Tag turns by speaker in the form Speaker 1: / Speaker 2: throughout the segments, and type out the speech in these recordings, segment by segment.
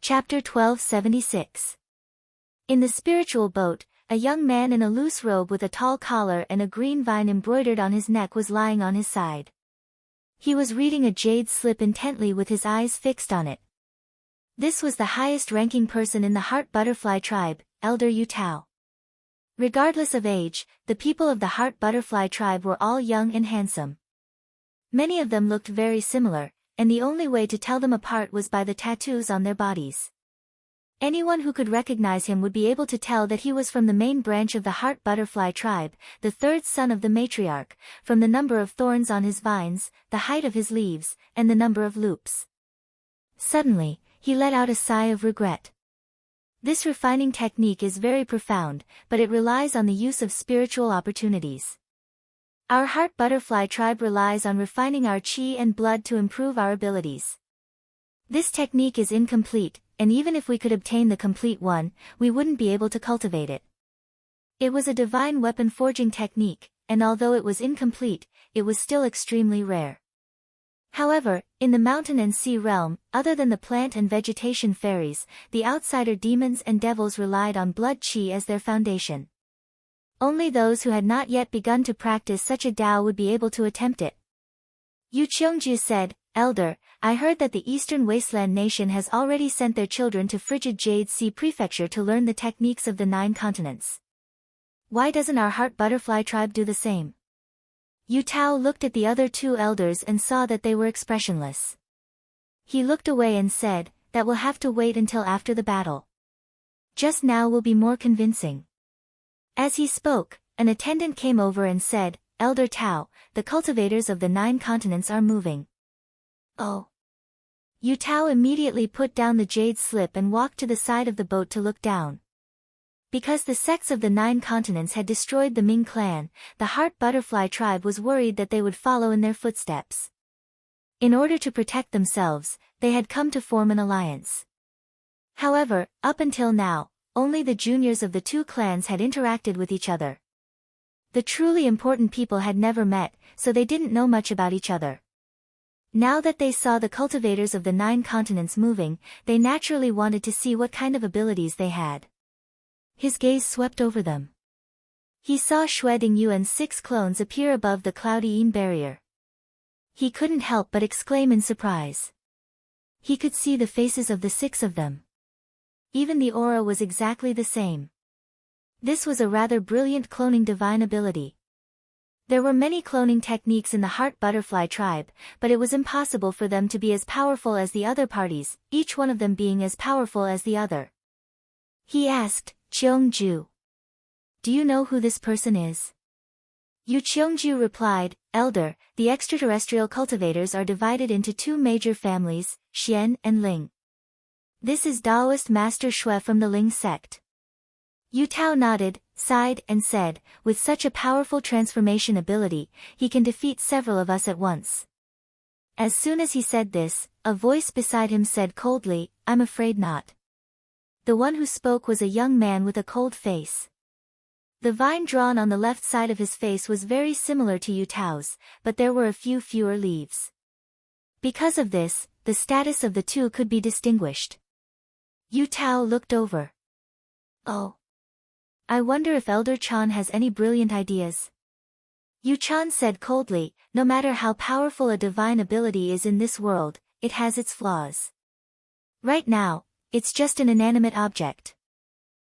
Speaker 1: Chapter 1276. In the spiritual boat, a young man in a loose robe with a tall collar and a green vine embroidered on his neck was lying on his side. He was reading a jade slip intently with his eyes fixed on it. This was the highest-ranking person in the Heart Butterfly tribe, Elder Yutao. Regardless of age, the people of the Heart Butterfly tribe were all young and handsome. Many of them looked very similar, and the only way to tell them apart was by the tattoos on their bodies. Anyone who could recognize him would be able to tell that he was from the main branch of the Heart Butterfly tribe, the third son of the matriarch, from the number of thorns on his vines, the height of his leaves, and the number of loops. Suddenly, he let out a sigh of regret. This refining technique is very profound, but it relies on the use of spiritual opportunities. Our Heart Butterfly tribe relies on refining our chi and blood to improve our abilities. This technique is incomplete, and even if we could obtain the complete one, we wouldn't be able to cultivate it. It was a divine weapon forging technique, and although it was incomplete, it was still extremely rare. However, in the mountain and sea realm, other than the plant and vegetation fairies, the outsider demons and devils relied on blood chi as their foundation. Only those who had not yet begun to practice such a Tao would be able to attempt it. Yu Qiongju said, "Elder, I heard that the Eastern Wasteland nation has already sent their children to frigid Jade Sea Prefecture to learn the techniques of the 9 continents. Why doesn't our Heart Butterfly tribe do the same?" Yutao looked at the other 2 elders and saw that they were expressionless. He looked away and said, "That will have to wait until after the battle. Just now will be more convincing." As he spoke, an attendant came over and said, "Elder Tao, the cultivators of the 9 continents are moving." Oh. Yutao immediately put down the jade slip and walked to the side of the boat to look down. Because the sects of the 9 continents had destroyed the Ming clan, the Heart Butterfly tribe was worried that they would follow in their footsteps. In order to protect themselves, they had come to form an alliance. However, up until now, only the juniors of the 2 clans had interacted with each other. The truly important people had never met, so they didn't know much about each other. Now that they saw the cultivators of the 9 continents moving, they naturally wanted to see what kind of abilities they had. His gaze swept over them. He saw Xue Dingyuan's 6 clones appear above the cloudy Yin barrier. He couldn't help but exclaim in surprise. He could see the faces of the 6 of them. Even the aura was exactly the same. This was a rather brilliant cloning divine ability. There were many cloning techniques in the Heart Butterfly tribe, but it was impossible for them to be as powerful as the other parties, each one of them being as powerful as the other. He asked, "Qiongju, do you know who this person is?" Yu Qiongju replied, "Elder, the extraterrestrial cultivators are divided into 2 major families, Xian and Ling. This is Taoist Master Xue from the Ling sect." Yutao nodded, sighed and said, "With such a powerful transformation ability, he can defeat several of us at once." As soon as he said this, a voice beside him said coldly, "I'm afraid not." The one who spoke was a young man with a cold face. The vine drawn on the left side of his face was very similar to Yutao's, but there were a few fewer leaves. Because of this, the status of the 2 could be distinguished. Yutao looked over. "Oh. I wonder if Elder Chan has any brilliant ideas." Yu Chan said coldly, "No matter how powerful a divine ability is in this world, it has its flaws. Right now, it's just an inanimate object.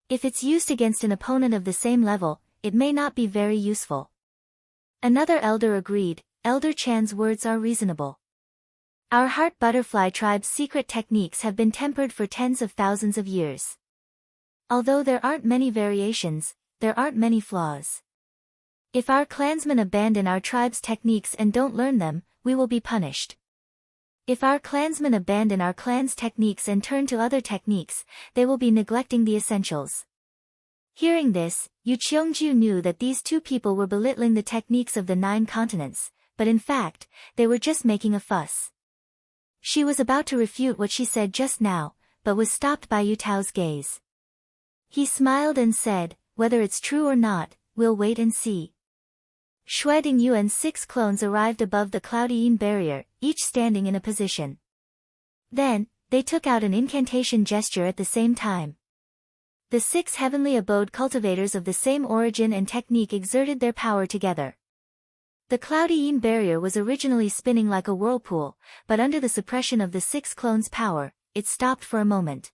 Speaker 1: If it's used against an opponent of the same level, it may not be very useful." Another elder agreed, "Elder Chan's words are reasonable. Our Heart Butterfly tribe's secret techniques have been tempered for tens of thousands of years. Although there aren't many variations, there aren't many flaws. If our clansmen abandon our tribe's techniques and don't learn them, we will be punished. If our clansmen abandon our clan's techniques and turn to other techniques, they will be neglecting the essentials." Hearing this, Yu Qiongju knew that these 2 people were belittling the techniques of the 9 continents, but in fact, they were just making a fuss. She was about to refute what she said just now, but was stopped by Yutao's gaze. He smiled and said, "Whether it's true or not, we'll wait and see." Xue Dingyuan's 6 clones arrived above the cloudy Yin barrier, each standing in a position. Then, they took out an incantation gesture at the same time. The 6 heavenly abode cultivators of the same origin and technique exerted their power together. The cloudy yin barrier was originally spinning like a whirlpool, but under the suppression of the 6 clones' power, it stopped for a moment.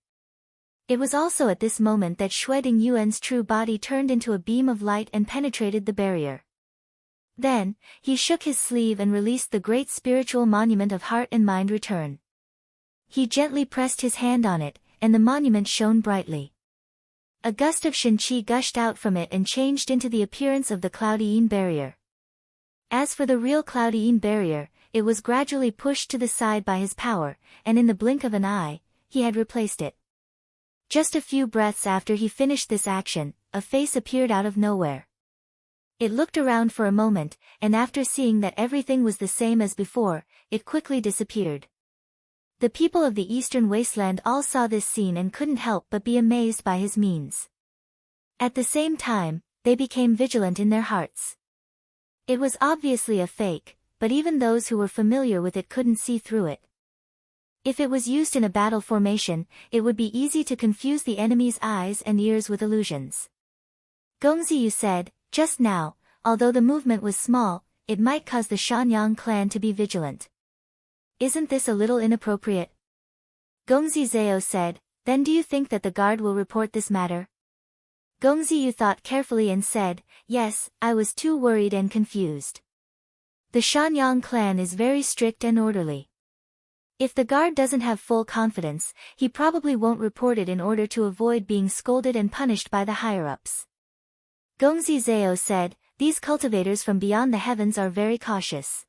Speaker 1: It was also at this moment that Xue Dingyuan's true body turned into a beam of light and penetrated the barrier. Then, he shook his sleeve and released the great spiritual monument of heart and mind return. He gently pressed his hand on it, and the monument shone brightly. A gust of Shenqi gushed out from it and changed into the appearance of the cloudy yin barrier. As for the real cloudy yin barrier, it was gradually pushed to the side by his power, and in the blink of an eye, he had replaced it. Just a few breaths after he finished this action, a face appeared out of nowhere. It looked around for a moment, and after seeing that everything was the same as before, it quickly disappeared. The people of the eastern wasteland all saw this scene and couldn't help but be amazed by his means. At the same time, they became vigilant in their hearts. It was obviously a fake, but even those who were familiar with it couldn't see through it. If it was used in a battle formation, it would be easy to confuse the enemy's eyes and ears with illusions. Gongziyu said, just now, although the movement was small, it might cause the Shanyang clan to be vigilant. Isn't this a little inappropriate? Gongzi Zhao said, then do you think that the guard will report this matter? Gongziyu thought carefully and said, yes, I was too worried and confused. The Shanyang clan is very strict and orderly. If the guard doesn't have full confidence, he probably won't report it in order to avoid being scolded and punished by the higher-ups. Gongzi Zhao said, these cultivators from beyond the heavens are very cautious.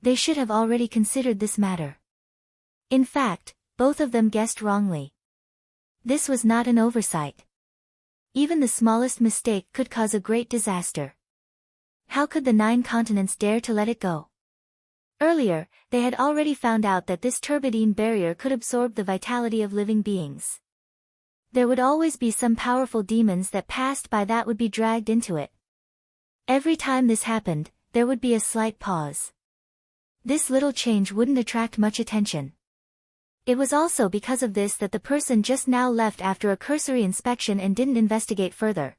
Speaker 1: They should have already considered this matter. In fact, both of them guessed wrongly. This was not an oversight. Even the smallest mistake could cause a great disaster. How could the 9 continents dare to let it go? Earlier, they had already found out that this turbidine barrier could absorb the vitality of living beings. There would always be some powerful demons that passed by that would be dragged into it. Every time this happened, there would be a slight pause. This little change wouldn't attract much attention. It was also because of this that the person just now left after a cursory inspection and didn't investigate further.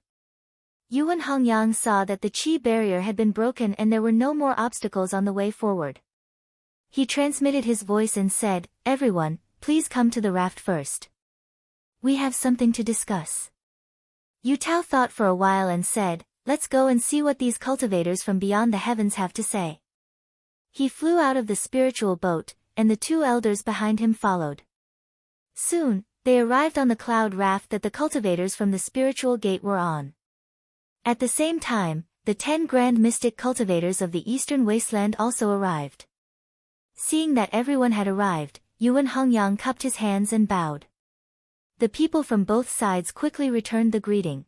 Speaker 1: Yuan Hongyang saw that the qi barrier had been broken and there were no more obstacles on the way forward. He transmitted his voice and said, everyone, please come to the raft first. We have something to discuss. Yu Tao thought for a while and said, let's go and see what these cultivators from beyond the heavens have to say. He flew out of the spiritual boat, and the 2 elders behind him followed. Soon, they arrived on the cloud raft that the cultivators from the spiritual gate were on. At the same time, the 10 grand mystic cultivators of the eastern wasteland also arrived. Seeing that everyone had arrived, Yuan Hongyang cupped his hands and bowed. The people from both sides quickly returned the greeting.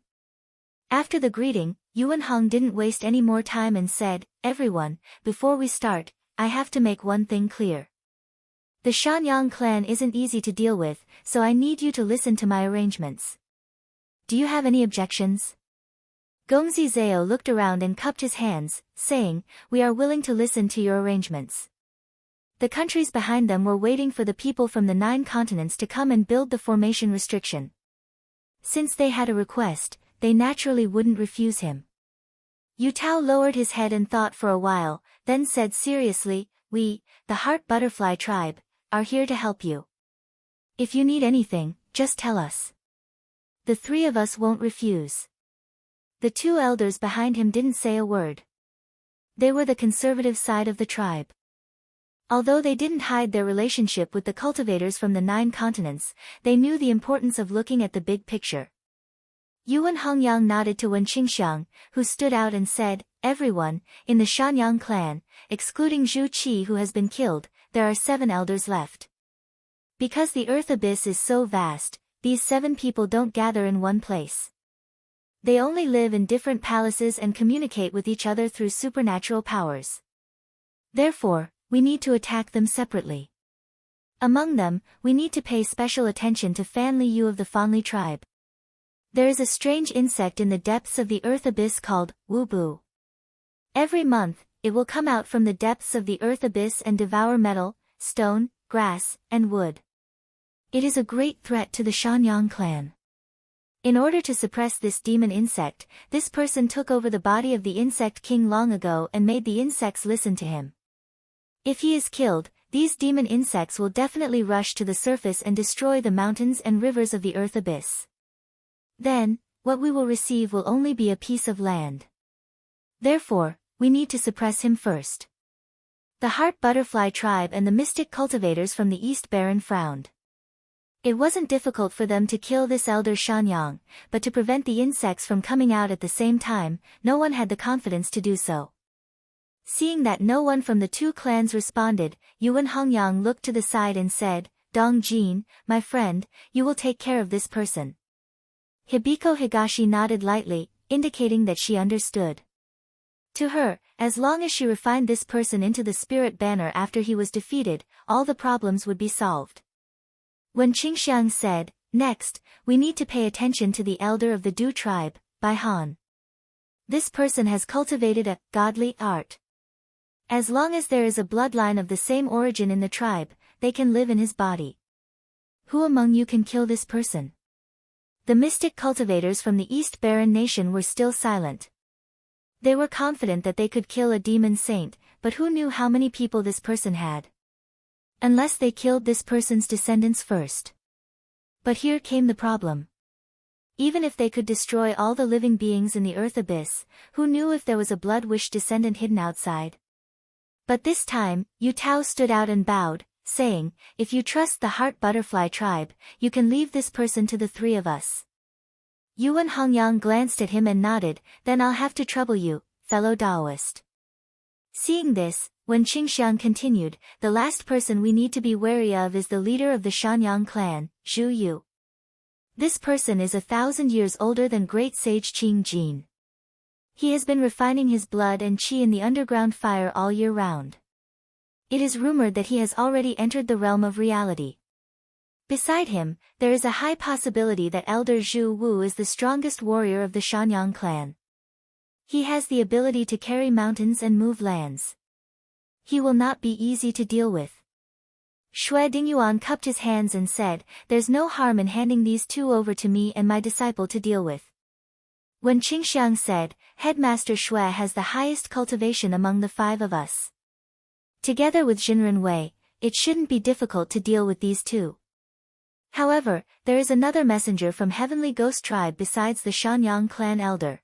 Speaker 1: After the greeting, Yuan Hong didn't waste any more time and said, everyone, before we start, I have to make one thing clear. The Shanyang clan isn't easy to deal with, so I need you to listen to my arrangements. Do you have any objections? Gongzi Zhao looked around and cupped his hands, saying, we are willing to listen to your arrangements. The countries behind them were waiting for the people from the 9 continents to come and build the formation restriction. Since they had a request, they naturally wouldn't refuse him. Yu Tao lowered his head and thought for a while, then said seriously, we, the Heart Butterfly tribe, are here to help you. If you need anything, just tell us. The 3 of us won't refuse. The 2 elders behind him didn't say a word. They were the conservative side of the tribe. Although they didn't hide their relationship with the cultivators from the 9 continents, they knew the importance of looking at the big picture. Yuan Hongyang nodded to Wen Qingxiang, who stood out and said, everyone, in the Shanyang clan, excluding Zhu Qi who has been killed, there are 7 elders left. Because the earth abyss is so vast, these 7 people don't gather in one place. They only live in different palaces and communicate with each other through supernatural powers. Therefore, we need to attack them separately. Among them, we need to pay special attention to Fan Li Yu of the Fanli tribe. There is a strange insect in the depths of the earth abyss called Wu Bu. Every month, it will come out from the depths of the earth abyss and devour metal, stone, grass, and wood. It is a great threat to the Shanyang clan. In order to suppress this demon insect, this person took over the body of the insect king long ago and made the insects listen to him. If he is killed, these demon insects will definitely rush to the surface and destroy the mountains and rivers of the earth abyss. Then, what we will receive will only be a piece of land. Therefore, we need to suppress him first. The heart butterfly tribe and the mystic cultivators from the East Baron frowned. It wasn't difficult for them to kill this elder Shanyang, but to prevent the insects from coming out at the same time, no one had the confidence to do so. Seeing that no one from the two clans responded, Yuan Hongyang looked to the side and said, Dong Jin, my friend, you will take care of this person. Hibiko Higashi nodded lightly, indicating that she understood. To her, as long as she refined this person into the spirit banner after he was defeated, all the problems would be solved. When Qingxiang said, next, we need to pay attention to the elder of the Du tribe, Bai Han. This person has cultivated a godly art. As long as there is a bloodline of the same origin in the tribe, they can live in his body. Who among you can kill this person? The mystic cultivators from the East Baron nation were still silent. They were confident that they could kill a demon saint, but who knew how many people this person had? Unless they killed this person's descendants first. But here came the problem. Even if they could destroy all the living beings in the earth abyss, who knew if there was a blood-wish descendant hidden outside? But this time, Yu Tao stood out and bowed, saying, if you trust the heart butterfly tribe, you can leave this person to the three of us. Yuan Hongyang glanced at him and nodded, then I'll have to trouble you, fellow Taoist. Seeing this, when Qingxiang continued, the last person we need to be wary of is the leader of the Shanyang clan, Zhu Yu. This person is 1,000 years older than great sage Qing Jin. He has been refining his blood and qi in the underground fire all year round. It is rumored that he has already entered the realm of reality. Beside him, there is a high possibility that Elder Zhu Wu is the strongest warrior of the Shanyang clan. He has the ability to carry mountains and move lands. He will not be easy to deal with. Xue Dingyuan cupped his hands and said, there's no harm in handing these two over to me and my disciple to deal with. When Qingxiang said, Headmaster Xue has the highest cultivation among the five of us. Together with Jinren Wei, it shouldn't be difficult to deal with these two. However, there is another messenger from Heavenly Ghost Tribe besides the Shanyang clan elder.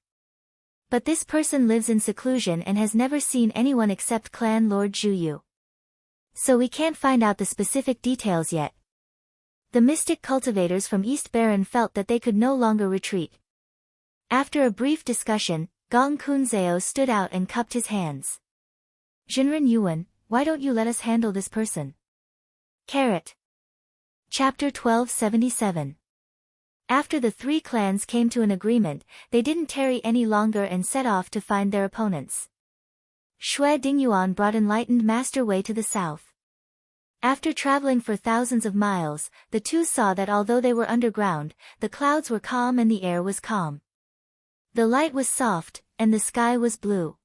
Speaker 1: But this person lives in seclusion and has never seen anyone except Clan Lord Zhu Yu. So we can't find out the specific details yet. The mystic cultivators from East Baron felt that they could no longer retreat. After a brief discussion, Gong Kunzeo stood out and cupped his hands. Jinren Yuan, why don't you let us handle this person? Carrot. Chapter 1277. After the three clans came to an agreement, they didn't tarry any longer and set off to find their opponents. Xue Dingyuan brought enlightened Master Wei to the south. After traveling for thousands of miles, the two saw that although they were underground, the clouds were calm and the air was calm. The light was soft, and the sky was blue.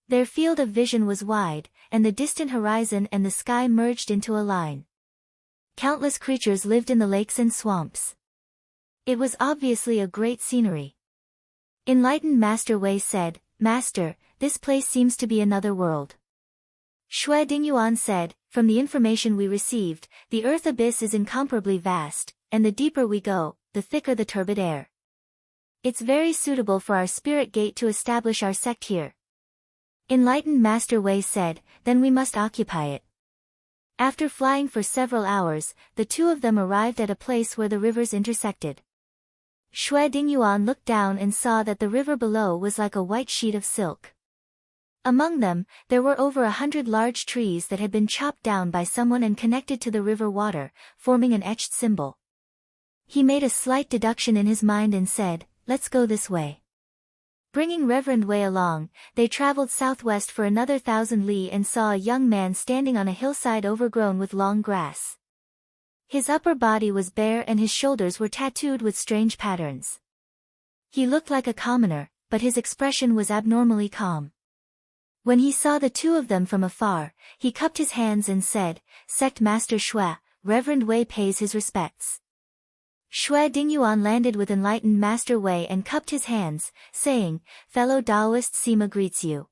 Speaker 1: Their field of vision was wide, and the distant horizon and the sky merged into a line. Countless creatures lived in the lakes and swamps. It was obviously a great scenery. Enlightened Master Wei said, Master, this place seems to be another world. Xue Dingyuan said, from the information we received, the earth abyss is incomparably vast, and the deeper we go, the thicker the turbid air. It's very suitable for our spirit gate to establish our sect here. Enlightened Master Wei said, then we must occupy it. After flying for several hours, the two of them arrived at a place where the rivers intersected. Xue Dingyuan looked down and saw that the river below was like a white sheet of silk. Among them, there were over 100 large trees that had been chopped down by someone and connected to the river water, forming an etched symbol. He made a slight deduction in his mind and said, let's go this way. Bringing Reverend Wei along, they traveled southwest for another 1,000 li and saw a young man standing on a hillside overgrown with long grass. His upper body was bare and his shoulders were tattooed with strange patterns. He looked like a commoner, but his expression was abnormally calm. When he saw the two of them from afar, he cupped his hands and said, Sect Master Xue, Reverend Wei pays his respects. Shui Dingyuan landed with enlightened Master Wei and cupped his hands, saying, fellow Taoist Sima greets you.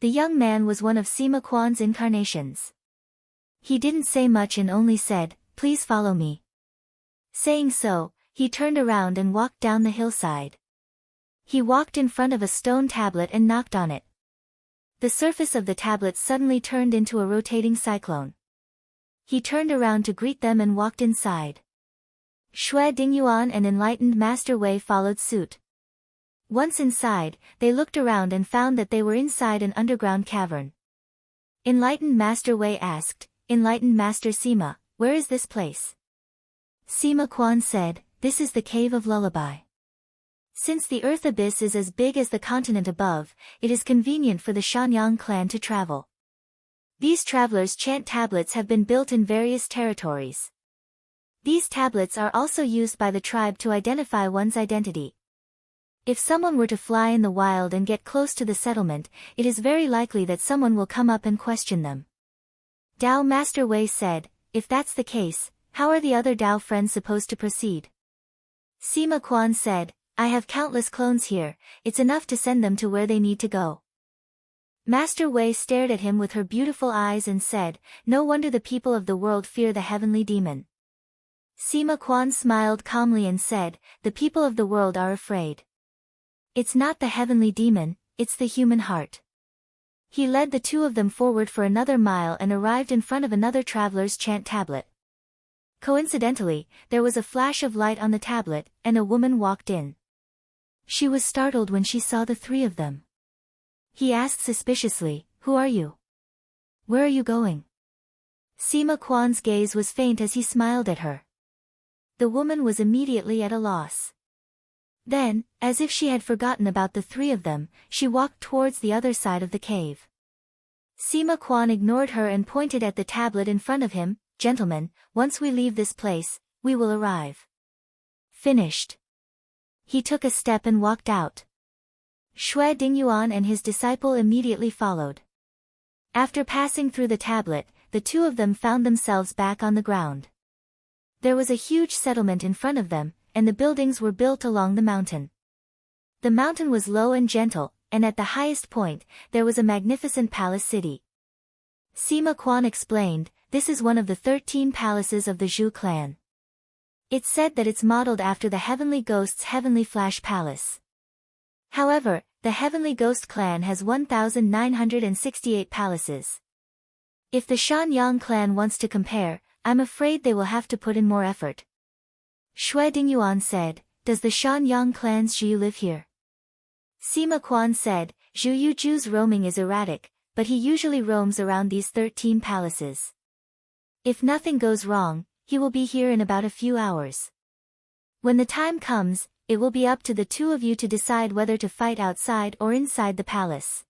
Speaker 1: The young man was one of Sima Quan's incarnations. He didn't say much and only said, please follow me. Saying so, he turned around and walked down the hillside. He walked in front of a stone tablet and knocked on it. The surface of the tablet suddenly turned into a rotating cyclone. He turned around to greet them and walked inside. Shui Dingyuan and enlightened Master Wei followed suit. Once inside, they looked around and found that they were inside an underground cavern. Enlightened Master Wei asked, Enlightened Master Sima, where is this place? Sima Quan said, this is the Cave of Lullaby. Since the earth abyss is as big as the continent above, it is convenient for the Shanyang clan to travel. These travelers' chant tablets have been built in various territories. These tablets are also used by the tribe to identify one's identity. If someone were to fly in the wild and get close to the settlement, it is very likely that someone will come up and question them. Dao Master Wei said, if that's the case, how are the other Dao friends supposed to proceed? Sima Quan said, I have countless clones here, it's enough to send them to where they need to go. Master Wei stared at him with her beautiful eyes and said, no wonder the people of the world fear the heavenly demon. Sima Quan smiled calmly and said, the people of the world are afraid. It's not the heavenly demon, it's the human heart. He led the two of them forward for another mile and arrived in front of another traveler's chant tablet. Coincidentally, there was a flash of light on the tablet, and a woman walked in. She was startled when she saw the three of them. He asked suspiciously, who are you? Where are you going? Sima Quan's gaze was faint as he smiled at her. The woman was immediately at a loss. Then, as if she had forgotten about the three of them, she walked towards the other side of the cave. Sima Quan ignored her and pointed at the tablet in front of him, gentlemen, once we leave this place, we will arrive. Finished. He took a step and walked out. Shui Dingyuan and his disciple immediately followed. After passing through the tablet, the two of them found themselves back on the ground. There was a huge settlement in front of them, and the buildings were built along the mountain. The mountain was low and gentle, and at the highest point, there was a magnificent palace city. Sima Quan explained, this is one of the 13 palaces of the Zhu clan. It's said that it's modeled after the Heavenly Ghost's Heavenly Flash Palace. However, the Heavenly Ghost clan has 1,968 palaces. If the Shanyang clan wants to compare, I'm afraid they will have to put in more effort. Shui Dingyuan said, does the Shanyang clan's Zhu live here? Sima Quan said, Zhu Yuju's roaming is erratic, but he usually roams around these 13 palaces. If nothing goes wrong, he will be here in about a few hours. When the time comes, it will be up to the two of you to decide whether to fight outside or inside the palace.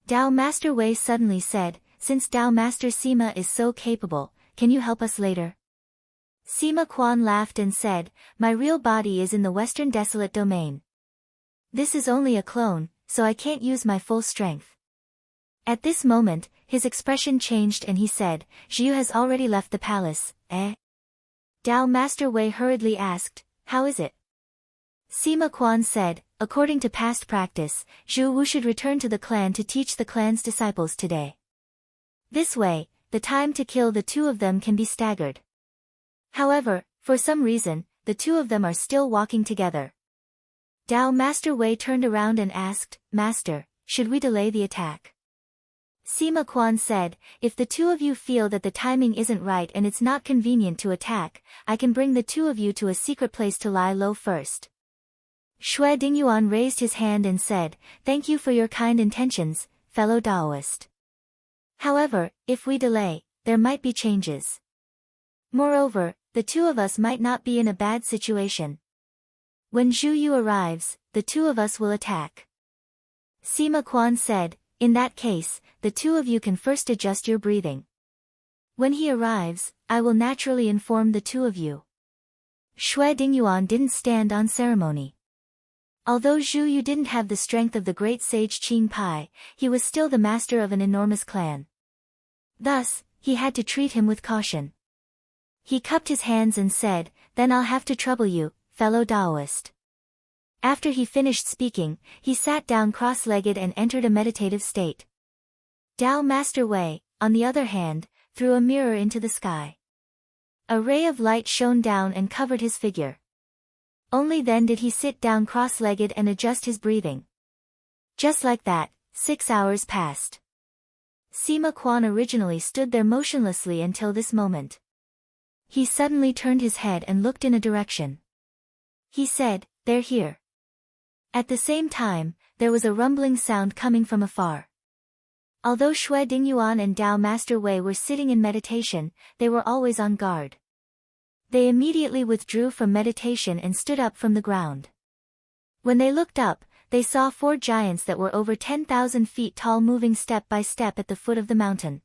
Speaker 1: Dao Master Wei suddenly said, since Dao Master Sima is so capable, can you help us later? Sima Quan laughed and said, my real body is in the Western Desolate Domain. This is only a clone, so I can't use my full strength. At this moment, his expression changed and he said, Zhu has already left the palace, eh? Dao Master Wei hurriedly asked, how is it? Sima Quan said, according to past practice, Zhu Wu should return to the clan to teach the clan's disciples today. This way, the time to kill the two of them can be staggered. However, for some reason, the two of them are still walking together. Dao Master Wei turned around and asked, Master, should we delay the attack? Sima Quan said, if the two of you feel that the timing isn't right and it's not convenient to attack, I can bring the two of you to a secret place to lie low first. Shui Dingyuan raised his hand and said, thank you for your kind intentions, fellow Taoist. However, if we delay, there might be changes. Moreover, the two of us might not be in a bad situation. When Zhu Yu arrives, the two of us will attack. Sima Quan said, in that case, the two of you can first adjust your breathing. When he arrives, I will naturally inform the two of you. Shui Dingyuan didn't stand on ceremony. Although Zhu Yu didn't have the strength of the great sage Qing Pai, he was still the master of an enormous clan. Thus, he had to treat him with caution. He cupped his hands and said, "Then I'll have to trouble you, fellow Taoist." After he finished speaking, he sat down cross-legged and entered a meditative state. Tao Master Wei, on the other hand, threw a mirror into the sky. A ray of light shone down and covered his figure. Only then did he sit down cross-legged and adjust his breathing. Just like that, 6 hours passed. Sima Quan originally stood there motionlessly until this moment. He suddenly turned his head and looked in a direction. He said, "They're here." At the same time, there was a rumbling sound coming from afar. Although Xue Dingyuan and Tao Master Wei were sitting in meditation, they were always on guard. They immediately withdrew from meditation and stood up from the ground. When they looked up, they saw 4 giants that were over 10,000 feet tall moving step by step at the foot of the mountain.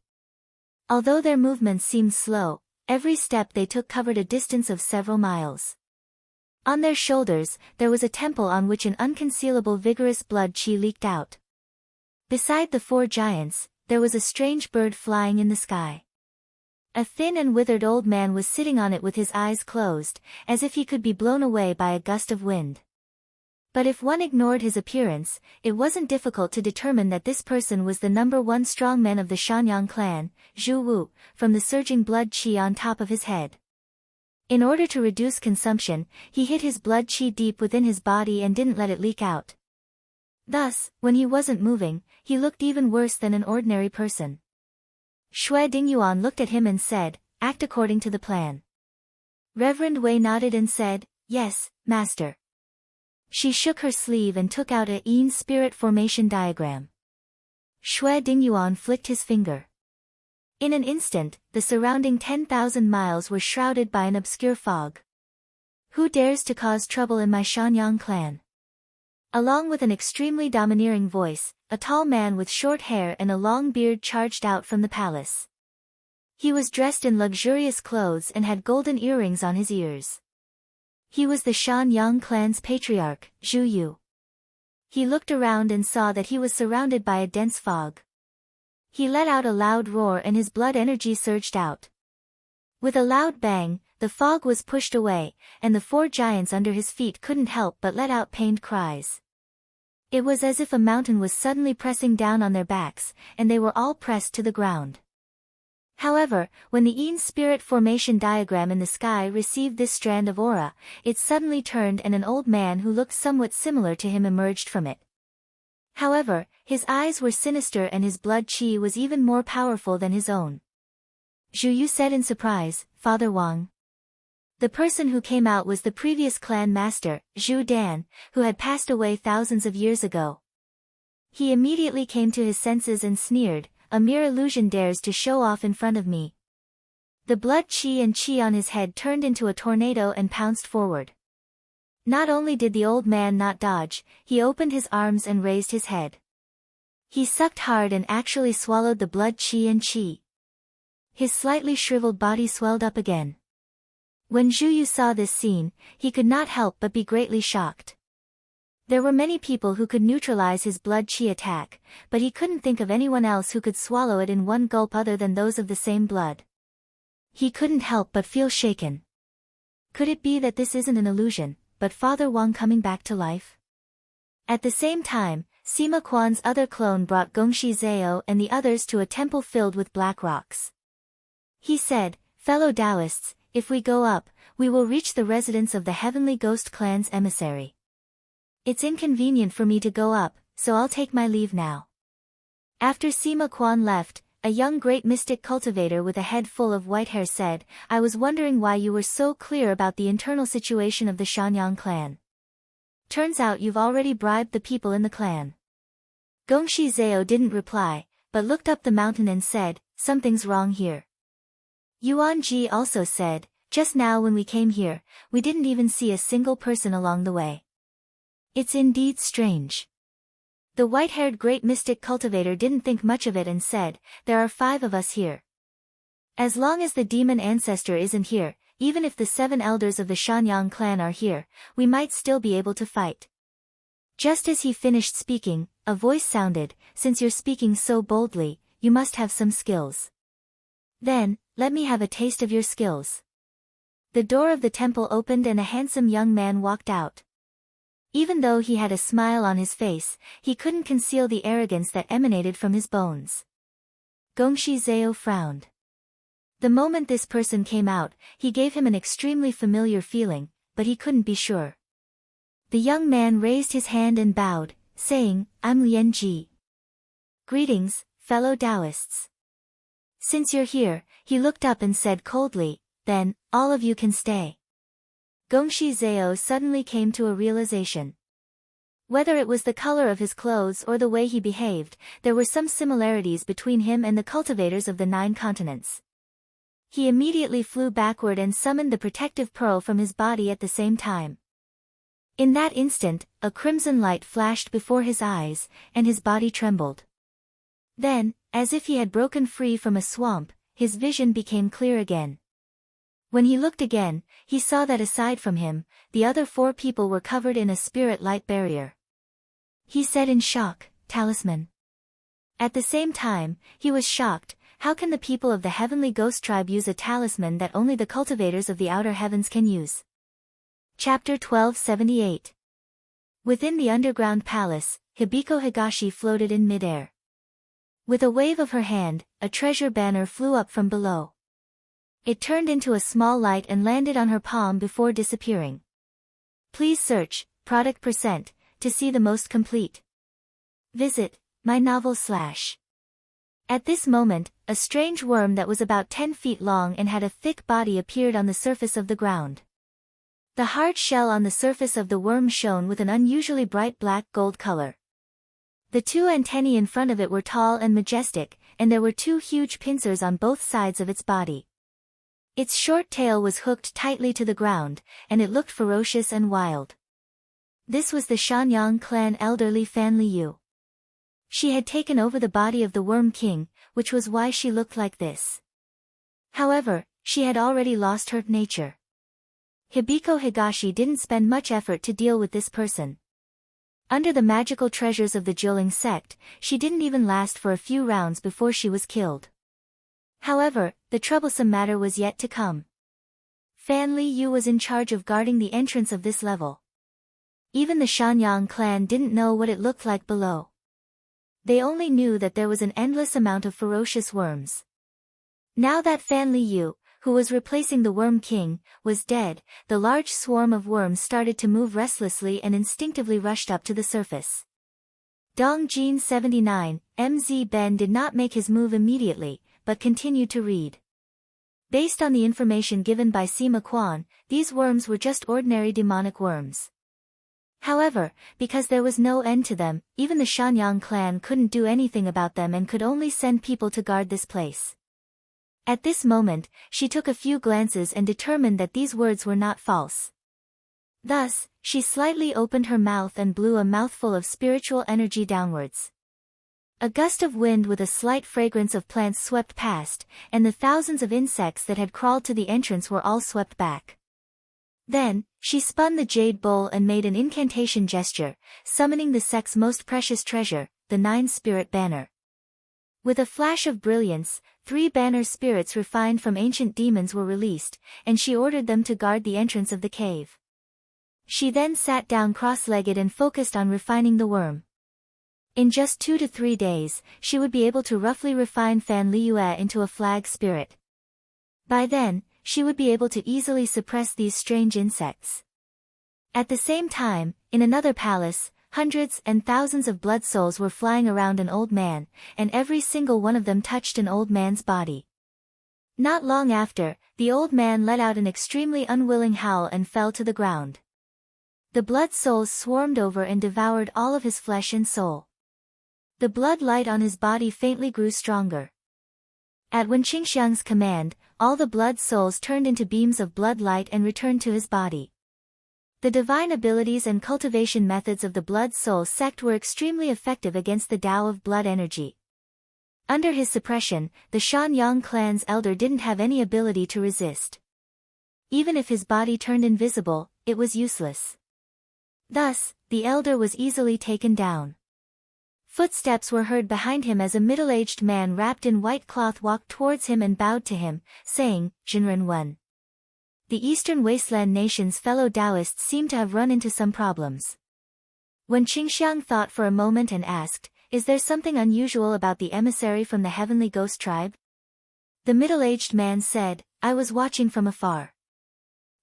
Speaker 1: Although their movements seemed slow, every step they took covered a distance of several miles. On their shoulders, there was a temple on which an unconcealable vigorous blood qi leaked out. Beside the 4 giants, there was a strange bird flying in the sky. A thin and withered old man was sitting on it with his eyes closed, as if he could be blown away by a gust of wind. But if one ignored his appearance, it wasn't difficult to determine that this person was the #1 strongman of the Shanyang clan, Zhu Wu, from the surging blood qi on top of his head. In order to reduce consumption, he hid his blood qi deep within his body and didn't let it leak out. Thus, when he wasn't moving, he looked even worse than an ordinary person. Xue Dingyuan looked at him and said, "Act according to the plan." Reverend Wei nodded and said, "Yes, Master." She shook her sleeve and took out a Yin spirit formation diagram. Xue Dingyuan flicked his finger. In an instant, the surrounding 10,000 miles were shrouded by an obscure fog. "Who dares to cause trouble in my Shanyang clan?" Along with an extremely domineering voice, a tall man with short hair and a long beard charged out from the palace. He was dressed in luxurious clothes and had golden earrings on his ears. He was the Shanyang clan's patriarch, Zhu Yu. He looked around and saw that he was surrounded by a dense fog. He let out a loud roar and his blood energy surged out. With a loud bang, the fog was pushed away, and the 4 giants under his feet couldn't help but let out pained cries. It was as if a mountain was suddenly pressing down on their backs, and they were all pressed to the ground. However, when the Yin spirit formation diagram in the sky received this strand of aura, it suddenly turned and an old man who looked somewhat similar to him emerged from it. However, his eyes were sinister and his blood qi was even more powerful than his own. Zhu Yu said in surprise, "Father Wang." The person who came out was the previous clan master, Zhu Dan, who had passed away thousands of years ago. He immediately came to his senses and sneered, "A mere illusion dares to show off in front of me." The blood qi and qi on his head turned into a tornado and pounced forward. Not only did the old man not dodge, he opened his arms and raised his head. He sucked hard and actually swallowed the blood qi and qi. His slightly shriveled body swelled up again. When Zhu Yu saw this scene, he could not help but be greatly shocked. There were many people who could neutralize his blood qi attack, but he couldn't think of anyone else who could swallow it in one gulp other than those of the same blood. He couldn't help but feel shaken. Could it be that this isn't an illusion, but Father Wang coming back to life? At the same time, Sima Quan's other clone brought Gongshi Zhao and the others to a temple filled with black rocks. He said, "Fellow Taoists, if we go up, we will reach the residence of the Heavenly Ghost Clan's emissary. It's inconvenient for me to go up, so I'll take my leave now." After Sima Quan left, a young great mystic cultivator with a head full of white hair said, "I was wondering why you were so clear about the internal situation of the Shanyang clan. Turns out you've already bribed the people in the clan." Gongshi Zhao didn't reply, but looked up the mountain and said, "Something's wrong here." Yuan Ji also said, "Just now when we came here, we didn't even see a single person along the way. It's indeed strange." The white-haired great mystic cultivator didn't think much of it and said, "There are 5 of us here. As long as the demon ancestor isn't here, even if the 7 elders of the Shanyang clan are here, we might still be able to fight." Just as he finished speaking, a voice sounded, "Since you're speaking so boldly, you must have some skills. Then, let me have a taste of your skills." The door of the temple opened and a handsome young man walked out. Even though he had a smile on his face, he couldn't conceal the arrogance that emanated from his bones. Gongshi Zhao frowned. The moment this person came out, he gave him an extremely familiar feeling, but he couldn't be sure. The young man raised his hand and bowed, saying, "I'm Lian Ji. Greetings, fellow Taoists. Since you're here," he looked up and said coldly, "then, all of you can stay." Gongshi Zhao suddenly came to a realization. Whether it was the color of his clothes or the way he behaved, there were some similarities between him and the cultivators of the 9 continents. He immediately flew backward and summoned the protective pearl from his body at the same time. In that instant, a crimson light flashed before his eyes, and his body trembled. Then, as if he had broken free from a swamp, his vision became clear again. When he looked again, he saw that aside from him, the other 4 people were covered in a spirit light barrier. He said in shock, "Talisman." At the same time, he was shocked. How can the people of the heavenly ghost tribe use a talisman that only the cultivators of the outer heavens can use? Chapter 1278. Within the underground palace, Hibiko Higashi floated in midair. With a wave of her hand, a treasure banner flew up from below. It turned into a small light and landed on her palm before disappearing. Please search, product %, to see the most complete. Visit, my novel / At this moment, a strange worm that was about 10 feet long and had a thick body appeared on the surface of the ground. The hard shell on the surface of the worm shone with an unusually bright black-gold color. The 2 antennae in front of it were tall and majestic, and there were 2 huge pincers on both sides of its body. Its short tail was hooked tightly to the ground, and it looked ferocious and wild. This was the Shanyang clan elderly Fan Liu. She had taken over the body of the Worm King, which was why she looked like this. However, she had already lost her nature. Hibiko Higashi didn't spend much effort to deal with this person. Under the magical treasures of the Jiuling sect, she didn't even last for a few rounds before she was killed. However, the troublesome matter was yet to come. Fan Liu was in charge of guarding the entrance of this level. Even the Shanyang clan didn't know what it looked like below. They only knew that there was an endless amount of ferocious worms. Now that Fan Liu, who was replacing the Worm King, was dead, the large swarm of worms started to move restlessly and instinctively rushed up to the surface. Dong Jin 79, MZ Ben did not make his move immediately, but continued to read. Based on the information given by Sima Quan, these worms were just ordinary demonic worms. However, because there was no end to them, even the Shanyang clan couldn't do anything about them and could only send people to guard this place. At this moment, she took a few glances and determined that these words were not false. Thus, she slightly opened her mouth and blew a mouthful of spiritual energy downwards. A gust of wind with a slight fragrance of plants swept past, and the thousands of insects that had crawled to the entrance were all swept back. Then, she spun the jade bowl and made an incantation gesture, summoning the sect's most precious treasure, the 9 spirit banner. With a flash of brilliance, 3 banner spirits refined from ancient demons were released, and she ordered them to guard the entrance of the cave. She then sat down cross-legged and focused on refining the worm. In just 2 to 3 days, she would be able to roughly refine Fan Liu into a flag spirit. By then, she would be able to easily suppress these strange insects. At the same time, in another palace, hundreds and thousands of blood souls were flying around an old man, and every single one of them touched an old man's body. Not long after, the old man let out an extremely unwilling howl and fell to the ground. The blood souls swarmed over and devoured all of his flesh and soul. The blood light on his body faintly grew stronger. At Wen Qingxiang's command, all the blood souls turned into beams of blood light and returned to his body. The divine abilities and cultivation methods of the blood soul sect were extremely effective against the Tao of blood energy. Under his suppression, the Shanyang clan's elder didn't have any ability to resist. Even if his body turned invisible, it was useless. Thus, the elder was easily taken down. Footsteps were heard behind him as a middle-aged man wrapped in white cloth walked towards him and bowed to him, saying, "Jinren Wen." The Eastern Wasteland nation's fellow Taoists seemed to have run into some problems. When Qingxiang thought for a moment and asked, "Is there something unusual about the emissary from the Heavenly Ghost Tribe?" The middle-aged man said, "I was watching from afar.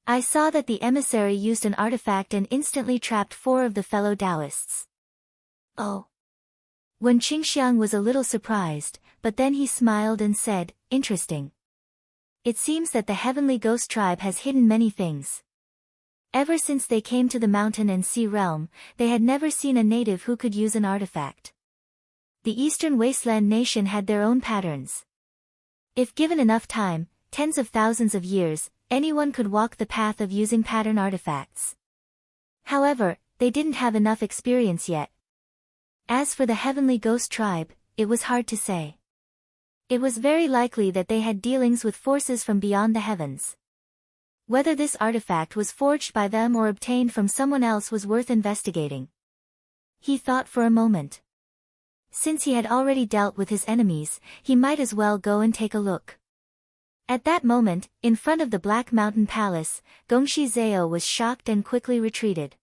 Speaker 1: I saw that the emissary used an artifact and instantly trapped 4 of the fellow Taoists." Oh. When Qingxiang was a little surprised, but then he smiled and said, "Interesting. It seems that the Heavenly Ghost Tribe has hidden many things. Ever since they came to the mountain and sea realm, they had never seen a native who could use an artifact. The Eastern Wasteland nation had their own patterns. If given enough time, tens of thousands of years, anyone could walk the path of using pattern artifacts. However, they didn't have enough experience yet. As for the Heavenly Ghost Tribe, it was hard to say. It was very likely that they had dealings with forces from beyond the heavens. Whether this artifact was forged by them or obtained from someone else was worth investigating. He thought for a moment. Since he had already dealt with his enemies, he might as well go and take a look. At that moment, in front of the Black Mountain Palace, Gongshi Zhao was shocked and quickly retreated.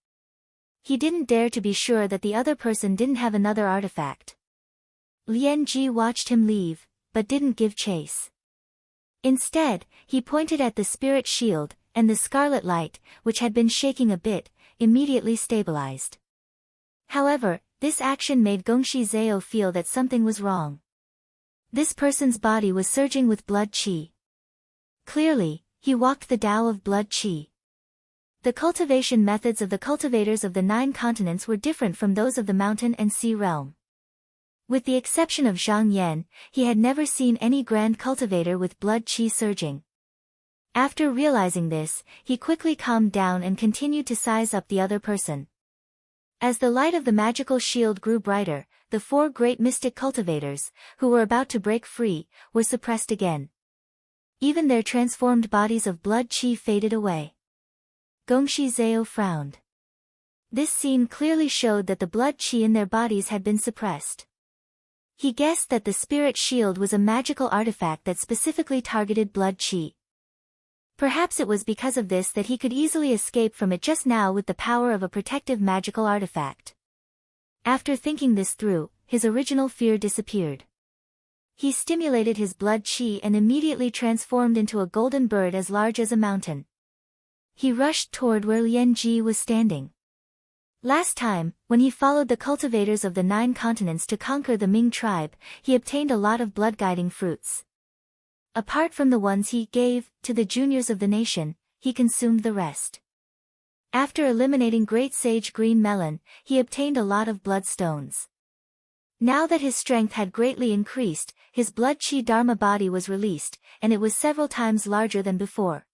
Speaker 1: He didn't dare to be sure that the other person didn't have another artifact. Lian Ji watched him leave, but didn't give chase. Instead, he pointed at the spirit shield, and the scarlet light, which had been shaking a bit, immediately stabilized. However, this action made Gongshi Zhao feel that something was wrong. This person's body was surging with blood qi. Clearly, he walked the Tao of blood qi. The cultivation methods of the cultivators of the 9 continents were different from those of the mountain and sea realm. With the exception of Zhang Yan, he had never seen any grand cultivator with blood qi surging. After realizing this, he quickly calmed down and continued to size up the other person. As the light of the magical shield grew brighter, the 4 great mystic cultivators, who were about to break free, were suppressed again. Even their transformed bodies of blood qi faded away. Gongshi Zhao frowned. This scene clearly showed that the blood qi in their bodies had been suppressed. He guessed that the spirit shield was a magical artifact that specifically targeted blood qi. Perhaps it was because of this that he could easily escape from it just now with the power of a protective magical artifact. After thinking this through, his original fear disappeared. He stimulated his blood qi and immediately transformed into a golden bird as large as a mountain. He rushed toward where Lian Ji was standing. Last time, when he followed the cultivators of the 9 continents to conquer the Ming tribe, he obtained a lot of blood-guiding fruits. Apart from the ones he gave to the juniors of the nation, he consumed the rest. After eliminating Great Sage Green Melon, he obtained a lot of bloodstones. Now that his strength had greatly increased, his blood qi dharma body was released, and it was several times larger than before.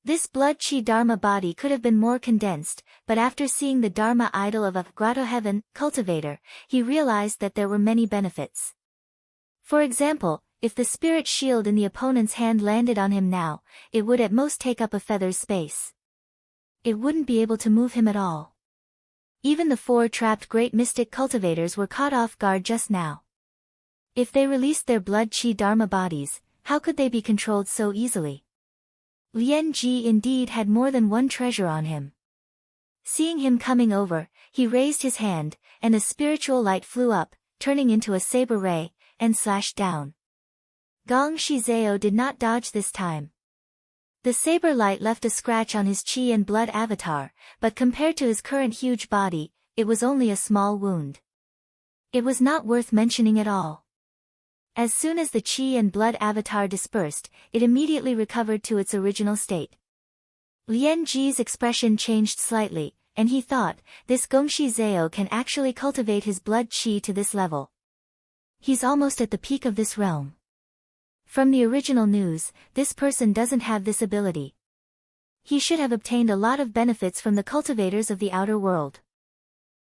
Speaker 1: This blood qi dharma body could have been more condensed, but after seeing the dharma idol of a grotto heaven cultivator, he realized that there were many benefits. For example, if the spirit shield in the opponent's hand landed on him now, it would at most take up a feather's space. It wouldn't be able to move him at all. Even the 4 trapped great mystic cultivators were caught off guard just now. If they released their blood qi dharma bodies, how could they be controlled so easily? Lian Ji indeed had more than one treasure on him. Seeing him coming over, he raised his hand, and a spiritual light flew up, turning into a saber ray, and slashed down. Gongshi Zhao did not dodge this time. The saber light left a scratch on his qi and blood avatar, but compared to his current huge body, it was only a small wound. It was not worth mentioning at all. As soon as the qi and blood avatar dispersed, it immediately recovered to its original state. Lian Ji's expression changed slightly, and he thought, this Gongshi Zhao can actually cultivate his blood qi to this level. He's almost at the peak of this realm. From the original news, this person doesn't have this ability. He should have obtained a lot of benefits from the cultivators of the outer world.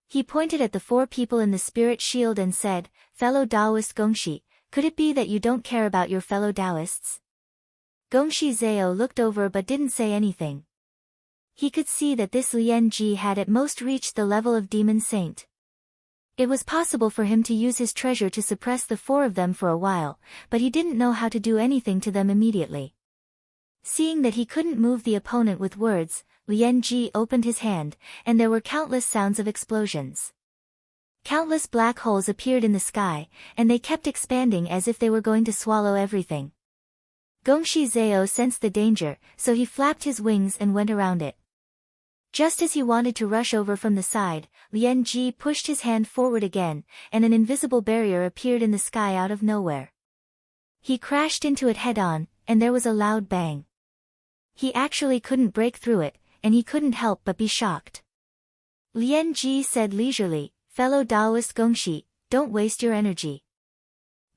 Speaker 1: He pointed at the 4 people in the spirit shield and said, "Fellow Taoist Gongshi, could it be that you don't care about your fellow Taoists?" Gongshi Zhao looked over but didn't say anything. He could see that this Lian Ji had at most reached the level of demon saint. It was possible for him to use his treasure to suppress the 4 of them for a while, but he didn't know how to do anything to them immediately. Seeing that he couldn't move the opponent with words, Lian Ji opened his hand, and there were countless sounds of explosions. Countless black holes appeared in the sky, and they kept expanding as if they were going to swallow everything. Gongshi Zhao sensed the danger, so he flapped his wings and went around it. Just as he wanted to rush over from the side, Lian Ji pushed his hand forward again, and an invisible barrier appeared in the sky out of nowhere. He crashed into it head-on, and there was a loud bang. He actually couldn't break through it, and he couldn't help but be shocked. Lian Ji said leisurely, "Fellow Taoist Gongshi, don't waste your energy.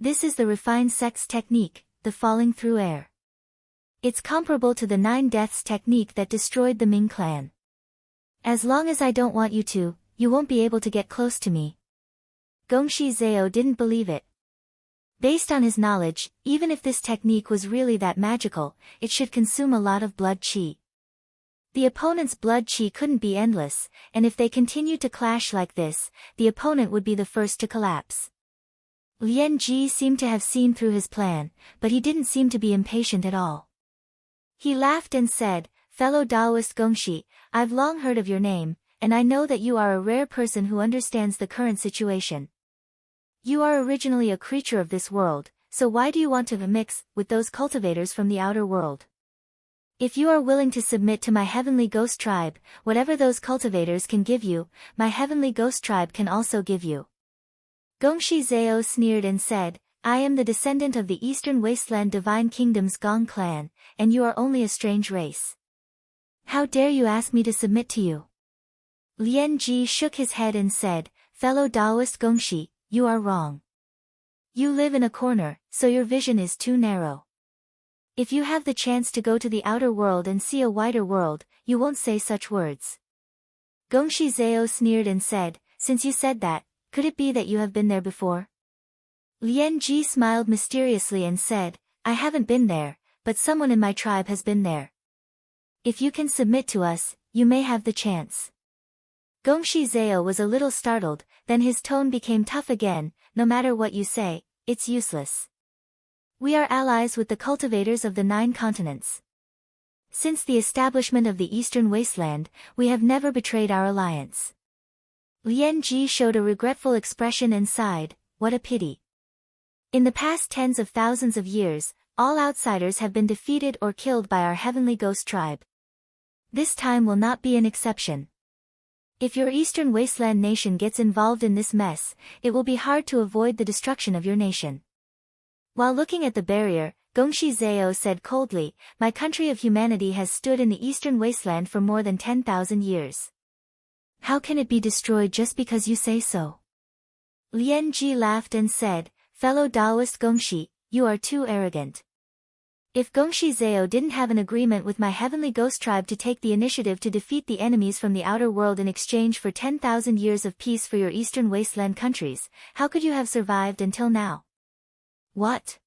Speaker 1: This is the refined sex technique, the falling through air. It's comparable to the 9 deaths technique that destroyed the Ming clan. As long as I don't want you to, you won't be able to get close to me." Gongshi Zhao didn't believe it. Based on his knowledge, even if this technique was really that magical, it should consume a lot of blood qi. The opponent's blood qi couldn't be endless, and if they continued to clash like this, the opponent would be the first to collapse. Lian Ji seemed to have seen through his plan, but he didn't seem to be impatient at all. He laughed and said, "Fellow Taoist Gongshi, I've long heard of your name, and I know that you are a rare person who understands the current situation. You are originally a creature of this world, so why do you want to mix with those cultivators from the outer world? If you are willing to submit to my heavenly ghost tribe, whatever those cultivators can give you, my heavenly ghost tribe can also give you." Gongshi Zhao sneered and said, "I am the descendant of the Eastern Wasteland Divine Kingdom's Gong clan, and you are only a strange race. How dare you ask me to submit to you?" Lian Ji shook his head and said, "Fellow Taoist Gongshi, you are wrong. You live in a corner, so your vision is too narrow. If you have the chance to go to the outer world and see a wider world, you won't say such words." Gongshi Zhao sneered and said, "Since you said that, could it be that you have been there before?" Lian Ji smiled mysteriously and said, "I haven't been there, but someone in my tribe has been there. If you can submit to us, you may have the chance." Gongshi Zhao was a little startled, then his tone became tough again, "No matter what you say, it's useless. We are allies with the cultivators of the 9 continents. Since the establishment of the Eastern Wasteland, we have never betrayed our alliance." Lian Ji showed a regretful expression and sighed, "What a pity. In the past tens of thousands of years, all outsiders have been defeated or killed by our heavenly ghost tribe. This time will not be an exception. If your Eastern Wasteland nation gets involved in this mess, it will be hard to avoid the destruction of your nation." While looking at the barrier, Gongshi Zhao said coldly, "My country of humanity has stood in the Eastern Wasteland for more than 10,000 years. How can it be destroyed just because you say so?" Lian Ji laughed and said, "Fellow Taoist Gongshi, you are too arrogant. If Gongshi Zhao didn't have an agreement with my heavenly ghost tribe to take the initiative to defeat the enemies from the outer world in exchange for 10,000 years of peace for your Eastern Wasteland countries, how could you have survived until now?" "What?"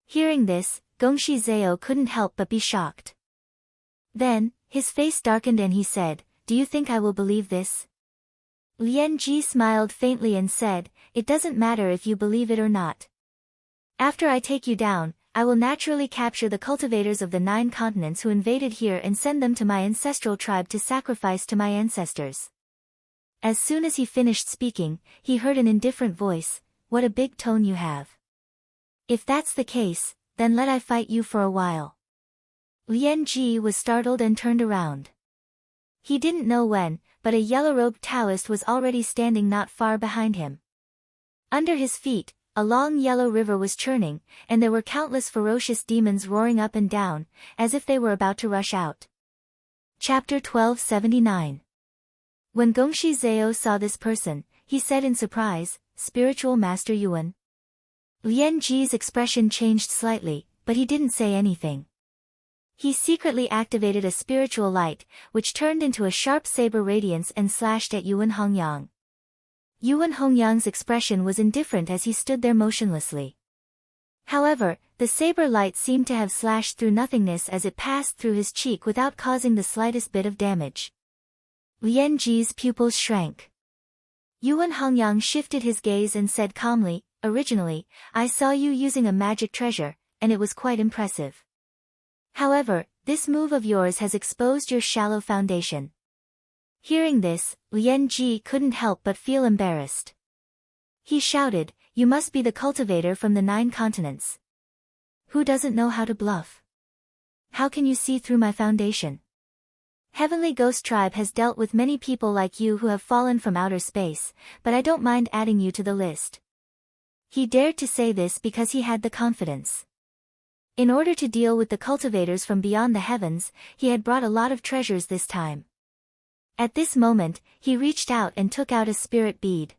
Speaker 1: Hearing this, Gongshi Zhao couldn't help but be shocked. Then, his face darkened and he said, "Do you think I will believe this?" Lian Ji smiled faintly and said, "It doesn't matter if you believe it or not. After I take you down, I will naturally capture the cultivators of the 9 continents who invaded here and send them to my ancestral tribe to sacrifice to my ancestors." As soon as he finished speaking, he heard an indifferent voice, "What a big tone you have. If that's the case, then let I fight you for a while." Lian Ji was startled and turned around. He didn't know when, but a yellow-robed Taoist was already standing not far behind him. Under his feet, a long yellow river was churning, and there were countless ferocious demons roaring up and down, as if they were about to rush out. Chapter 1279. When Gongshi Zhao saw this person, he said in surprise, "Spiritual Master Yuan." Lian Ji's expression changed slightly, but he didn't say anything. He secretly activated a spiritual light, which turned into a sharp saber radiance and slashed at Yuan Hongyang. Yuan Hongyang's expression was indifferent as he stood there motionlessly. However, the saber light seemed to have slashed through nothingness as it passed through his cheek without causing the slightest bit of damage. Lian Ji's pupils shrank. Yuan Hongyang shifted his gaze and said calmly, "Originally, I saw you using a magic treasure, and it was quite impressive. However, this move of yours has exposed your shallow foundation. Hearing this, Lian Ji couldn't help but feel embarrassed. He shouted, "You must be the cultivator from the 9 continents. Who doesn't know how to bluff? How can you see through my foundation? Heavenly Ghost Tribe has dealt with many people like you who have fallen from outer space, but I don't mind adding you to the list." He dared to say this because he had the confidence. In order to deal with the cultivators from beyond the heavens, he had brought a lot of treasures this time. At this moment, he reached out and took out a spirit bead.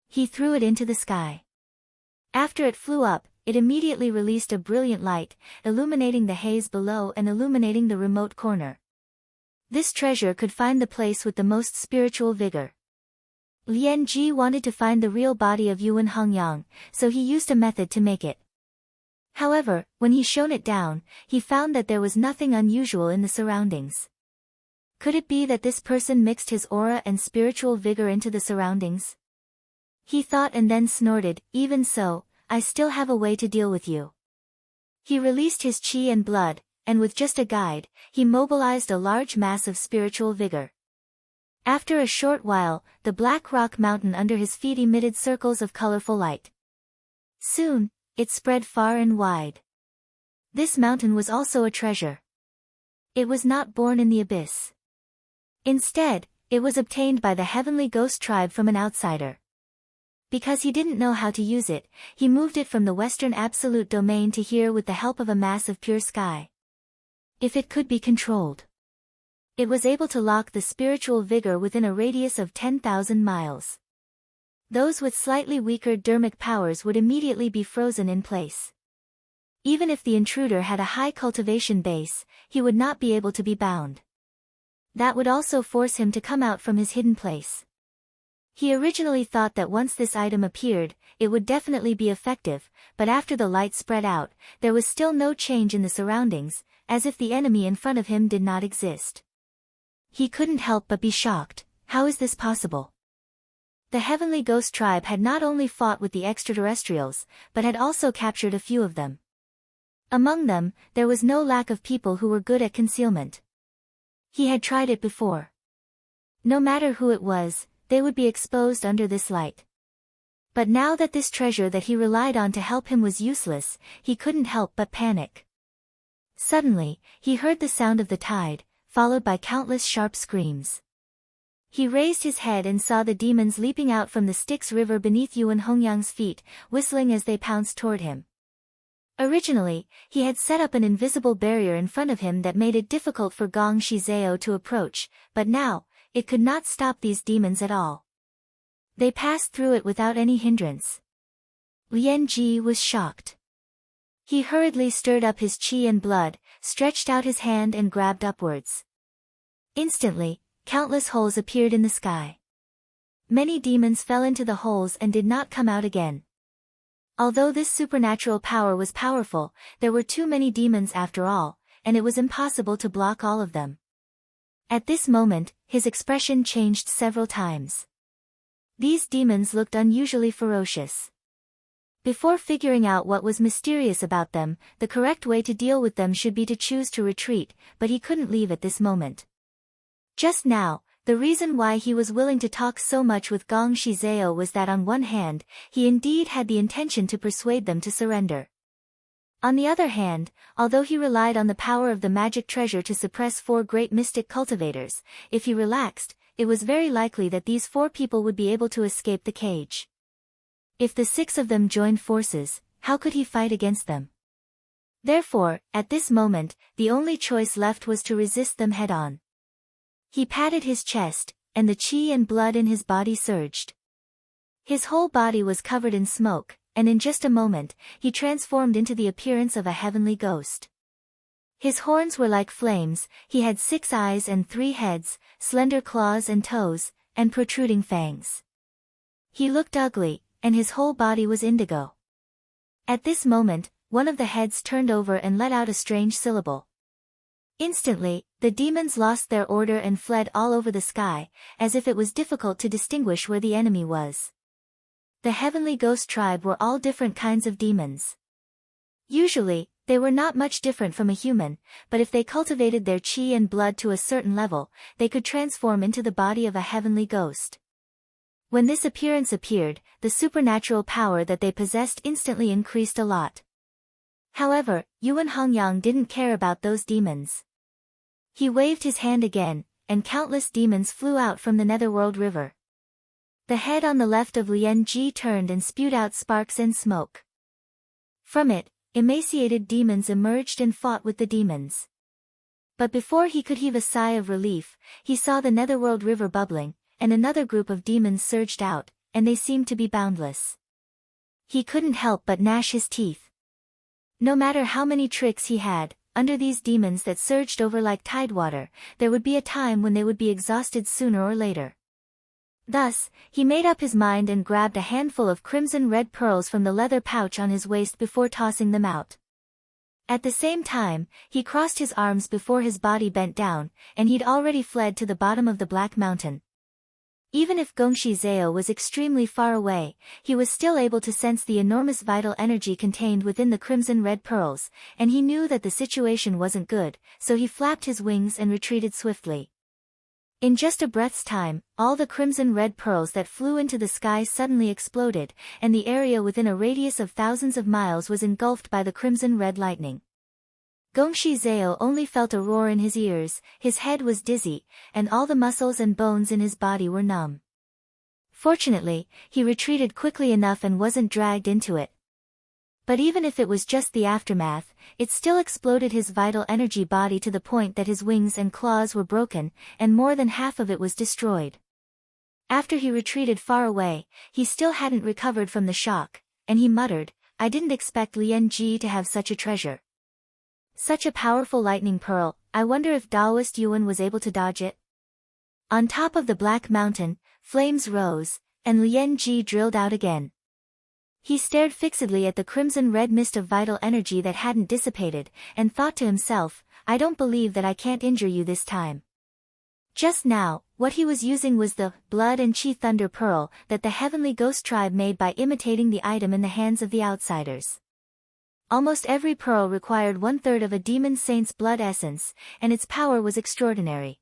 Speaker 1: He threw it into the sky. After it flew up, it immediately released a brilliant light, illuminating the haze below and illuminating the remote corner. This treasure could find the place with the most spiritual vigor. Lian Ji wanted to find the real body of Yuan Hongyang, so he used a method to make it. However, when he shone it down, he found that there was nothing unusual in the surroundings. Could it be that this person mixed his aura and spiritual vigor into the surroundings? He thought and then snorted, "Even so, I still have a way to deal with you." He released his qi and blood, and with just a guide, he mobilized a large mass of spiritual vigor. After a short while, the black rock mountain under his feet emitted circles of colorful light. Soon, it spread far and wide. This mountain was also a treasure. It was not born in the abyss. Instead, it was obtained by the Heavenly Ghost Tribe from an outsider. Because he didn't know how to use it, he moved it from the Western Absolute Domain to here with the help of a mass of pure sky. If it could be controlled, it was able to lock the spiritual vigor within a radius of 10,000 miles. Those with slightly weaker dermic powers would immediately be frozen in place. Even if the intruder had a high cultivation base, he would not be able to be bound. That would also force him to come out from his hidden place. He originally thought that once this item appeared, it would definitely be effective, but after the light spread out, there was still no change in the surroundings, as if the enemy in front of him did not exist. He couldn't help but be shocked. How is this possible? The Heavenly Ghost Tribe had not only fought with the extraterrestrials, but had also captured a few of them. Among them, there was no lack of people who were good at concealment. He had tried it before. No matter who it was, they would be exposed under this light. But now that this treasure that he relied on to help him was useless, he couldn't help but panic. Suddenly, he heard the sound of the tide, followed by countless sharp screams. He raised his head and saw the demons leaping out from the Styx River beneath Yuan Hongyang's feet, whistling as they pounced toward him. Originally, he had set up an invisible barrier in front of him that made it difficult for Gong Shizao to approach, but now, it could not stop these demons at all. They passed through it without any hindrance. Lian Ji was shocked. He hurriedly stirred up his qi and blood, stretched out his hand and grabbed upwards. Instantly, countless holes appeared in the sky. Many demons fell into the holes and did not come out again. Although this supernatural power was powerful, there were too many demons after all, and it was impossible to block all of them. At this moment, his expression changed several times. These demons looked unusually ferocious. Before figuring out what was mysterious about them, the correct way to deal with them should be to choose to retreat, but he couldn't leave at this moment. Just now, the reason why he was willing to talk so much with Gong Shizao was that on one hand, he indeed had the intention to persuade them to surrender. On the other hand, although he relied on the power of the magic treasure to suppress 4 great mystic cultivators, if he relaxed, it was very likely that these 4 people would be able to escape the cage. If the 6 of them joined forces, how could he fight against them? Therefore, at this moment, the only choice left was to resist them head-on. He patted his chest, and the qi and blood in his body surged. His whole body was covered in smoke, and in just a moment, he transformed into the appearance of a heavenly ghost. His horns were like flames, he had 6 eyes and 3 heads, slender claws and toes, and protruding fangs. He looked ugly, and his whole body was indigo. At this moment, one of the heads turned over and let out a strange syllable. Instantly, the demons lost their order and fled all over the sky, as if it was difficult to distinguish where the enemy was. The Heavenly Ghost Tribe were all different kinds of demons. Usually, They were not much different from a human, but if they cultivated their chi and blood to a certain level, they could transform into the body of a heavenly ghost. When this appearance appeared, the supernatural power that they possessed instantly increased a lot. However, Yuan Hongyang didn't care about those demons. He waved his hand again, and countless demons flew out from the Netherworld River. The head on the left of Lian Ji turned and spewed out sparks and smoke. From it, emaciated demons emerged and fought with the demons. But before he could heave a sigh of relief, he saw the Netherworld River bubbling, and another group of demons surged out, and they seemed to be boundless. He couldn't help but gnash his teeth. No matter how many tricks he had, under these demons that surged over like tidewater, there would be a time when they would be exhausted sooner or later. Thus, he made up his mind and grabbed a handful of crimson-red pearls from the leather pouch on his waist before tossing them out. At the same time, he crossed his arms before his body bent down, and he'd already fled to the bottom of the Black Mountain. Even if Gongshi Zhao was extremely far away, he was still able to sense the enormous vital energy contained within the crimson-red pearls, and he knew that the situation wasn't good, so he flapped his wings and retreated swiftly. In just a breath's time, all the crimson-red pearls that flew into the sky suddenly exploded, and the area within a radius of thousands of miles was engulfed by the crimson-red lightning. Gongshi Zhao only felt a roar in his ears, his head was dizzy, and all the muscles and bones in his body were numb. Fortunately, he retreated quickly enough and wasn't dragged into it. But even if it was just the aftermath, it still exploded his vital energy body to the point that his wings and claws were broken, and more than half of it was destroyed. After he retreated far away, he still hadn't recovered from the shock, and he muttered, "I didn't expect Lian Ji to have such a treasure. Such a powerful lightning pearl, I wonder if Taoist Yuan was able to dodge it." On top of the Black Mountain, flames rose, and Lian Ji drilled out again. He stared fixedly at the crimson-red mist of vital energy that hadn't dissipated, and thought to himself, "I don't believe that I can't injure you this time." Just now, what he was using was the blood and chi thunder pearl that the heavenly ghost tribe made by imitating the item in the hands of the outsiders. Almost every pearl required 1/3 of a demon saint's blood essence, and its power was extraordinary.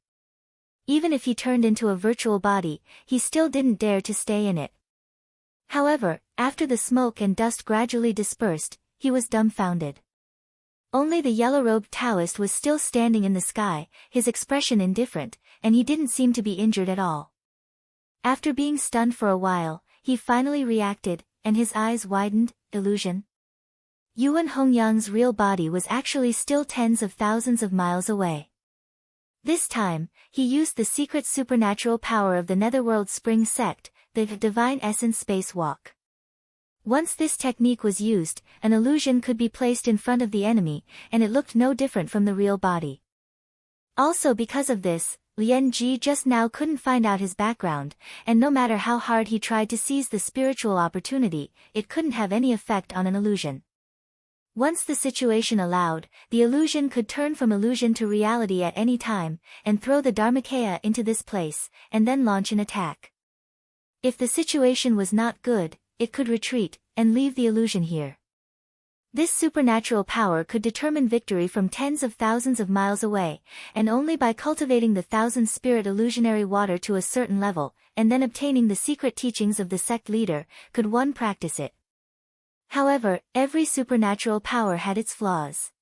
Speaker 1: Even if he turned into a virtual body, he still didn't dare to stay in it. However, after the smoke and dust gradually dispersed, he was dumbfounded. Only the yellow-robed Taoist was still standing in the sky, his expression indifferent, and he didn't seem to be injured at all. After being stunned for a while, he finally reacted, and his eyes widened. Illusion? Yuan Hongyang's real body was actually still tens of thousands of miles away. This time, he used the secret supernatural power of the Netherworld Spring Sect, the Divine Essence Spacewalk. Once this technique was used, an illusion could be placed in front of the enemy, and it looked no different from the real body. Also because of this, Lian Ji just now couldn't find out his background, and no matter how hard he tried to seize the spiritual opportunity, it couldn't have any effect on an illusion. Once the situation allowed, the illusion could turn from illusion to reality at any time, and throw the Dharmakaya into this place, and then launch an attack. If the situation was not good, it could retreat, and leave the illusion here. This supernatural power could determine victory from tens of thousands of miles away, and only by cultivating the thousand-spirit illusionary water to a certain level, and then obtaining the secret teachings of the sect leader, could one practice it. However, every supernatural power had its flaws.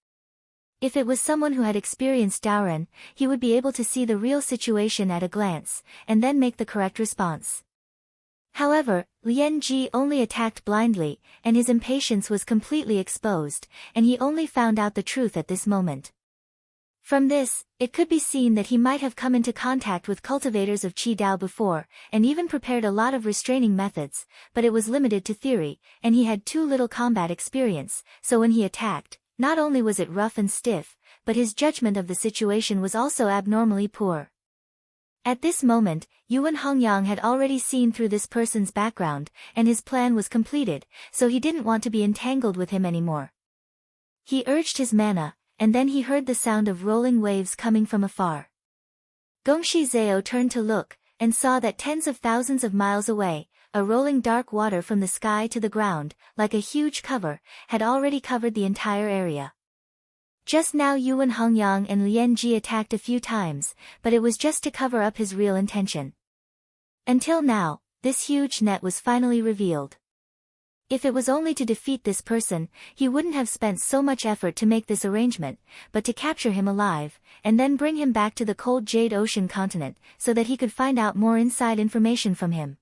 Speaker 1: If it was someone who had experienced Daoren, he would be able to see the real situation at a glance, and then make the correct response. However, Lian Ji only attacked blindly, and his impatience was completely exposed, and he only found out the truth at this moment. From this, it could be seen that he might have come into contact with cultivators of Qi Dao before, and even prepared a lot of restraining methods, but it was limited to theory, and he had too little combat experience, so when he attacked, not only was it rough and stiff, but his judgment of the situation was also abnormally poor. At this moment, Yuan Hongyang had already seen through this person's background, and his plan was completed, so he didn't want to be entangled with him anymore. He urged his mana, and then he heard the sound of rolling waves coming from afar. Gongshi Zhao turned to look, and saw that tens of thousands of miles away, a rolling dark water from the sky to the ground, like a huge cover, had already covered the entire area. Just now Yuan Hongyang and Lian Ji attacked a few times, but it was just to cover up his real intention. Until now, this huge net was finally revealed. If it was only to defeat this person, he wouldn't have spent so much effort to make this arrangement, but to capture him alive, and then bring him back to the cold Jade Ocean continent, so that he could find out more inside information from him.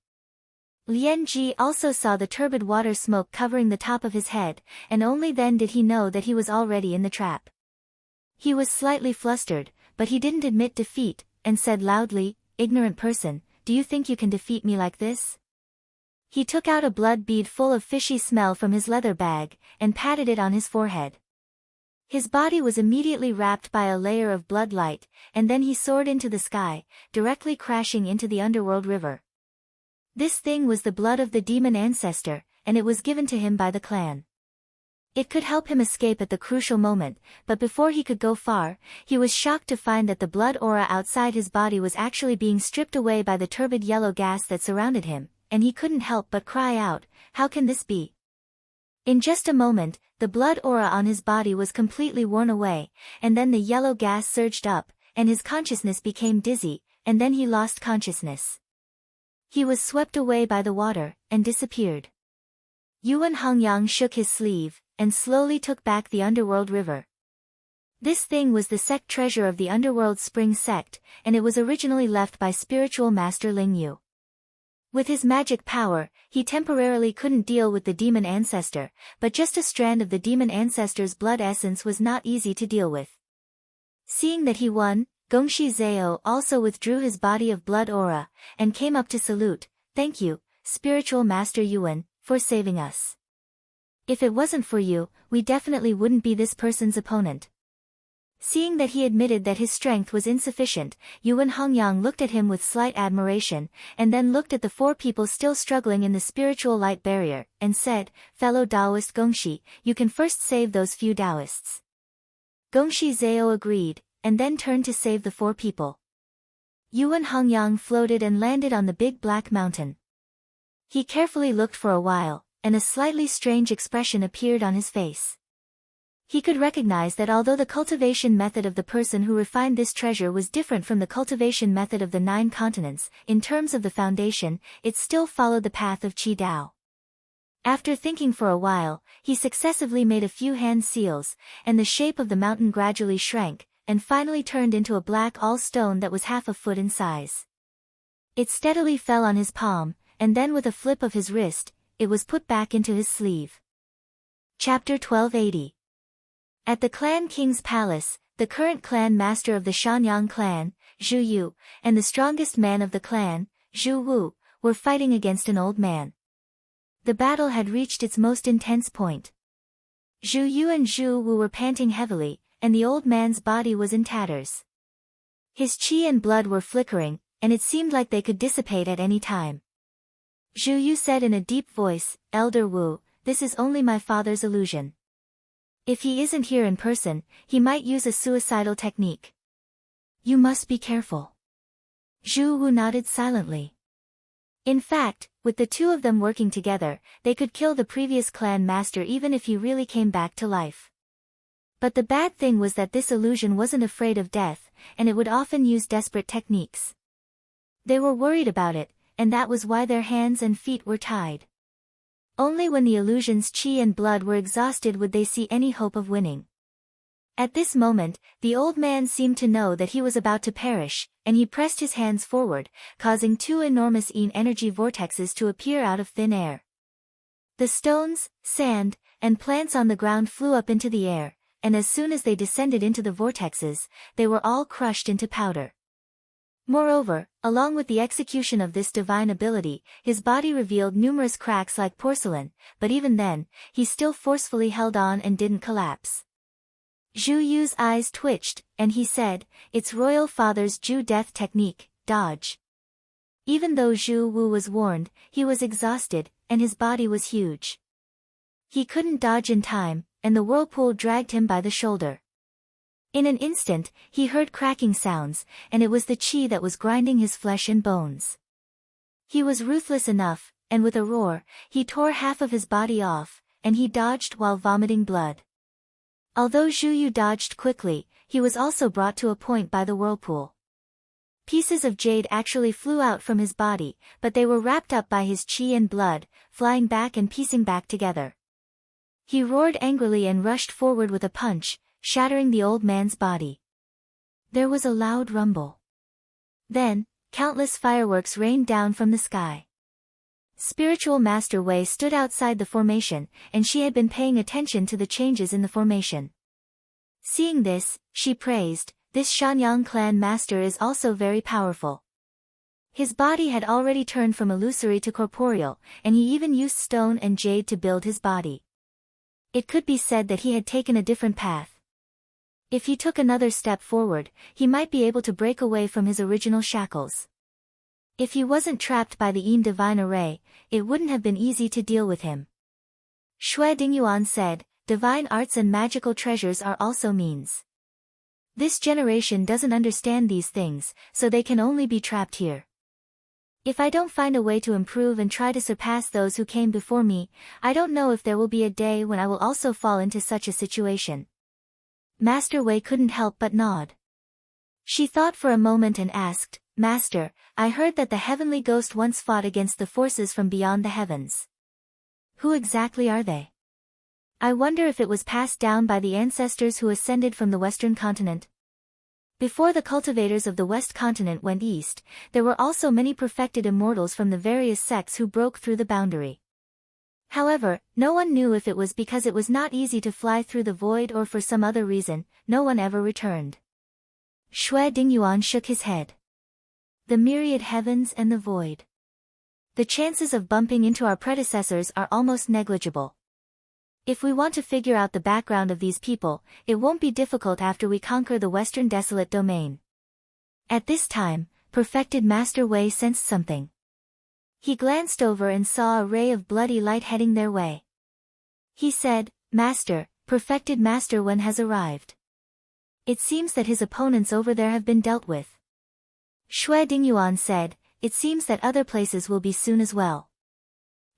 Speaker 1: Lian Ji also saw the turbid water smoke covering the top of his head, and only then did he know that he was already in the trap. He was slightly flustered, but he didn't admit defeat, and said loudly, "Ignorant person, do you think you can defeat me like this?" He took out a blood bead full of fishy smell from his leather bag, and patted it on his forehead. His body was immediately wrapped by a layer of blood light, and then he soared into the sky, directly crashing into the underworld river. This thing was the blood of the demon ancestor, and it was given to him by the clan. It could help him escape at the crucial moment, but before he could go far, he was shocked to find that the blood aura outside his body was actually being stripped away by the turbid yellow gas that surrounded him, and he couldn't help but cry out, "How can this be?" In just a moment, the blood aura on his body was completely worn away, and then the yellow gas surged up, and his consciousness became dizzy, and then he lost consciousness. He was swept away by the water, and disappeared. Yuan Hongyang shook his sleeve, and slowly took back the underworld river. This thing was the sect treasure of the underworld spring sect, and it was originally left by spiritual master Ling Yu. With his magic power, he temporarily couldn't deal with the demon ancestor, but just a strand of the demon ancestor's blood essence was not easy to deal with. Seeing that he won, Gongshi Zhao also withdrew his body of blood aura, and came up to salute, "Thank you, spiritual master Yuan, for saving us. If it wasn't for you, we definitely wouldn't be this person's opponent." Seeing that he admitted that his strength was insufficient, Yuan Hongyang looked at him with slight admiration, and then looked at the four people still struggling in the spiritual light barrier, and said, "Fellow Taoist Gongshi, you can first save those few Taoists." Gongshi Zhao agreed, and then turned to save the four people. Yuan Hongyang floated and landed on the big black mountain. He carefully looked for a while, and a slightly strange expression appeared on his face. He could recognize that although the cultivation method of the person who refined this treasure was different from the cultivation method of the 9 continents, in terms of the foundation, it still followed the path of Qi Dao. After thinking for a while, he successively made a few hand seals, and the shape of the mountain gradually shrank, and finally turned into a black all-stone that was half a foot in size. It steadily fell on his palm, and then with a flip of his wrist, it was put back into his sleeve. Chapter 1280. At the clan king's palace, the current clan master of the Shanyang clan, Zhu Yu, and the strongest man of the clan, Zhu Wu, were fighting against an old man. The battle had reached its most intense point. Zhu Yu and Zhu Wu were panting heavily, and the old man's body was in tatters. His qi and blood were flickering, and it seemed like they could dissipate at any time. Zhu Yu said in a deep voice, "Elder Wu, this is only my father's illusion. If he isn't here in person, he might use a suicidal technique. You must be careful." Zhu Wu nodded silently. In fact, with the two of them working together, they could kill the previous clan master even if he really came back to life. But the bad thing was that this illusion wasn't afraid of death, and it would often use desperate techniques. They were worried about it, and that was why their hands and feet were tied. Only when the illusion's qi and blood were exhausted would they see any hope of winning. At this moment, the old man seemed to know that he was about to perish, and he pressed his hands forward, causing 2 enormous energy vortexes to appear out of thin air. The stones, sand, and plants on the ground flew up into the air, and as soon as they descended into the vortexes, they were all crushed into powder. Moreover, along with the execution of this divine ability, his body revealed numerous cracks like porcelain, but even then, he still forcefully held on and didn't collapse. Zhu Yu's eyes twitched, and he said, "It's royal father's Zhu death technique, dodge." Even though Zhu Wu was warned, he was exhausted, and his body was huge. He couldn't dodge in time, and the whirlpool dragged him by the shoulder. In an instant, he heard cracking sounds, and it was the qi that was grinding his flesh and bones. He was ruthless enough, and with a roar, he tore half of his body off, and he dodged while vomiting blood. Although Zhu Yu dodged quickly, he was also brought to a point by the whirlpool. Pieces of jade actually flew out from his body, but they were wrapped up by his qi and blood, flying back and piecing back together. He roared angrily and rushed forward with a punch, shattering the old man's body. There was a loud rumble. Then, countless fireworks rained down from the sky. Spiritual Master Wei stood outside the formation, and she had been paying attention to the changes in the formation. Seeing this, she praised, "This Shanyang clan master is also very powerful." His body had already turned from illusory to corporeal, and he even used stone and jade to build his body. It could be said that he had taken a different path. If he took another step forward, he might be able to break away from his original shackles. If he wasn't trapped by the Yin divine array, it wouldn't have been easy to deal with him. Xue Dingyuan said, "Divine arts and magical treasures are also means. This generation doesn't understand these things, so they can only be trapped here. If I don't find a way to improve and try to surpass those who came before me, I don't know if there will be a day when I will also fall into such a situation." Master Wei couldn't help but nod. She thought for a moment and asked, "Master, I heard that the heavenly ghost once fought against the forces from beyond the heavens. Who exactly are they? I wonder if it was passed down by the ancestors who ascended from the western continent." Before the cultivators of the West Continent went east, there were also many perfected immortals from the various sects who broke through the boundary. However, no one knew if it was because it was not easy to fly through the void or for some other reason. No one ever returned. Xue Dingyuan shook his head. The myriad heavens and the void. The chances of bumping into our predecessors are almost negligible. If we want to figure out the background of these people, it won't be difficult after we conquer the western desolate domain. At this time, perfected Master Wei sensed something. He glanced over and saw a ray of bloody light heading their way. He said, "Master, perfected Master Wen has arrived. It seems that his opponents over there have been dealt with." Xue Dingyuan said, "It seems that other places will be soon as well.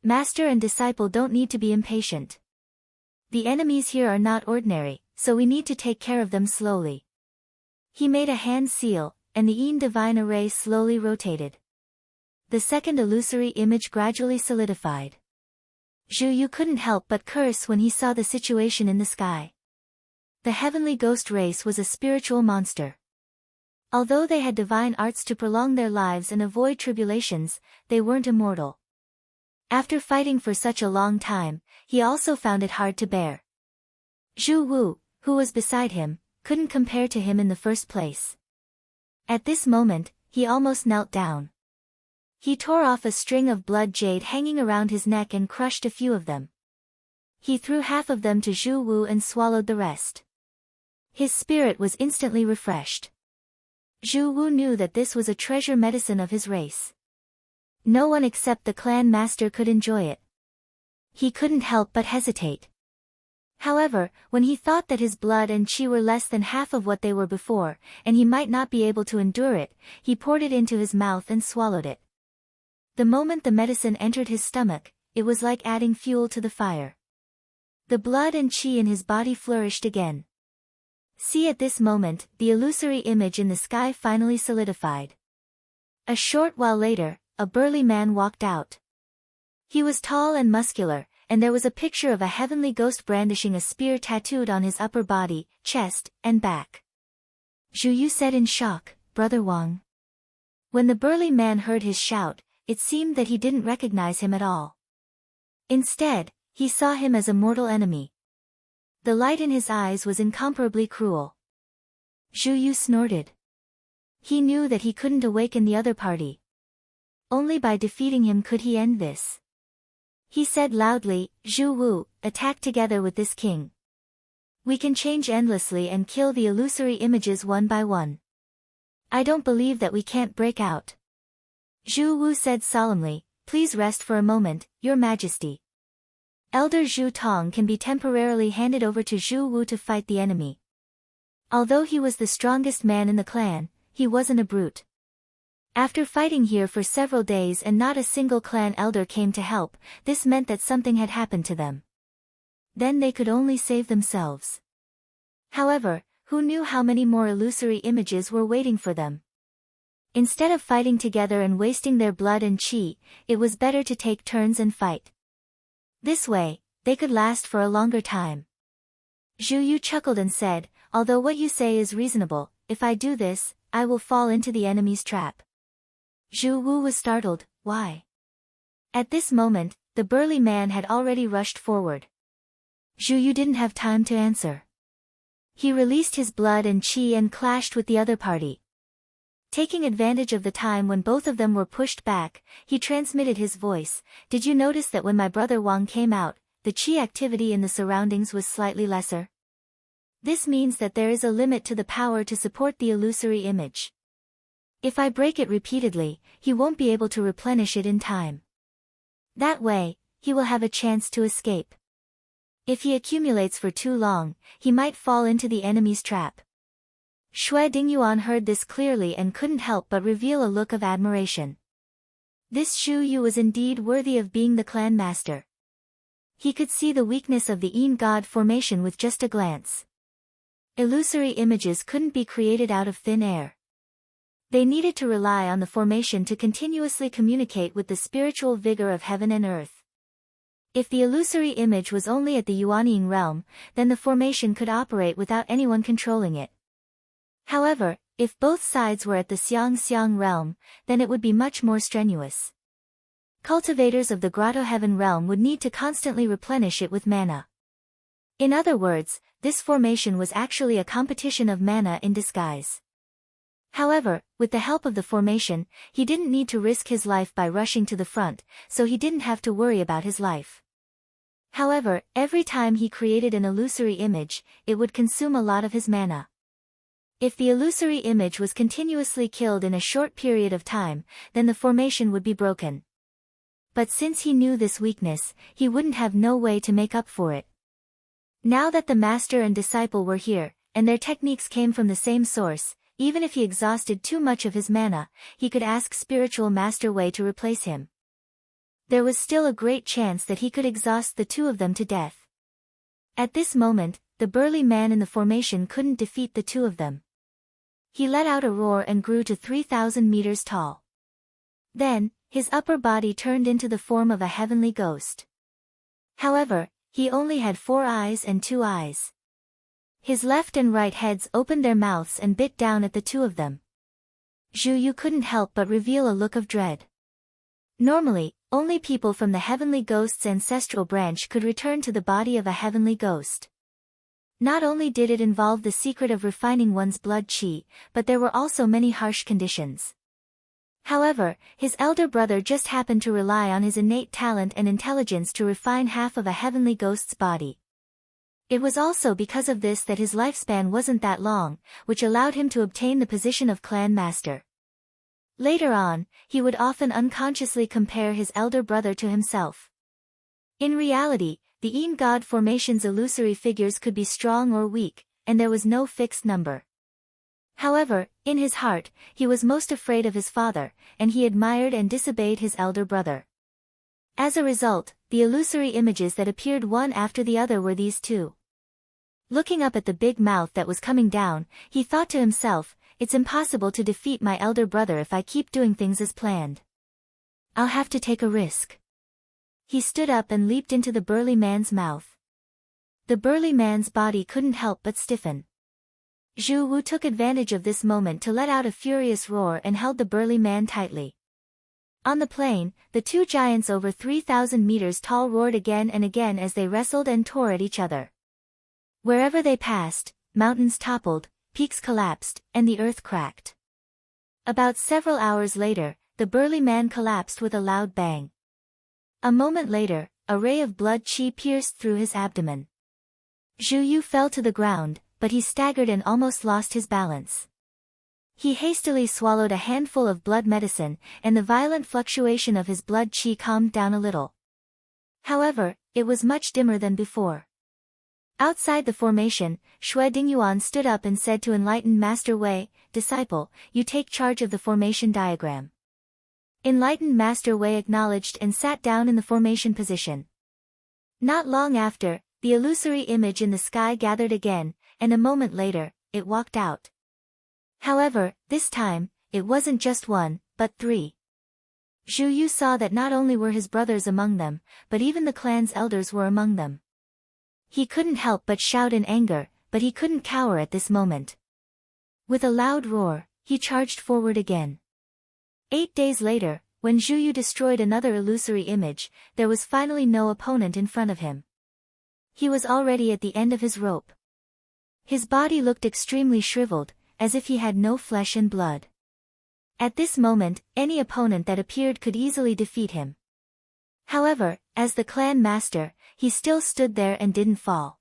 Speaker 1: Master and disciple don't need to be impatient. The enemies here are not ordinary, so we need to take care of them slowly." He made a hand seal, and the Yin divine array slowly rotated. The second illusory image gradually solidified. Zhu Yu couldn't help but curse when he saw the situation in the sky. The heavenly ghost race was a spiritual monster. Although they had divine arts to prolong their lives and avoid tribulations, they weren't immortal. After fighting for such a long time, he also found it hard to bear. Zhu Wu, who was beside him, couldn't compare to him in the first place. At this moment, he almost knelt down. He tore off a string of blood jade hanging around his neck and crushed a few of them. He threw half of them to Zhu Wu and swallowed the rest. His spirit was instantly refreshed. Zhu Wu knew that this was a treasure medicine of his race. No one except the clan master could enjoy it. He couldn't help but hesitate. However, when he thought that his blood and qi were less than half of what they were before, and he might not be able to endure it, he poured it into his mouth and swallowed it. The moment the medicine entered his stomach, it was like adding fuel to the fire. The blood and qi in his body flourished again. See, at this moment, the illusory image in the sky finally solidified. A short while later, a burly man walked out. He was tall and muscular, and there was a picture of a heavenly ghost brandishing a spear tattooed on his upper body, chest, and back. Zhu Yu said in shock, "Brother Wang." When the burly man heard his shout, it seemed that he didn't recognize him at all. Instead, he saw him as a mortal enemy. The light in his eyes was incomparably cruel. Zhu Yu snorted. He knew that he couldn't awaken the other party. Only by defeating him could he end this. He said loudly, "Zhu Wu, attack together with this king. We can change endlessly and kill the illusory images one by one. I don't believe that we can't break out." Zhu Wu said solemnly, "Please rest for a moment, Your Majesty. Elder Zhu Tong can be temporarily handed over to Zhu Wu to fight the enemy." Although he was the strongest man in the clan, he wasn't a brute. After fighting here for several days and not a single clan elder came to help, this meant that something had happened to them. Then they could only save themselves. However, who knew how many more illusory images were waiting for them? Instead of fighting together and wasting their blood and chi, it was better to take turns and fight. This way, they could last for a longer time. Zhu Yu chuckled and said, although what you say is reasonable, if I do this, I will fall into the enemy's trap. Zhu Wu was startled. Why? At this moment, the burly man had already rushed forward. Zhu Yu didn't have time to answer. He released his blood and chi and clashed with the other party. Taking advantage of the time when both of them were pushed back, he transmitted his voice. Did you notice that when my brother Wang came out, the chi activity in the surroundings was slightly lesser? This means that there is a limit to the power to support the illusory image. If I break it repeatedly, he won't be able to replenish it in time. That way, he will have a chance to escape. If he accumulates for too long, he might fall into the enemy's trap. Xue Dingyuan heard this clearly and couldn't help but reveal a look of admiration. This Xu Yu was indeed worthy of being the clan master. He could see the weakness of the Yin God formation with just a glance. Illusory images couldn't be created out of thin air. They needed to rely on the formation to continuously communicate with the spiritual vigor of heaven and earth. If the illusory image was only at the Yuanying realm, then the formation could operate without anyone controlling it. However, if both sides were at the Xiang realm, then it would be much more strenuous. Cultivators of the Grotto Heaven realm would need to constantly replenish it with mana. In other words, this formation was actually a competition of mana in disguise. However, with the help of the formation, he didn't need to risk his life by rushing to the front, so he didn't have to worry about his life. However, every time he created an illusory image, it would consume a lot of his mana. If the illusory image was continuously killed in a short period of time, then the formation would be broken. But since he knew this weakness, he wouldn't have no way to make up for it. Now that the master and disciple were here, and their techniques came from the same source, even if he exhausted too much of his mana, he could ask spiritual master Wei to replace him. There was still a great chance that he could exhaust the two of them to death. At this moment, the burly man in the formation couldn't defeat the two of them. He let out a roar and grew to 3,000 meters tall. Then, his upper body turned into the form of a heavenly ghost. However, he only had 4 eyes and 2 eyes. His left and right heads opened their mouths and bit down at the two of them. Zhu Yu couldn't help but reveal a look of dread. Normally, only people from the heavenly ghost's ancestral branch could return to the body of a heavenly ghost. Not only did it involve the secret of refining one's blood chi, but there were also many harsh conditions. However, his elder brother just happened to rely on his innate talent and intelligence to refine half of a heavenly ghost's body. It was also because of this that his lifespan wasn't that long, which allowed him to obtain the position of clan master. Later on, he would often unconsciously compare his elder brother to himself. In reality, the Yin God formation's illusory figures could be strong or weak, and there was no fixed number. However, in his heart, he was most afraid of his father, and he admired and disobeyed his elder brother. As a result, the illusory images that appeared one after the other were these two. Looking up at the big mouth that was coming down, he thought to himself, it's impossible to defeat my elder brother if I keep doing things as planned. I'll have to take a risk. He stood up and leaped into the burly man's mouth. The burly man's body couldn't help but stiffen. Zhu Wu took advantage of this moment to let out a furious roar and held the burly man tightly. On the plain, the two giants over 3,000 meters tall roared again and again as they wrestled and tore at each other. Wherever they passed, mountains toppled, peaks collapsed, and the earth cracked. About several hours later, the burly man collapsed with a loud bang. A moment later, a ray of blood chi pierced through his abdomen. Zhu Yu fell to the ground, but he staggered and almost lost his balance. He hastily swallowed a handful of blood medicine, and the violent fluctuation of his blood chi calmed down a little. However, it was much dimmer than before. Outside the formation, Xue Dingyuan stood up and said to enlightened Master Wei, "Disciple, you take charge of the formation diagram." Enlightened Master Wei acknowledged and sat down in the formation position. Not long after, the illusory image in the sky gathered again, and a moment later, it walked out. However, this time, it wasn't just one, but 3. Zhu Yu saw that not only were his brothers among them, but even the clan's elders were among them. He couldn't help but shout in anger, but he couldn't cower at this moment. With a loud roar, he charged forward again. 8 days later, when Zhu Yu destroyed another illusory image, there was finally no opponent in front of him. He was already at the end of his rope. His body looked extremely shriveled, as if he had no flesh and blood. At this moment, any opponent that appeared could easily defeat him. However, as the clan master, he still stood there and didn't fall.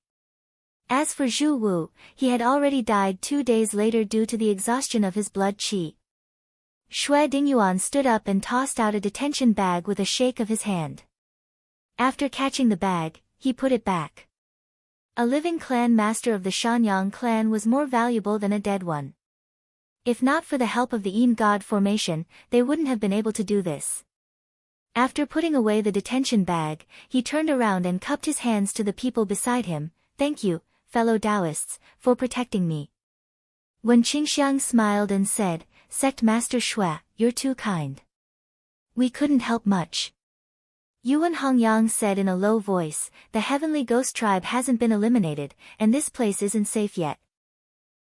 Speaker 1: As for Zhu Wu, he had already died 2 days later due to the exhaustion of his blood qi. Xue Dingyuan stood up and tossed out a detention bag with a shake of his hand. After catching the bag, he put it back. A living clan master of the Shanyang clan was more valuable than a dead one. If not for the help of the Yin God formation, they wouldn't have been able to do this. After putting away the detention bag, he turned around and cupped his hands to the people beside him. "Thank you, fellow Taoists, for protecting me." When Qingxiang smiled and said, "Sect Master Xue, you're too kind. We couldn't help much." Yuan Hongyang said in a low voice, "The heavenly ghost tribe hasn't been eliminated, and this place isn't safe yet.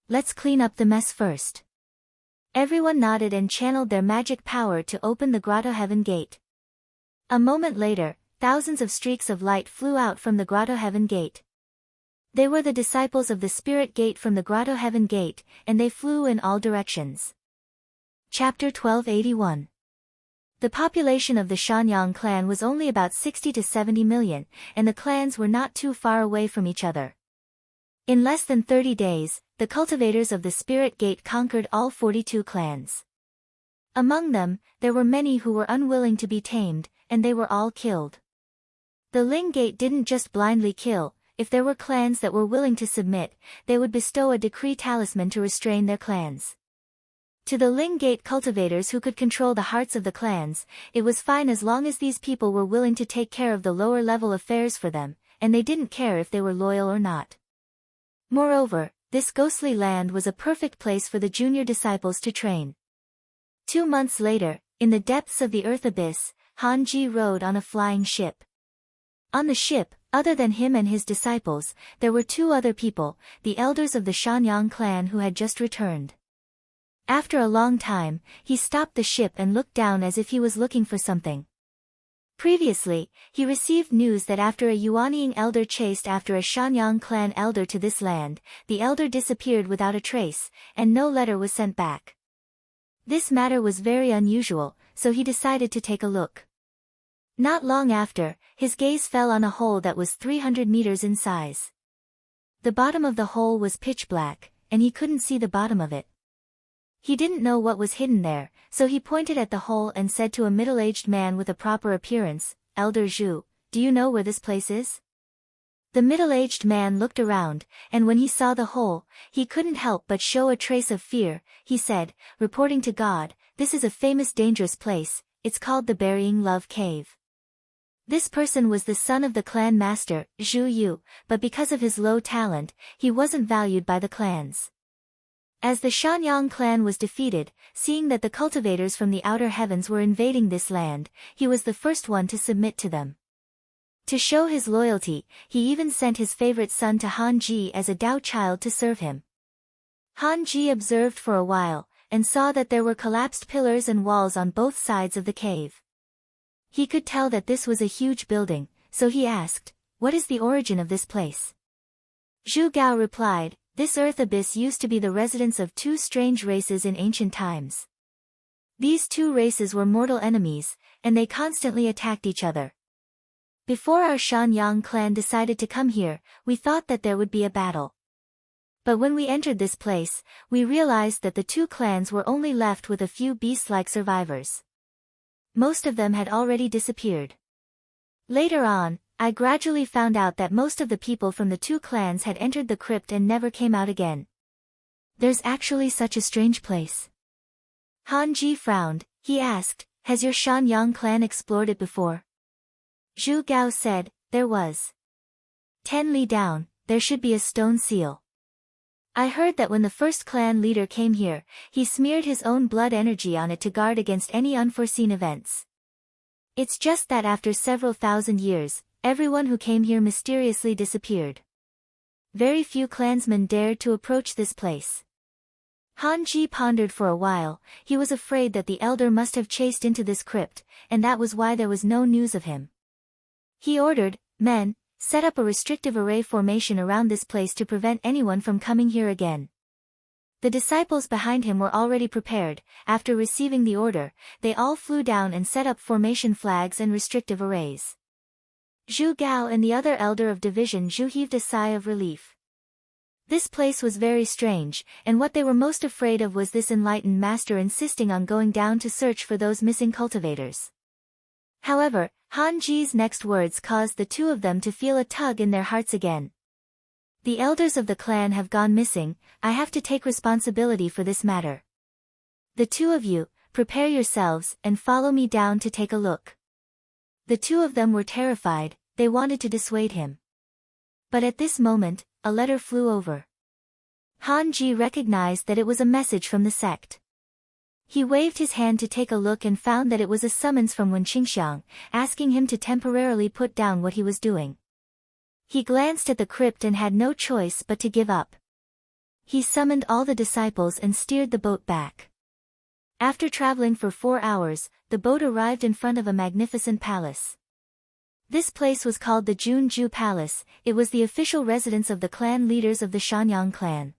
Speaker 1: Let's clean up the mess first." Everyone nodded and channeled their magic power to open the grotto heaven gate. A moment later, thousands of streaks of light flew out from the grotto heaven gate. They were the disciples of the spirit gate from the grotto heaven gate, and they flew in all directions. Chapter 1281. The population of the Shanyang clan was only about 60 to 70 million, and the clans were not too far away from each other. In less than 30 days, the cultivators of the Spirit Gate conquered all 42 clans. Among them, there were many who were unwilling to be tamed, and they were all killed. The Ling Gate didn't just blindly kill. If there were clans that were willing to submit, they would bestow a decree talisman to restrain their clans. To the Ling Gate cultivators who could control the hearts of the clans, it was fine as long as these people were willing to take care of the lower level affairs for them, and they didn't care if they were loyal or not. Moreover, this ghostly land was a perfect place for the junior disciples to train. 2 months later, in the depths of the earth abyss, Han Ji rode on a flying ship. On the ship, other than him and his disciples, there were 2 other people, the elders of the Shanyang clan who had just returned. After a long time, he stopped the ship and looked down as if he was looking for something. Previously, he received news that after a Yuanying elder chased after a Shanyang clan elder to this land, the elder disappeared without a trace, and no letter was sent back. This matter was very unusual, so he decided to take a look. Not long after, his gaze fell on a hole that was 300 meters in size. The bottom of the hole was pitch black, and he couldn't see the bottom of it. He didn't know what was hidden there, so he pointed at the hole and said to a middle-aged man with a proper appearance, "Elder Zhu, do you know where this place is?" The middle-aged man looked around, and when he saw the hole, he couldn't help but show a trace of fear. He said, "Reporting to God, this is a famous dangerous place. It's called the Burying Love Cave." This person was the son of the clan master, Zhu Yu, but because of his low talent, he wasn't valued by the clans. As the Shanyang clan was defeated, seeing that the cultivators from the outer heavens were invading this land, he was the first one to submit to them. To show his loyalty, he even sent his favorite son to Han Ji as a Dao child to serve him. Han Ji observed for a while, and saw that there were collapsed pillars and walls on both sides of the cave. He could tell that this was a huge building, so he asked, "What is the origin of this place?" Zhu Gao replied, "This earth abyss used to be the residence of 2 strange races in ancient times. These 2 races were mortal enemies, and they constantly attacked each other. Before our Shanyang clan decided to come here, we thought that there would be a battle. But when we entered this place, we realized that the 2 clans were only left with a few beast-like survivors. Most of them had already disappeared. Later on, I gradually found out that most of the people from the 2 clans had entered the crypt and never came out again. There's actually such a strange place." Han Ji frowned. He asked, "Has your Shanyang clan explored it before?" Zhu Gao said, "There was. 10 li down, there should be a stone seal. I heard that when the first clan leader came here, he smeared his own blood energy on it to guard against any unforeseen events. It's just that after several thousand years, everyone who came here mysteriously disappeared. Very few clansmen dared to approach this place. Han Ji pondered for a while. He was afraid that the elder must have chased into this crypt, and that was why there was no news of him. He ordered, "Men, set up a restrictive array formation around this place to prevent anyone from coming here again." The disciples behind him were already prepared. After receiving the order, they all flew down and set up formation flags and restrictive arrays. Zhu Gao and the other elder of division Zhu heaved a sigh of relief. This place was very strange, and what they were most afraid of was this enlightened master insisting on going down to search for those missing cultivators. However, Han Ji's next words caused the two of them to feel a tug in their hearts again. "The elders of the clan have gone missing. I have to take responsibility for this matter. The two of you, prepare yourselves and follow me down to take a look." The two of them were terrified. They wanted to dissuade him. But at this moment, a letter flew over. Han Ji recognized that it was a message from the sect. He waved his hand to take a look and found that it was a summons from Wen Qingxiang, asking him to temporarily put down what he was doing. He glanced at the crypt and had no choice but to give up. He summoned all the disciples and steered the boat back. After traveling for 4 hours, the boat arrived in front of a magnificent palace. This place was called the Junju Palace. It was the official residence of the clan leaders of the Shanyang clan.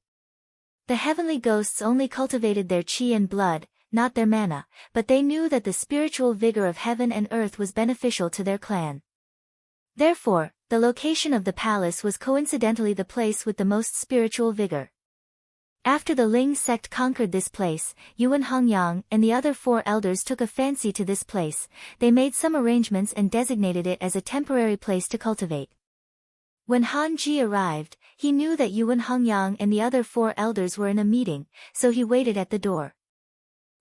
Speaker 1: The heavenly ghosts only cultivated their qi and blood, not their mana, but they knew that the spiritual vigor of heaven and earth was beneficial to their clan. Therefore, the location of the palace was coincidentally the place with the most spiritual vigor. After the Ling sect conquered this place, Yuan Hongyang and the other 4 elders took a fancy to this place. They made some arrangements and designated it as a temporary place to cultivate. When Han Ji arrived, he knew that Yuan Hongyang and the other 4 elders were in a meeting, so he waited at the door.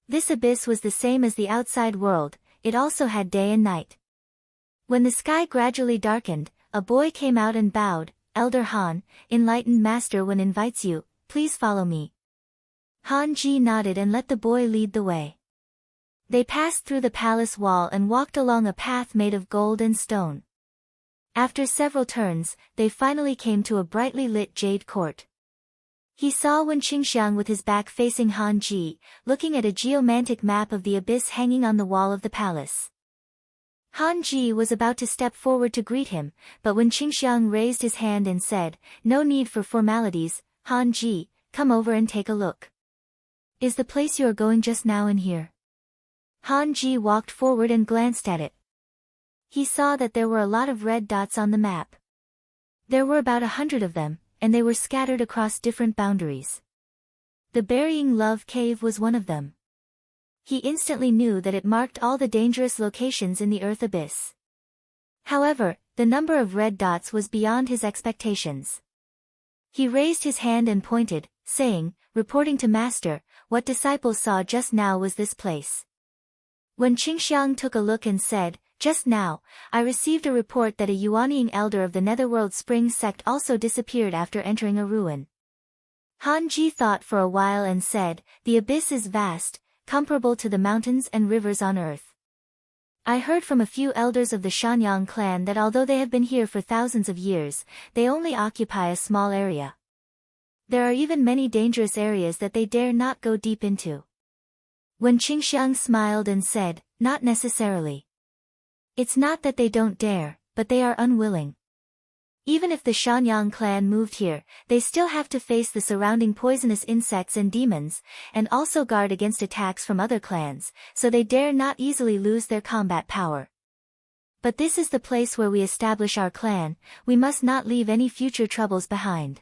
Speaker 1: This abyss was the same as the outside world. It also had day and night. When the sky gradually darkened, a boy came out and bowed. "Elder Han, enlightened master Wen invites you. Please follow me." Han Ji nodded and let the boy lead the way. They passed through the palace wall and walked along a path made of gold and stone. After several turns, they finally came to a brightly lit jade court. He saw Wen Qingxiang with his back facing Han Ji, looking at a geomantic map of the abyss hanging on the wall of the palace. Han Ji was about to step forward to greet him, but Wen Qingxiang raised his hand and said, "No need for formalities, Han Ji, come over and take a look." "Is the place you are going just now in here?" Han Ji walked forward and glanced at it. He saw that there were a lot of red dots on the map. There were about 100 of them, and they were scattered across different boundaries. The Burying Love Cave was one of them. He instantly knew that it marked all the dangerous locations in the Earth Abyss. However, the number of red dots was beyond his expectations. He raised his hand and pointed, saying, "Reporting to Master, what disciples saw just now was this place." When Qingxiang took a look and said, "Just now, I received a report that a Yuanying elder of the Netherworld Spring sect also disappeared after entering a ruin." Han Ji thought for a while and said, "The abyss is vast, comparable to the mountains and rivers on earth. I heard from a few elders of the Shanyang clan that although they have been here for thousands of years, they only occupy a small area. There are even many dangerous areas that they dare not go deep into." When Qingxiang smiled and said, "Not necessarily. It's not that they don't dare, but they are unwilling. Even if the Shanyang clan moved here, they still have to face the surrounding poisonous insects and demons, and also guard against attacks from other clans, so they dare not easily lose their combat power. But this is the place where we establish our clan. We must not leave any future troubles behind.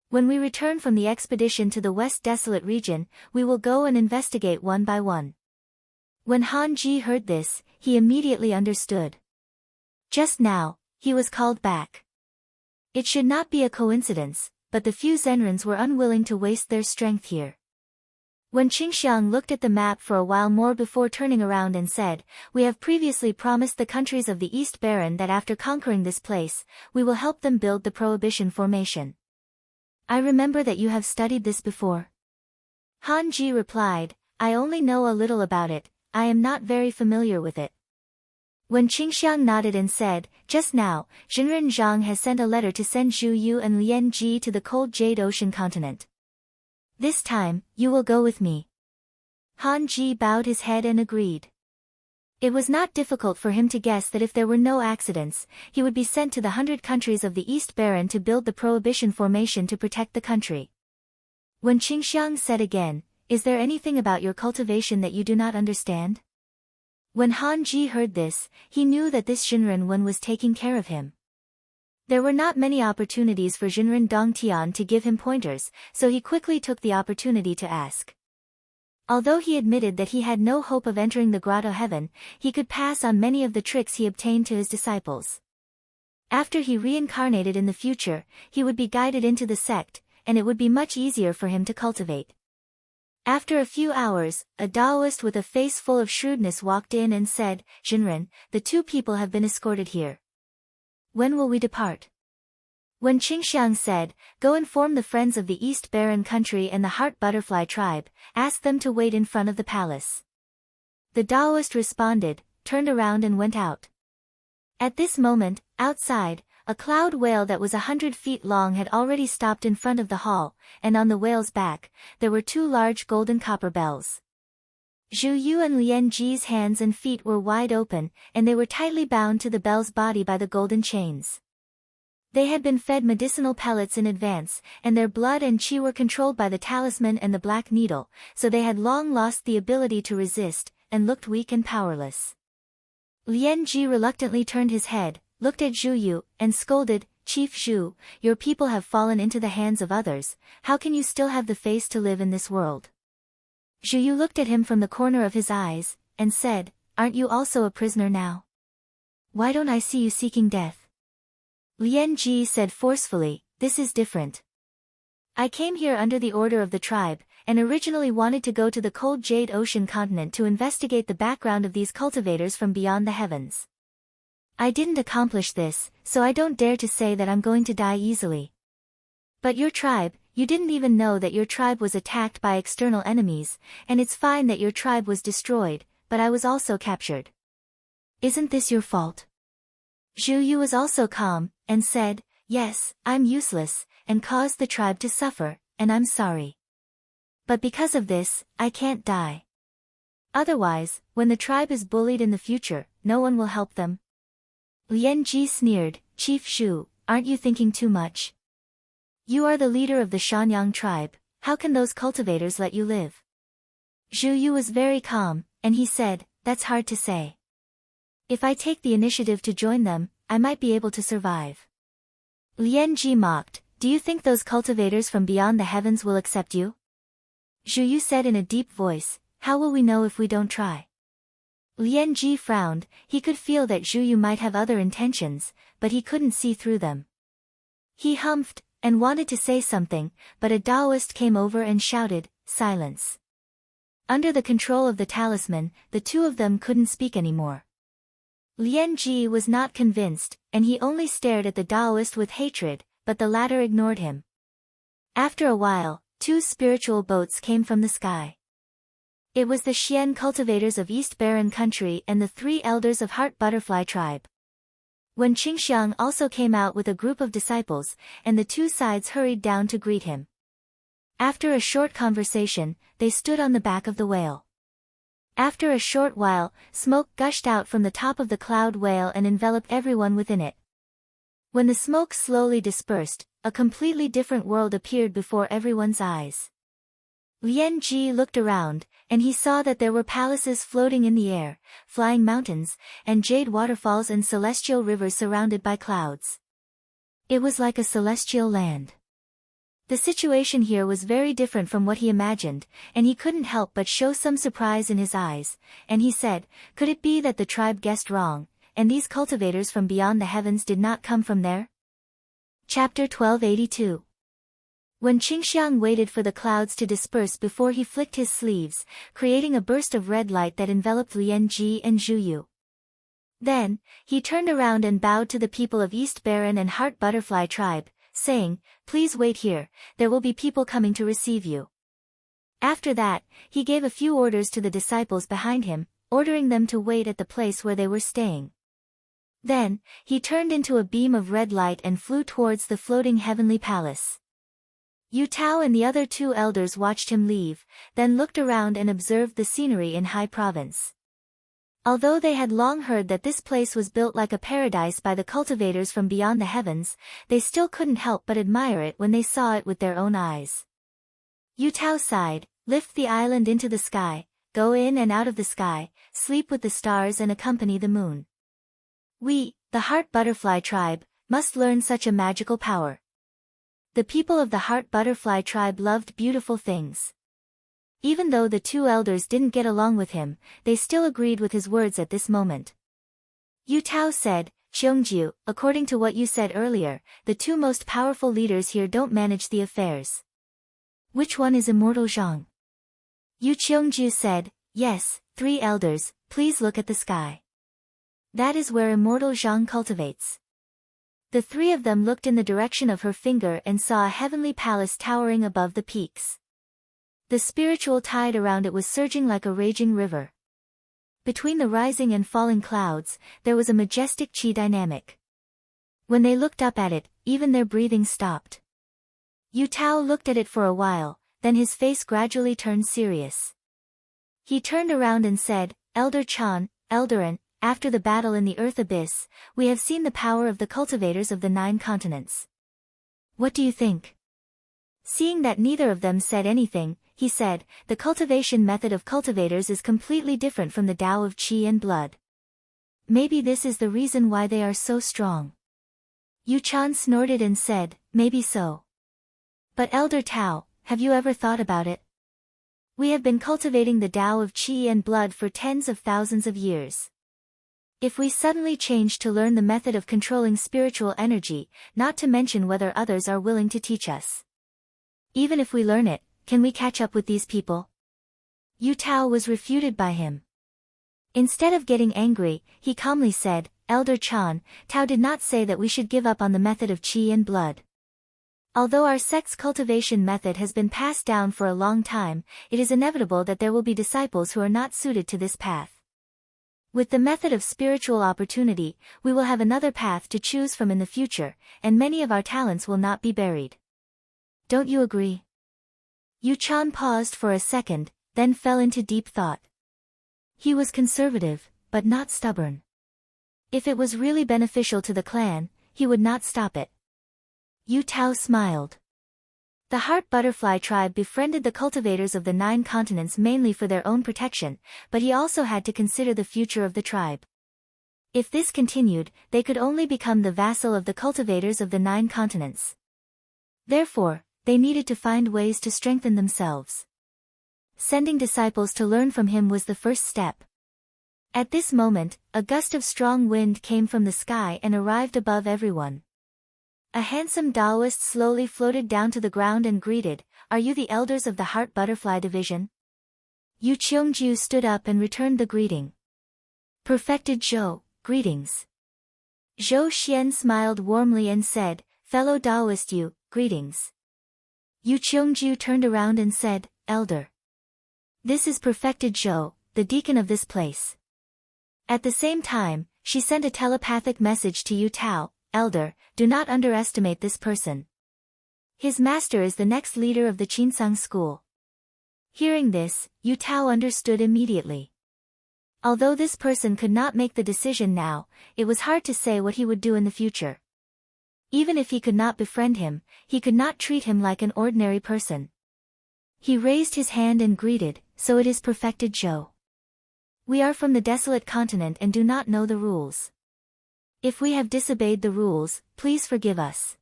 Speaker 1: When we return from the expedition to the West Desolate region, we will go and investigate one by one." When Han Ji heard this, he immediately understood. Just now, he was called back. It should not be a coincidence, but the few Zenrins were unwilling to waste their strength here. When Qingxiang looked at the map for a while more before turning around and said, "We have previously promised the countries of the East Baron that after conquering this place, we will help them build the Prohibition Formation. I remember that you have studied this before. Han Ji replied, I only know a little about it, I am not very familiar with it. When Qingxiang nodded and said, just now, Jinren Zhang has sent a letter to send Zhu Yu and Lian Ji to the cold Jade Ocean continent. This time, you will go with me. Han Ji bowed his head and agreed. It was not difficult for him to guess that if there were no accidents, he would be sent to the 100 countries of the East Baron to build the Prohibition Formation to protect the country. When Qingxiang said again, is there anything about your cultivation that you do not understand? When Han Ji heard this, he knew that this Jinren Wen was taking care of him. There were not many opportunities for Jinren Dongtian to give him pointers, so he quickly took the opportunity to ask. Although he admitted that he had no hope of entering the Grotto Heaven, he could pass on many of the tricks he obtained to his disciples. After he reincarnated in the future, he would be guided into the sect, and it would be much easier for him to cultivate. After a few hours, a Taoist with a face full of shrewdness walked in and said, Jinren, the two people have been escorted here. When will we depart? When Qingxiang said, go inform the friends of the East Baron country and the Heart Butterfly tribe, ask them to wait in front of the palace. The Taoist responded, turned around and went out. At this moment, outside, a cloud whale that was 100 feet long had already stopped in front of the hall, and on the whale's back, there were two large golden copper bells. Zhu Yu and Lian Ji's hands and feet were wide open, and they were tightly bound to the bell's body by the golden chains. They had been fed medicinal pellets in advance, and their blood and qi were controlled by the talisman and the black needle, so they had long lost the ability to resist, and looked weak and powerless. Lian Ji reluctantly turned his head, looked at Zhu Yu, and scolded, Chief Zhu, your people have fallen into the hands of others, how can you still have the face to live in this world? Zhu Yu looked at him from the corner of his eyes, and said, aren't you also a prisoner now? Why don't I see you seeking death? Lian Ji said forcefully, this is different. I came here under the order of the tribe, and originally wanted to go to the cold Jade Ocean continent to investigate the background of these cultivators from beyond the heavens. I didn't accomplish this, so I don't dare to say that I'm going to die easily. But your tribe, you didn't even know that your tribe was attacked by external enemies, and it's fine that your tribe was destroyed, but I was also captured. Isn't this your fault? Zhu Yu was also calm, and said, yes, I'm useless, and caused the tribe to suffer, and I'm sorry. But because of this, I can't die. Otherwise, when the tribe is bullied in the future, no one will help them. Lian Ji sneered, Chief Zhu, aren't you thinking too much? You are the leader of the Shanyang tribe, how can those cultivators let you live? Zhu Yu was very calm, and he said, that's hard to say. If I take the initiative to join them, I might be able to survive. Lian Ji mocked, do you think those cultivators from beyond the heavens will accept you? Zhu Yu said in a deep voice, how will we know if we don't try? Lian Ji frowned, he could feel that Zhu Yu might have other intentions, but he couldn't see through them. He humphed, and wanted to say something, but a Taoist came over and shouted, silence. Under the control of the talisman, the two of them couldn't speak anymore. Lian Ji was not convinced, and he only stared at the Taoist with hatred, but the latter ignored him. After a while, two spiritual boats came from the sky. It was the Xian cultivators of East Baron country and the 3 elders of Heart Butterfly tribe. When Qingxiang also came out with a group of disciples, and the two sides hurried down to greet him. After a short conversation, they stood on the back of the whale. After a short while, smoke gushed out from the top of the cloud whale and enveloped everyone within it. When the smoke slowly dispersed, a completely different world appeared before everyone's eyes. Lian Ji looked around, and he saw that there were palaces floating in the air, flying mountains, and jade waterfalls and celestial rivers surrounded by clouds. It was like a celestial land. The situation here was very different from what he imagined, and he couldn't help but show some surprise in his eyes, and he said, could it be that the tribe guessed wrong, and these cultivators from beyond the heavens did not come from there? Chapter 1282. When Qingxiang waited for the clouds to disperse before he flicked his sleeves, creating a burst of red light that enveloped Lian Ji and Zhu Yu. Then, he turned around and bowed to the people of East Baron and Heart Butterfly tribe, saying, please wait here, there will be people coming to receive you. After that, he gave a few orders to the disciples behind him, ordering them to wait at the place where they were staying. Then, he turned into a beam of red light and flew towards the floating heavenly palace. Yu Tao and the other two elders watched him leave, then looked around and observed the scenery in Hai Province. Although they had long heard that this place was built like a paradise by the cultivators from beyond the heavens, they still couldn't help but admire it when they saw it with their own eyes. Yu Tao sighed, lift the island into the sky, go in and out of the sky, sleep with the stars and accompany the moon. We, the Heart Butterfly tribe, must learn such a magical power. The people of the Heart Butterfly tribe loved beautiful things. Even though the two elders didn't get along with him, they still agreed with his words at this moment. Yu Tao said, Xiongju, according to what you said earlier, the two most powerful leaders here don't manage the affairs. Which one is Immortal Zhang? Yu Qiongju said, yes, 3 elders, please look at the sky. That is where Immortal Zhang cultivates. The 3 of them looked in the direction of her finger and saw a heavenly palace towering above the peaks. The spiritual tide around it was surging like a raging river. Between the rising and falling clouds, there was a majestic qi dynamic. When they looked up at it, even their breathing stopped. Yu Tao looked at it for a while, then his face gradually turned serious. He turned around and said, Elder Chan, Eldarin, after the battle in the Earth Abyss, we have seen the power of the cultivators of the 9 continents. What do you think? Seeing that neither of them said anything, he said, the cultivation method of cultivators is completely different from the Tao of Qi and blood. Maybe this is the reason why they are so strong. Yu Chan snorted and said, maybe so. But Elder Tao, have you ever thought about it? We have been cultivating the Tao of Qi and blood for tens of thousands of years. If we suddenly change to learn the method of controlling spiritual energy, not to mention whether others are willing to teach us. Even if we learn it, can we catch up with these people? Yu Tao was refuted by him. Instead of getting angry, he calmly said, Elder Chan, Tao did not say that we should give up on the method of Qi and blood. Although our sect's cultivation method has been passed down for a long time, it is inevitable that there will be disciples who are not suited to this path. With the method of spiritual opportunity, we will have another path to choose from in the future, and many of our talents will not be buried. Don't you agree? Yu Chan paused for a second, then fell into deep thought. He was conservative, but not stubborn. If it was really beneficial to the clan, he would not stop it. Yu Tao smiled. The Heart Butterfly tribe befriended the cultivators of the 9 continents mainly for their own protection, but he also had to consider the future of the tribe. If this continued, they could only become the vassal of the cultivators of the 9 continents. Therefore, they needed to find ways to strengthen themselves. Sending disciples to learn from him was the first step. At this moment, a gust of strong wind came from the sky and arrived above everyone. A handsome Taoist slowly floated down to the ground and greeted, Are you the elders of the Heart Butterfly Division? Yu Qiongju stood up and returned the greeting. Perfected Zhou, greetings. Zhou Xian smiled warmly and said, Fellow Taoist Yu, greetings. Yu Qiongju turned around and said, Elder. This is Perfected Zhou, the deacon of this place. At the same time, she sent a telepathic message to Yu Tao, Elder, do not underestimate this person. His master is the next leader of the Qinsang school. Hearing this, Yu Tao understood immediately. Although this person could not make the decision now, it was hard to say what he would do in the future. Even if he could not befriend him, he could not treat him like an ordinary person. He raised his hand and greeted, So it is Perfected Zhou. We are from the desolate continent and do not know the rules. If we have disobeyed the rules, please forgive us.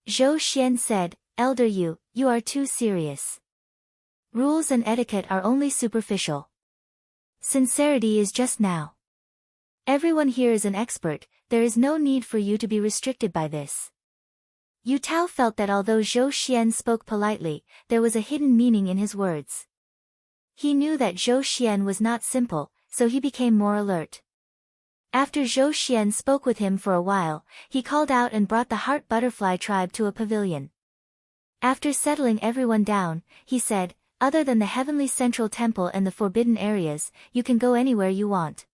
Speaker 1: Zhou Xian said, Elder Yu, you are too serious. Rules and etiquette are only superficial. Sincerity is just now. Everyone here is an expert, there is no need for you to be restricted by this. Yu Tao felt that although Zhou Xian spoke politely, there was a hidden meaning in his words. He knew that Zhou Xian was not simple, so he became more alert. After Zhou Xian spoke with him for a while, he called out and brought the Heart Butterfly tribe to a pavilion. After settling everyone down, he said, other than the heavenly central temple and the forbidden areas, you can go anywhere you want.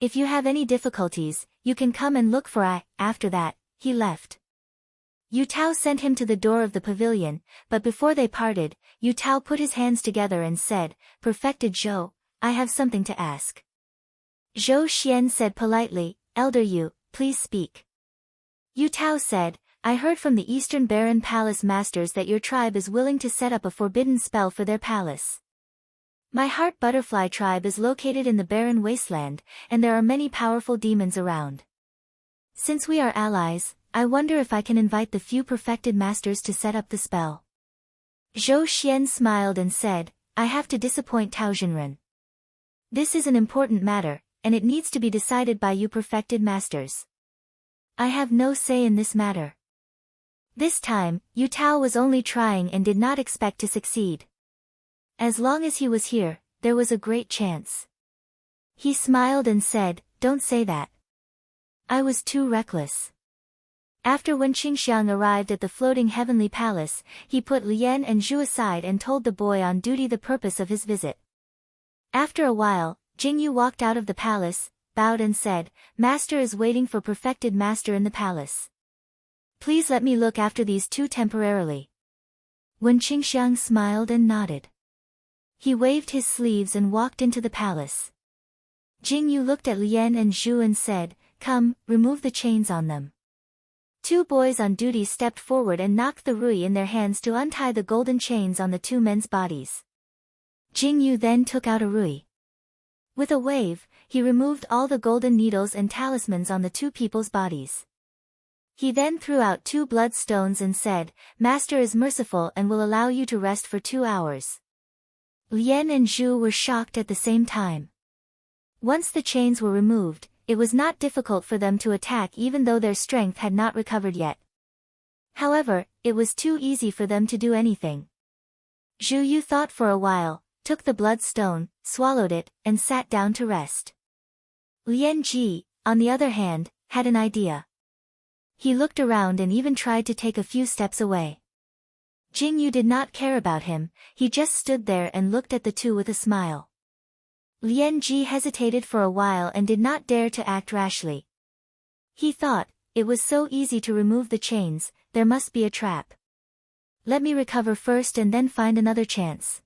Speaker 1: If you have any difficulties, you can come and look for I. After that, he left. Yu Tao sent him to the door of the pavilion, but before they parted, Yu Tao put his hands together and said, Perfected Zhou, I have something to ask. Zhou Xian said politely, Elder Yu, please speak. Yu Tao said, I heard from the Eastern Baron Palace Masters that your tribe is willing to set up a forbidden spell for their palace. My Heart Butterfly tribe is located in the barren wasteland, and there are many powerful demons around. Since we are allies, I wonder if I can invite the few perfected masters to set up the spell. Zhou Xian smiled and said, I have to disappoint Tao Jinren. This is an important matter, and it needs to be decided by you perfected masters. I have no say in this matter. This time, Yu Tao was only trying and did not expect to succeed. As long as he was here, there was a great chance. He smiled and said, Don't say that. I was too reckless. After when Qingxiang arrived at the floating heavenly palace, he put Lian and Zhu aside and told the boy on duty the purpose of his visit. After a while, Jingyu walked out of the palace, bowed and said, Master is waiting for perfected master in the palace. Please let me look after these two temporarily. When Qingxiang smiled and nodded. He waved his sleeves and walked into the palace. Jingyu looked at Lian and Zhu and said, Come, remove the chains on them. Two boys on duty stepped forward and knocked the rui in their hands to untie the golden chains on the two men's bodies. Jingyu then took out a rui. With a wave, he removed all the golden needles and talismans on the two people's bodies. He then threw out 2 blood stones and said, Master is merciful and will allow you to rest for 2 hours. Lian and Zhu were shocked at the same time. Once the chains were removed, it was not difficult for them to attack even though their strength had not recovered yet. However, it was too easy for them to do anything. Zhu Yu thought for a while, took the blood stone, swallowed it, and sat down to rest. Lian Ji, on the other hand, had an idea. He looked around and even tried to take a few steps away. Jingyu did not care about him, he just stood there and looked at the two with a smile. Lian Ji hesitated for a while and did not dare to act rashly. He thought, it was so easy to remove the chains, there must be a trap. Let me recover first and then find another chance.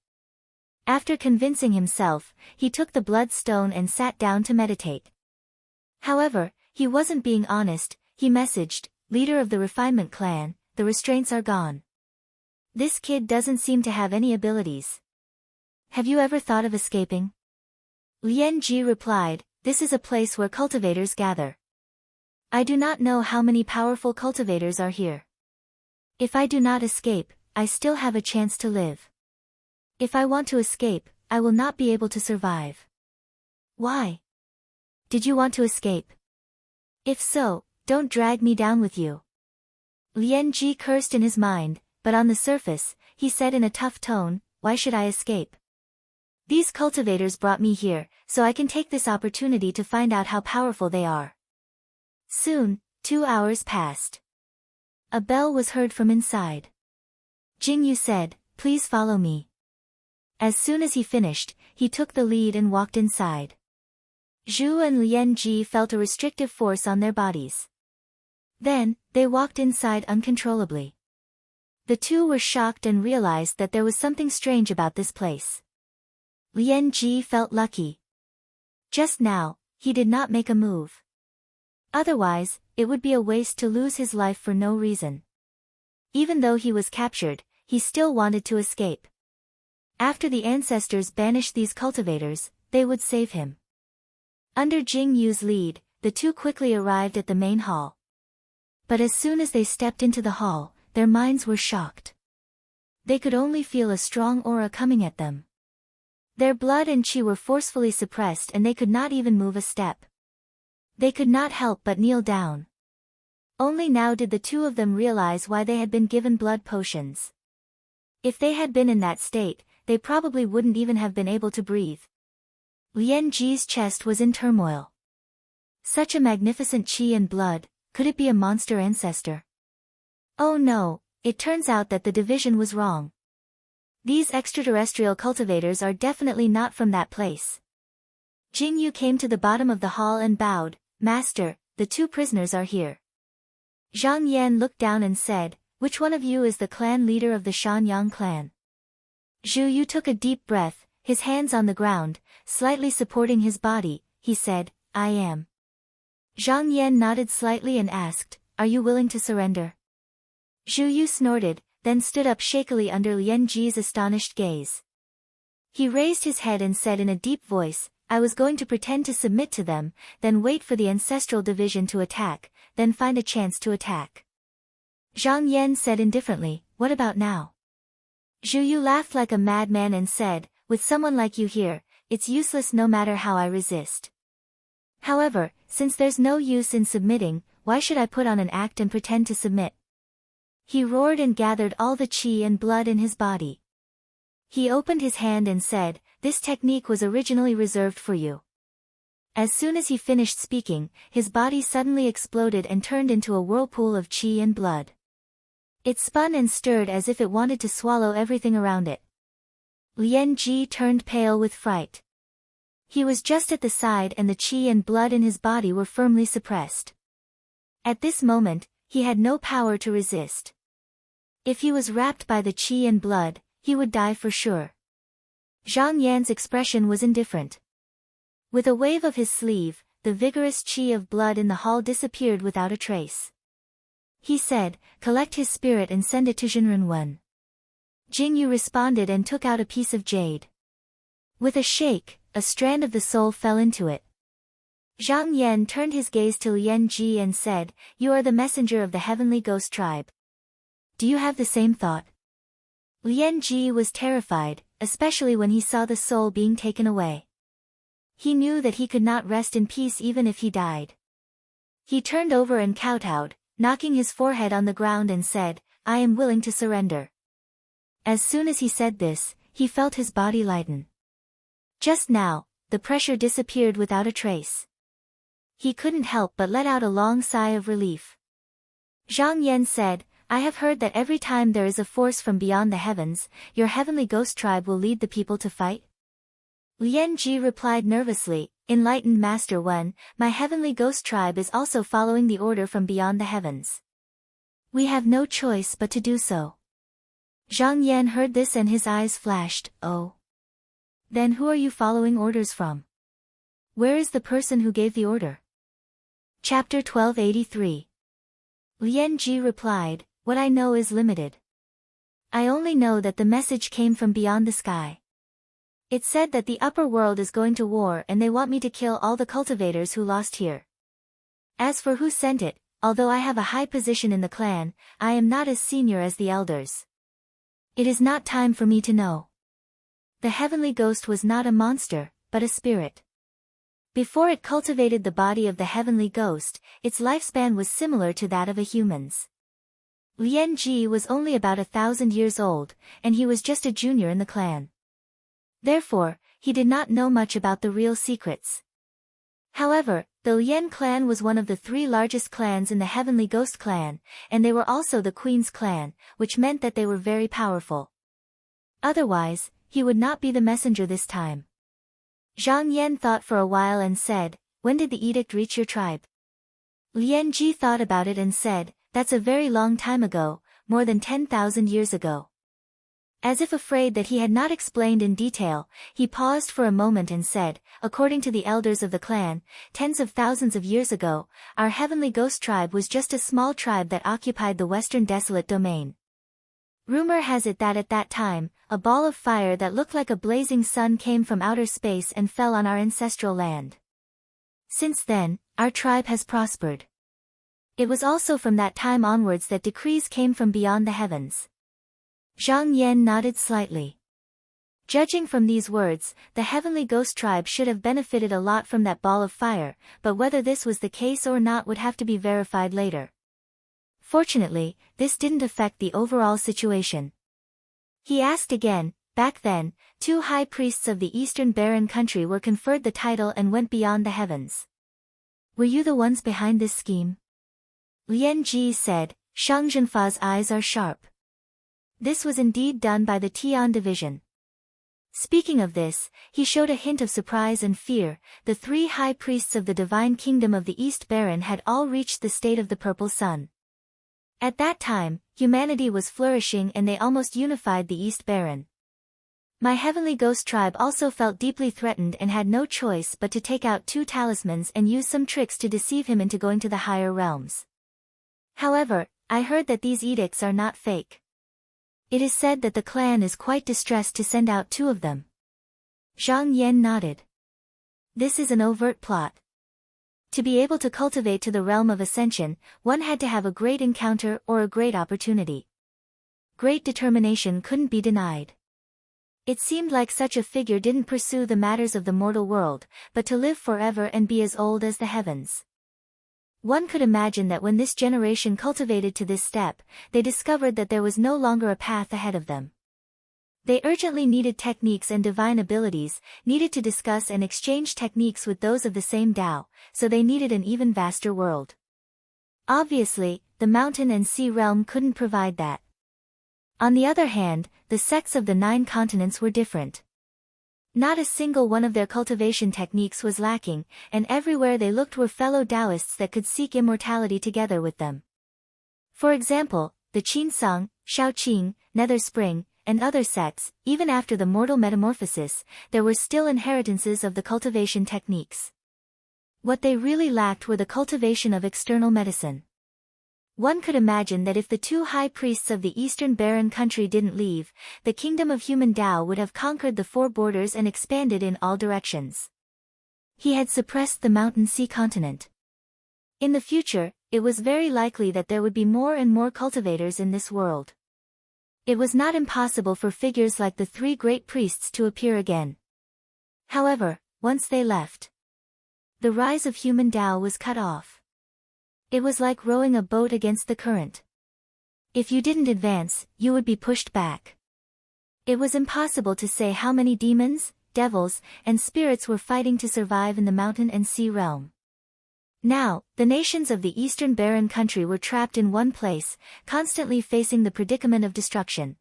Speaker 1: After convincing himself, he took the blood stone and sat down to meditate. However, he wasn't being honest. He messaged, leader of the refinement clan, the restraints are gone. This kid doesn't seem to have any abilities. Have you ever thought of escaping? Lian Ji replied, this is a place where cultivators gather. I do not know how many powerful cultivators are here. If I do not escape, I still have a chance to live. If I want to escape, I will not be able to survive. Why? Did you want to escape? If so, don't drag me down with you. Lian Ji cursed in his mind, but on the surface, he said in a tough tone, why should I escape? These cultivators brought me here, so I can take this opportunity to find out how powerful they are. Soon, 2 hours passed. A bell was heard from inside. Jingyu said, please follow me. As soon as he finished, he took the lead and walked inside. Zhu and Lian Ji felt a restrictive force on their bodies. Then, they walked inside uncontrollably. The two were shocked and realized that there was something strange about this place. Lian Ji felt lucky. Just now, he did not make a move. Otherwise, it would be a waste to lose his life for no reason. Even though he was captured, he still wanted to escape. After the ancestors banished these cultivators, they would save him. Under Jing Yu's lead, the two quickly arrived at the main hall. But as soon as they stepped into the hall, their minds were shocked. They could only feel a strong aura coming at them. Their blood and chi were forcefully suppressed and they could not even move a step. They could not help but kneel down. Only now did the two of them realize why they had been given blood potions. If they had been in that state, they probably wouldn't even have been able to breathe. Lian Ji's chest was in turmoil. Such a magnificent chi and blood, could it be a monster ancestor? Oh no, it turns out that the division was wrong. These extraterrestrial cultivators are definitely not from that place. Jingyu came to the bottom of the hall and bowed. Master, the two prisoners are here. Zhang Yan looked down and said, which one of you is the clan leader of the Shanyang clan? Zhu Yu took a deep breath, his hands on the ground, slightly supporting his body. He said, I am. Zhang Yan nodded slightly and asked, are you willing to surrender? Zhu Yu snorted, then stood up shakily under Lian Ji's astonished gaze. He raised his head and said in a deep voice, I was going to pretend to submit to them, then wait for the ancestral division to attack, then find a chance to attack. Zhang Yan said indifferently, what about now? Zhu Yu laughed like a madman and said, with someone like you here, it's useless no matter how I resist. However, since there's no use in submitting, why should I put on an act and pretend to submit? He roared and gathered all the qi and blood in his body. He opened his hand and said, this technique was originally reserved for you. As soon as he finished speaking, his body suddenly exploded and turned into a whirlpool of qi and blood. It spun and stirred as if it wanted to swallow everything around it. Lian Ji turned pale with fright. He was just at the side and the qi and blood in his body were firmly suppressed. At this moment, he had no power to resist. If he was wrapped by the qi and blood, he would die for sure. Zhang Yan's expression was indifferent. With a wave of his sleeve, the vigorous qi of blood in the hall disappeared without a trace. He said, collect his spirit and send it to Jinren Wen. Jingyu responded and took out a piece of jade. With a shake, a strand of the soul fell into it. Zhang Yan turned his gaze to Lian Ji and said, you are the messenger of the heavenly ghost tribe. Do you have the same thought? Lian Ji was terrified, especially when he saw the soul being taken away. He knew that he could not rest in peace even if he died. He turned over and kowtowed, knocking his forehead on the ground and said, I am willing to surrender. As soon as he said this, he felt his body lighten. Just now, the pressure disappeared without a trace. He couldn't help but let out a long sigh of relief. Zhang Yan said, I have heard that every time there is a force from beyond the heavens, your heavenly ghost tribe will lead the people to fight? Lian Ji replied nervously, Enlightened Master Wen, my heavenly ghost tribe is also following the order from beyond the heavens. We have no choice but to do so. Zhang Yan heard this and his eyes flashed, oh. Then who are you following orders from? Where is the person who gave the order? Chapter 1283. Lian Ji replied, what I know is limited. I only know that the message came from beyond the sky. It said that the upper world is going to war and they want me to kill all the cultivators who lost here. As for who sent it, although I have a high position in the clan, I am not as senior as the elders. It is not time for me to know. The heavenly ghost was not a monster, but a spirit. Before it cultivated the body of the heavenly ghost, its lifespan was similar to that of a human's. Lian Ji was only about 1,000 years old, and he was just a junior in the clan. Therefore, he did not know much about the real secrets. However, the Lian clan was one of the 3 largest clans in the Heavenly Ghost clan, and they were also the Queen's clan, which meant that they were very powerful. Otherwise, he would not be the messenger this time. Zhang Yan thought for a while and said, when did the edict reach your tribe? Lian Ji thought about it and said, that's a very long time ago, more than 10,000 years ago. As if afraid that he had not explained in detail, he paused for a moment and said, according to the elders of the clan, tens of thousands of years ago, our heavenly ghost tribe was just a small tribe that occupied the western desolate domain. Rumor has it that at that time, a ball of fire that looked like a blazing sun came from outer space and fell on our ancestral land. Since then, our tribe has prospered. It was also from that time onwards that decrees came from beyond the heavens. Zhang Yan nodded slightly. Judging from these words, the heavenly ghost tribe should have benefited a lot from that ball of fire, but whether this was the case or not would have to be verified later. Fortunately, this didn't affect the overall situation. He asked again, back then, 2 high priests of the eastern barren country were conferred the title and went beyond the heavens. Were you the ones behind this scheme? Lian Ji said, Shang Zhenfa's eyes are sharp. This was indeed done by the Tian division. Speaking of this, he showed a hint of surprise and fear. The 3 high priests of the divine kingdom of the East Baron had all reached the state of the purple sun. At that time, humanity was flourishing and they almost unified the East Baron. My heavenly ghost tribe also felt deeply threatened and had no choice but to take out 2 talismans and use some tricks to deceive him into going to the higher realms. However, I heard that these edicts are not fake. It is said that the clan is quite distressed to send out 2 of them. Zhang Yan nodded. This is an overt plot. To be able to cultivate to the realm of ascension, one had to have a great encounter or a great opportunity. Great determination couldn't be denied. It seemed like such a figure didn't pursue the matters of the mortal world, but to live forever and be as old as the heavens. One could imagine that when this generation cultivated to this step, they discovered that there was no longer a path ahead of them. They urgently needed techniques and divine abilities, needed to discuss and exchange techniques with those of the same Tao, so they needed an even vaster world. Obviously, the mountain and sea realm couldn't provide that. On the other hand, the sects of the 9 continents were different. Not a single one of their cultivation techniques was lacking, and everywhere they looked were fellow Taoists that could seek immortality together with them. For example, the Qinsong, Shaoqing, Nether Spring, and other sects, even after the mortal metamorphosis, there were still inheritances of the cultivation techniques. What they really lacked were the cultivation of external medicine. One could imagine that if the 2 high priests of the Eastern Barren country didn't leave, the kingdom of human Tao would have conquered the 4 borders and expanded in all directions. He had suppressed the mountain sea continent. In the future, it was very likely that there would be more and more cultivators in this world. It was not impossible for figures like the 3 great priests to appear again. However, once they left, the rise of human Tao was cut off. It was like rowing a boat against the current. If you didn't advance, you would be pushed back. It was impossible to say how many demons, devils, and spirits were fighting to survive in the mountain and sea realm. Now, the nations of the Eastern Barren country were trapped in one place, constantly facing the predicament of destruction.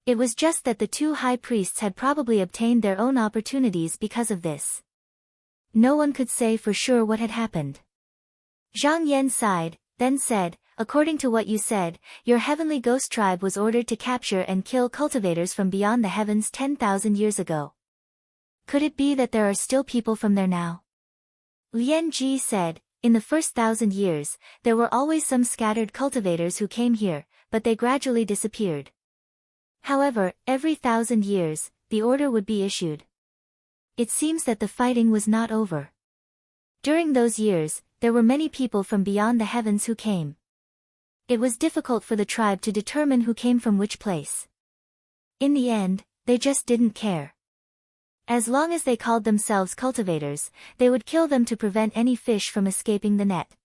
Speaker 1: It was just that the 2 high priests had probably obtained their own opportunities because of this. No one could say for sure what had happened. Zhang Yan sighed, then said, according to what you said, your heavenly ghost tribe was ordered to capture and kill cultivators from beyond the heavens 10,000 years ago. Could it be that there are still people from there now? Lian Ji said, in the first 1,000 years, there were always some scattered cultivators who came here, but they gradually disappeared. However, every 1,000 years, the order would be issued. It seems that the fighting was not over. During those years, there were many people from beyond the heavens who came. It was difficult for the tribe to determine who came from which place. In the end, they just didn't care. As long as they called themselves cultivators, they would kill them to prevent any fish from escaping the net.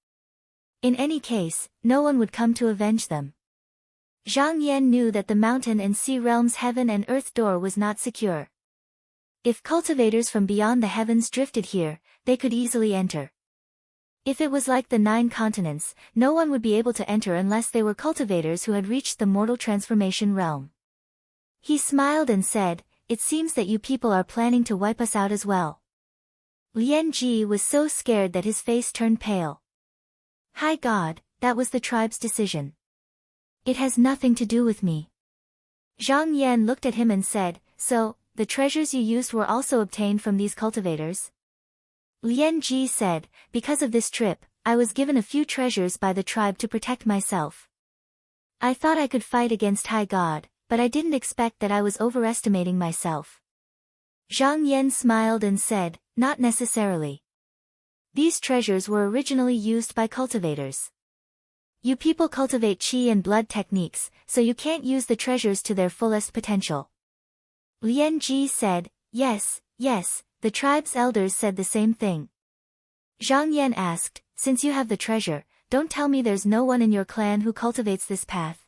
Speaker 1: In any case, no one would come to avenge them. Zhang Yan knew that the mountain and sea realm's heaven and earth door was not secure. If cultivators from beyond the heavens drifted here, they could easily enter. If it was like the 9 continents, no one would be able to enter unless they were cultivators who had reached the mortal transformation realm. He smiled and said, it seems that you people are planning to wipe us out as well. Lian Ji was so scared that his face turned pale. High God, that was the tribe's decision. It has nothing to do with me. Zhang Yan looked at him and said, so, the treasures you used were also obtained from these cultivators? Lian Ji said, because of this trip, I was given a few treasures by the tribe to protect myself. I thought I could fight against High God, but I didn't expect that I was overestimating myself. Zhang Yan smiled and said, not necessarily. These treasures were originally used by cultivators. You people cultivate qi and blood techniques, so you can't use the treasures to their fullest potential. Lian Ji said, yes, the tribe's elders said the same thing. Zhang Yan asked, since you have the treasure, don't tell me there's no one in your clan who cultivates this path.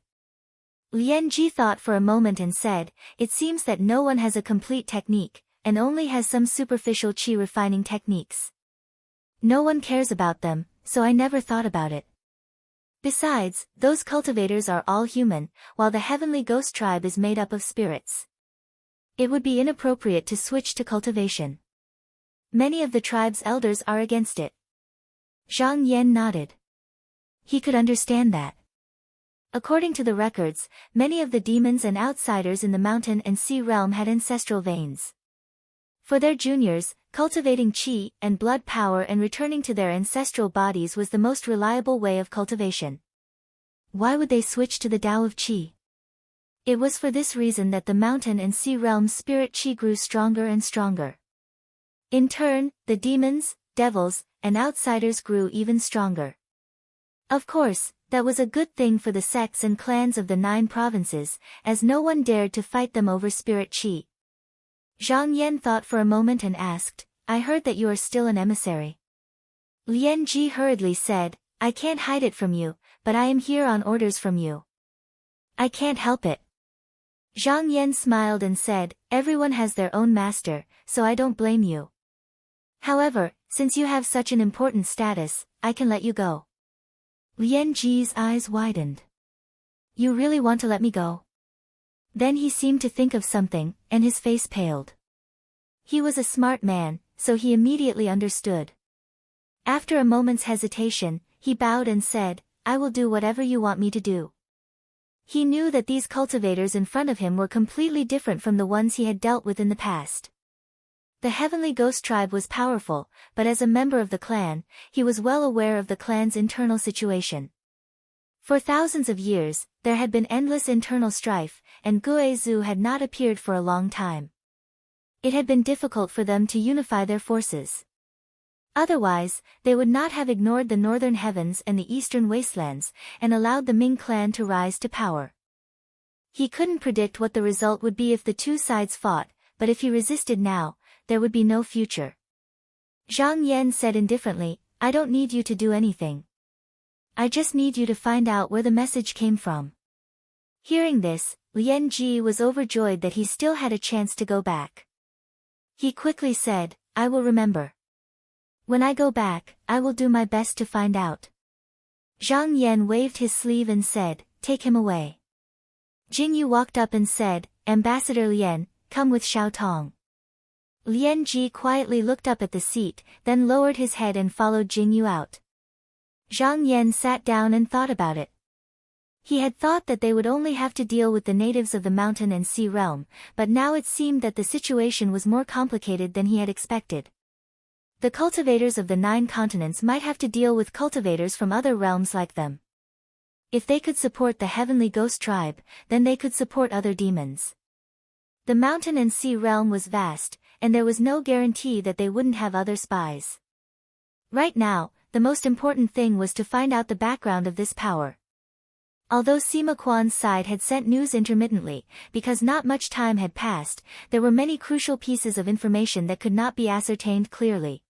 Speaker 1: Lian Ji thought for a moment and said, it seems that no one has a complete technique, and only has some superficial qi refining techniques. No one cares about them, so I never thought about it. Besides, those cultivators are all human, while the heavenly ghost tribe is made up of spirits. It would be inappropriate to switch to cultivation. Many of the tribe's elders are against it. Zhang Yan nodded. He could understand that. According to the records, many of the demons and outsiders in the mountain and sea realm had ancestral veins. For their juniors, cultivating qi and blood power and returning to their ancestral bodies was the most reliable way of cultivation. Why would they switch to the Tao of qi? It was for this reason that the mountain and sea realm's spirit qi grew stronger and stronger. In turn, the demons, devils, and outsiders grew even stronger. Of course, that was a good thing for the sects and clans of the 9 provinces, as no one dared to fight them over spirit qi. Zhang Yan thought for a moment and asked, I heard that you are still an emissary. Lian Ji hurriedly said, I can't hide it from you, but I am here on orders from you. I can't help it. Zhang Yan smiled and said, everyone has their own master, so I don't blame you. However, since you have such an important status, I can let you go. Lian Ji's eyes widened. You really want to let me go? Then he seemed to think of something, and his face paled. He was a smart man, so he immediately understood. After a moment's hesitation, he bowed and said, I will do whatever you want me to do. He knew that these cultivators in front of him were completely different from the ones he had dealt with in the past. The heavenly ghost tribe was powerful, but as a member of the clan, he was well aware of the clan's internal situation. For thousands of years, there had been endless internal strife, and Guizhou had not appeared for a long time. It had been difficult for them to unify their forces. Otherwise, they would not have ignored the northern heavens and the eastern wastelands, and allowed the Ming clan to rise to power. He couldn't predict what the result would be if the 2 sides fought, but if he resisted now, there would be no future. Zhang Yan said indifferently, I don't need you to do anything. I just need you to find out where the message came from. Hearing this, Lian Ji was overjoyed that he still had a chance to go back. He quickly said, I will remember. When I go back, I will do my best to find out. Zhang Yan waved his sleeve and said, take him away. Jingyu walked up and said, Ambassador Lian, come with Xiao Tong. Lian Ji quietly looked up at the seat, then lowered his head and followed Jingyu out. Zhang Yan sat down and thought about it. He had thought that they would only have to deal with the natives of the mountain and sea realm, but now it seemed that the situation was more complicated than he had expected. The cultivators of the 9 continents might have to deal with cultivators from other realms like them. If they could support the heavenly ghost tribe, then they could support other demons. The mountain and sea realm was vast, and there was no guarantee that they wouldn't have other spies. Right now, the most important thing was to find out the background of this power. Although Sima Quan's side had sent news intermittently, because not much time had passed, there were many crucial pieces of information that could not be ascertained clearly.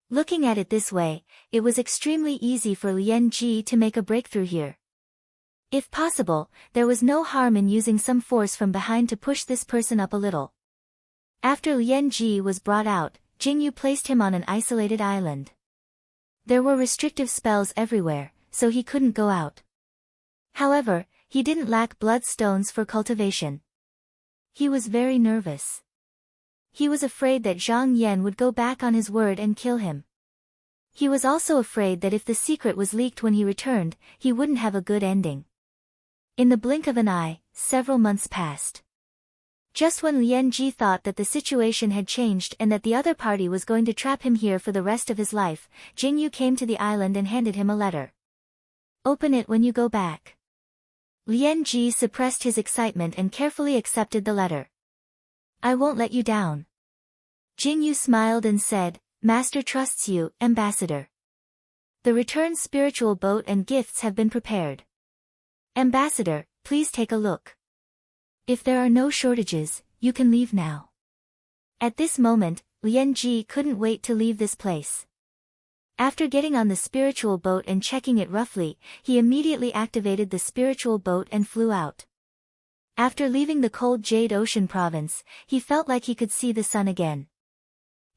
Speaker 1: Looking at it this way, it was extremely easy for Lian Ji to make a breakthrough here. If possible, there was no harm in using some force from behind to push this person up a little. After Lian Ji was brought out, Jingyu placed him on an isolated island. There were restrictive spells everywhere, so he couldn't go out. However, he didn't lack blood stones for cultivation. He was very nervous. He was afraid that Zhang Yan would go back on his word and kill him. He was also afraid that if the secret was leaked when he returned, he wouldn't have a good ending. In the blink of an eye, several months passed. Just when Lian Ji thought that the situation had changed and that the other party was going to trap him here for the rest of his life, Jingyu came to the island and handed him a letter. Open it when you go back. Lian Ji suppressed his excitement and carefully accepted the letter. I won't let you down. Jingyu smiled and said, Master trusts you, Ambassador. The return spiritual boat and gifts have been prepared. Ambassador, please take a look. If there are no shortages, you can leave now. At this moment, Lian Ji couldn't wait to leave this place. After getting on the spiritual boat and checking it roughly, he immediately activated the spiritual boat and flew out. After leaving the cold Jade Ocean province, he felt like he could see the sun again.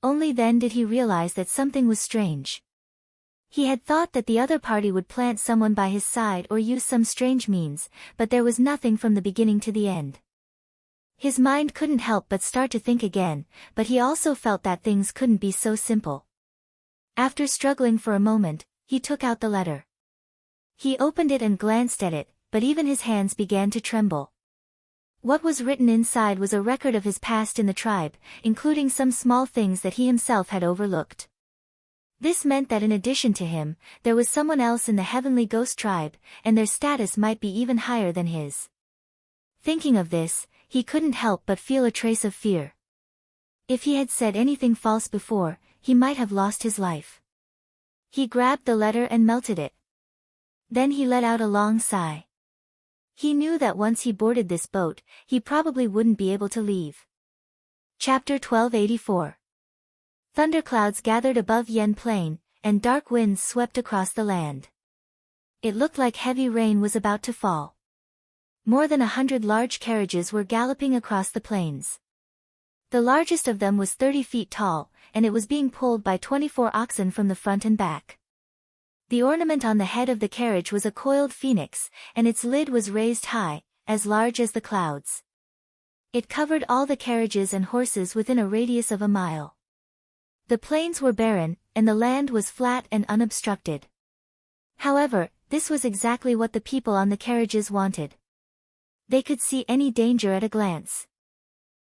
Speaker 1: Only then did he realize that something was strange. He had thought that the other party would plant someone by his side or use some strange means, but there was nothing from the beginning to the end. His mind couldn't help but start to think again, but he also felt that things couldn't be so simple. After struggling for a moment, he took out the letter. He opened it and glanced at it, but even his hands began to tremble. What was written inside was a record of his past in the tribe, including some small things that he himself had overlooked. This meant that in addition to him, there was someone else in the heavenly ghost tribe, and their status might be even higher than his. Thinking of this, he couldn't help but feel a trace of fear. If he had said anything false before, he might have lost his life. He grabbed the letter and melted it. Then he let out a long sigh. He knew that once he boarded this boat, he probably wouldn't be able to leave. Chapter 1284. Thunderclouds gathered above Yen Plain, and dark winds swept across the land. It looked like heavy rain was about to fall. More than 100 large carriages were galloping across the plains. The largest of them was 30 feet tall, and it was being pulled by 24 oxen from the front and back. The ornament on the head of the carriage was a coiled phoenix, and its lid was raised high, as large as the clouds. It covered all the carriages and horses within a radius of a mile. The plains were barren, and the land was flat and unobstructed. However, this was exactly what the people on the carriages wanted. They could see any danger at a glance.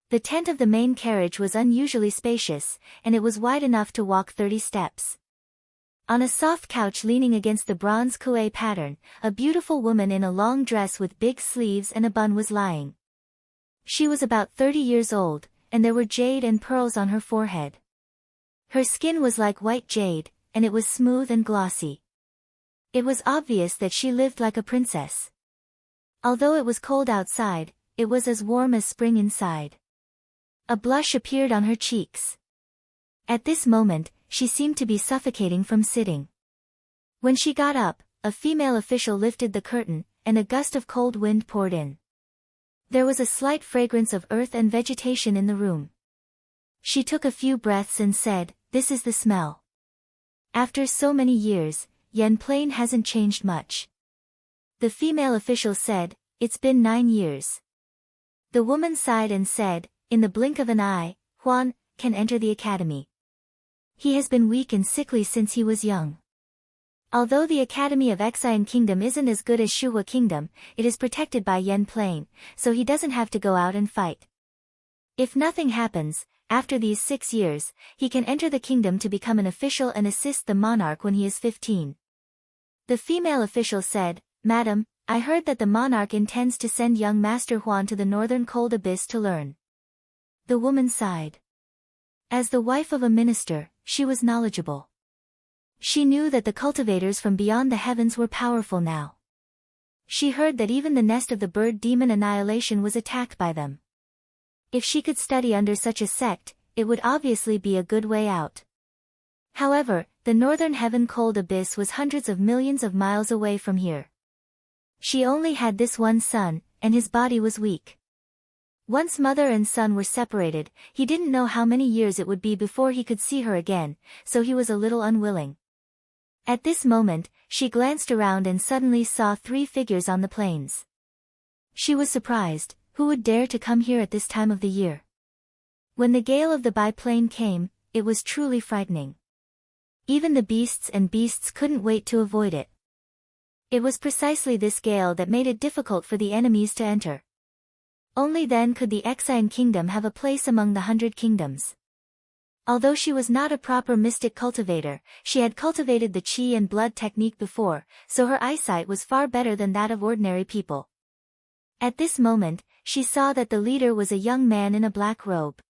Speaker 1: The tent of the main carriage was unusually spacious, and it was wide enough to walk 30 steps. On a soft couch leaning against the bronze kuei pattern, a beautiful woman in a long dress with big sleeves and a bun was lying. She was about 30 years old, and there were jade and pearls on her forehead. Her skin was like white jade, and it was smooth and glossy. It was obvious that she lived like a princess. Although it was cold outside, it was as warm as spring inside. A blush appeared on her cheeks. At this moment, she seemed to be suffocating from sitting. When she got up, a female official lifted the curtain, and a gust of cold wind poured in. There was a slight fragrance of earth and vegetation in the room. She took a few breaths and said, "This is the smell." After so many years, Yen Plain hasn't changed much. The female official said, "It's been 9 years." The woman sighed and said, "In the blink of an eye, Huan can enter the academy. He has been weak and sickly since he was young. Although the Academy of Xian Kingdom isn't as good as Shuhua Kingdom, it is protected by Yen Plain, so he doesn't have to go out and fight. If nothing happens, after these 6 years, he can enter the kingdom to become an official and assist the monarch when he is 15. The female official said, "Madam, I heard that the monarch intends to send young Master Huan to the northern cold abyss to learn." The woman sighed. As the wife of a minister, she was knowledgeable. She knew that the cultivators from beyond the heavens were powerful now. She heard that even the nest of the bird demon Annihilation was attacked by them. If she could study under such a sect, it would obviously be a good way out. However, the northern heaven cold abyss was hundreds of millions of miles away from here. She only had this one son, and his body was weak. Once mother and son were separated, he didn't know how many years it would be before he could see her again, so he was a little unwilling. At this moment, she glanced around and suddenly saw 3 figures on the plains. She was surprised. Who would dare to come here at this time of the year? When the gale of the biplane came, it was truly frightening. Even the beasts couldn't wait to avoid it. It was precisely this gale that made it difficult for the enemies to enter. Only then could the Xian Kingdom have a place among the 100 kingdoms. Although she was not a proper mystic cultivator, she had cultivated the qi and blood technique before, so her eyesight was far better than that of ordinary people. At this moment, she saw that the leader was a young man in a black robe.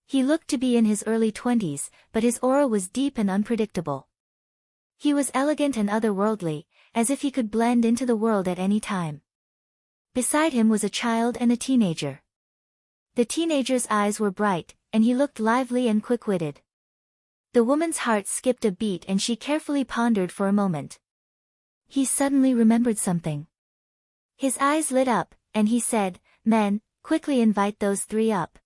Speaker 1: He looked to be in his early 20s, but his aura was deep and unpredictable. He was elegant and otherworldly, as if he could blend into the world at any time. Beside him was a child and a teenager. The teenager's eyes were bright, and he looked lively and quick-witted. The woman's heart skipped a beat and she carefully pondered for a moment. He suddenly remembered something. His eyes lit up, and he said, "Men, quickly invite those 3 up."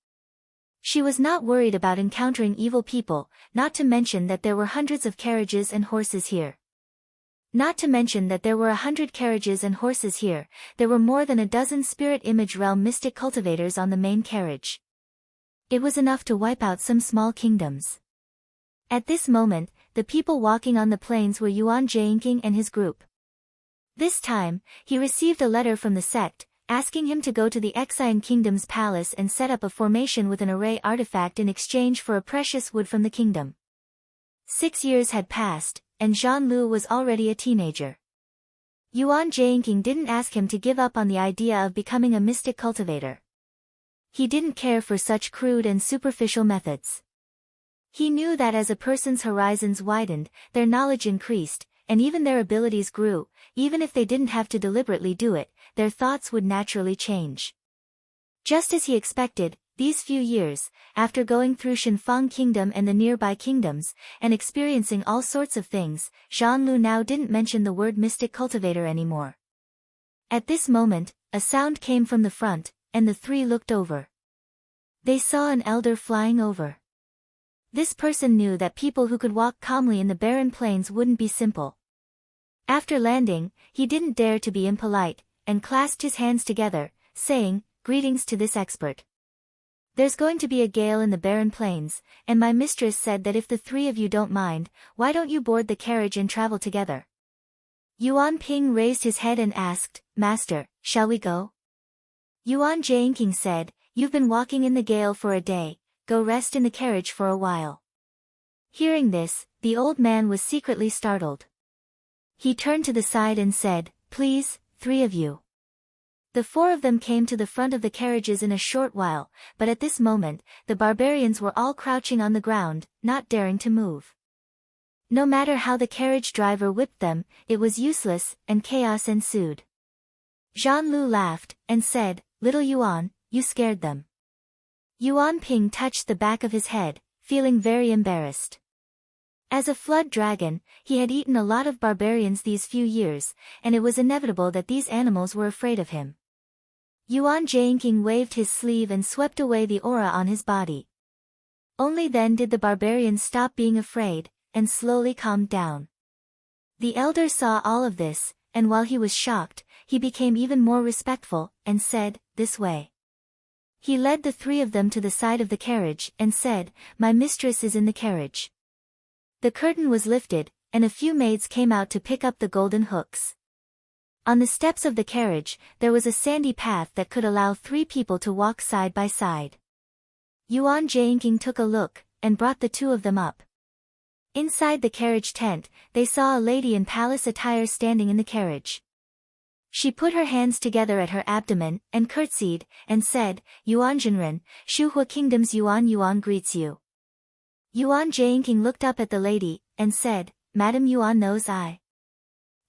Speaker 1: She was not worried about encountering evil people, not to mention that there were hundreds of carriages and horses here. Not to mention that there were 100 carriages and horses here, there were more than a dozen Spirit Image Realm mystic cultivators on the main carriage. It was enough to wipe out some small kingdoms. At this moment, the people walking on the plains were Yuan Jianqing and his group. This time, he received a letter from the sect, asking him to go to the Exian Kingdom's palace and set up a formation with an array artifact in exchange for a precious wood from the kingdom. 6 years had passed, and Zhan Lu was already a teenager. Yuan Jianqing didn't ask him to give up on the idea of becoming a mystic cultivator. He didn't care for such crude and superficial methods. He knew that as a person's horizons widened, their knowledge increased, and even their abilities grew. Even if they didn't have to deliberately do it, their thoughts would naturally change. Just as he expected, these few years, after going through Shenfang Kingdom and the nearby kingdoms, and experiencing all sorts of things, Zhan Lu now didn't mention the word mystic cultivator anymore. At this moment, a sound came from the front, and the three looked over. They saw an elder flying over. This person knew that people who could walk calmly in the barren plains wouldn't be simple. After landing, he didn't dare to be impolite, and clasped his hands together, saying, "Greetings to this expert. There's going to be a gale in the barren plains, and my mistress said that if the three of you don't mind, why don't you board the carriage and travel together?" Yuan Ping raised his head and asked, "Master, shall we go?" Yuan Jianqing said, "You've been walking in the gale for a day, go rest in the carriage for a while." Hearing this, the old man was secretly startled. He turned to the side and said, "Please, 3 of you." The 4 of them came to the front of the carriages in a short while, but at this moment, the barbarians were all crouching on the ground, not daring to move. No matter how the carriage driver whipped them, it was useless, and chaos ensued. Zhan Lu laughed, and said, "Little Yuan, you scared them." Yuan Ping touched the back of his head, feeling very embarrassed. As a flood dragon, he had eaten a lot of barbarians these few years, and it was inevitable that these animals were afraid of him. Yuan Jianqing waved his sleeve and swept away the aura on his body. Only then did the barbarians stop being afraid, and slowly calmed down. The elder saw all of this, and while he was shocked, he became even more respectful, and said, "This way." He led the 3 of them to the side of the carriage, and said, "My mistress is in the carriage." The curtain was lifted, and a few maids came out to pick up the golden hooks. On the steps of the carriage, there was a sandy path that could allow 3 people to walk side by side. Yuan Jianqing took a look, and brought the 2 of them up. Inside the carriage tent, they saw a lady in palace attire standing in the carriage. She put her hands together at her abdomen, and curtsied, and said, "Yuan Zhenren, Shuhua Kingdom's Yuan greets you." Yuan Jianqing looked up at the lady, and said, "Madam Yuan knows I."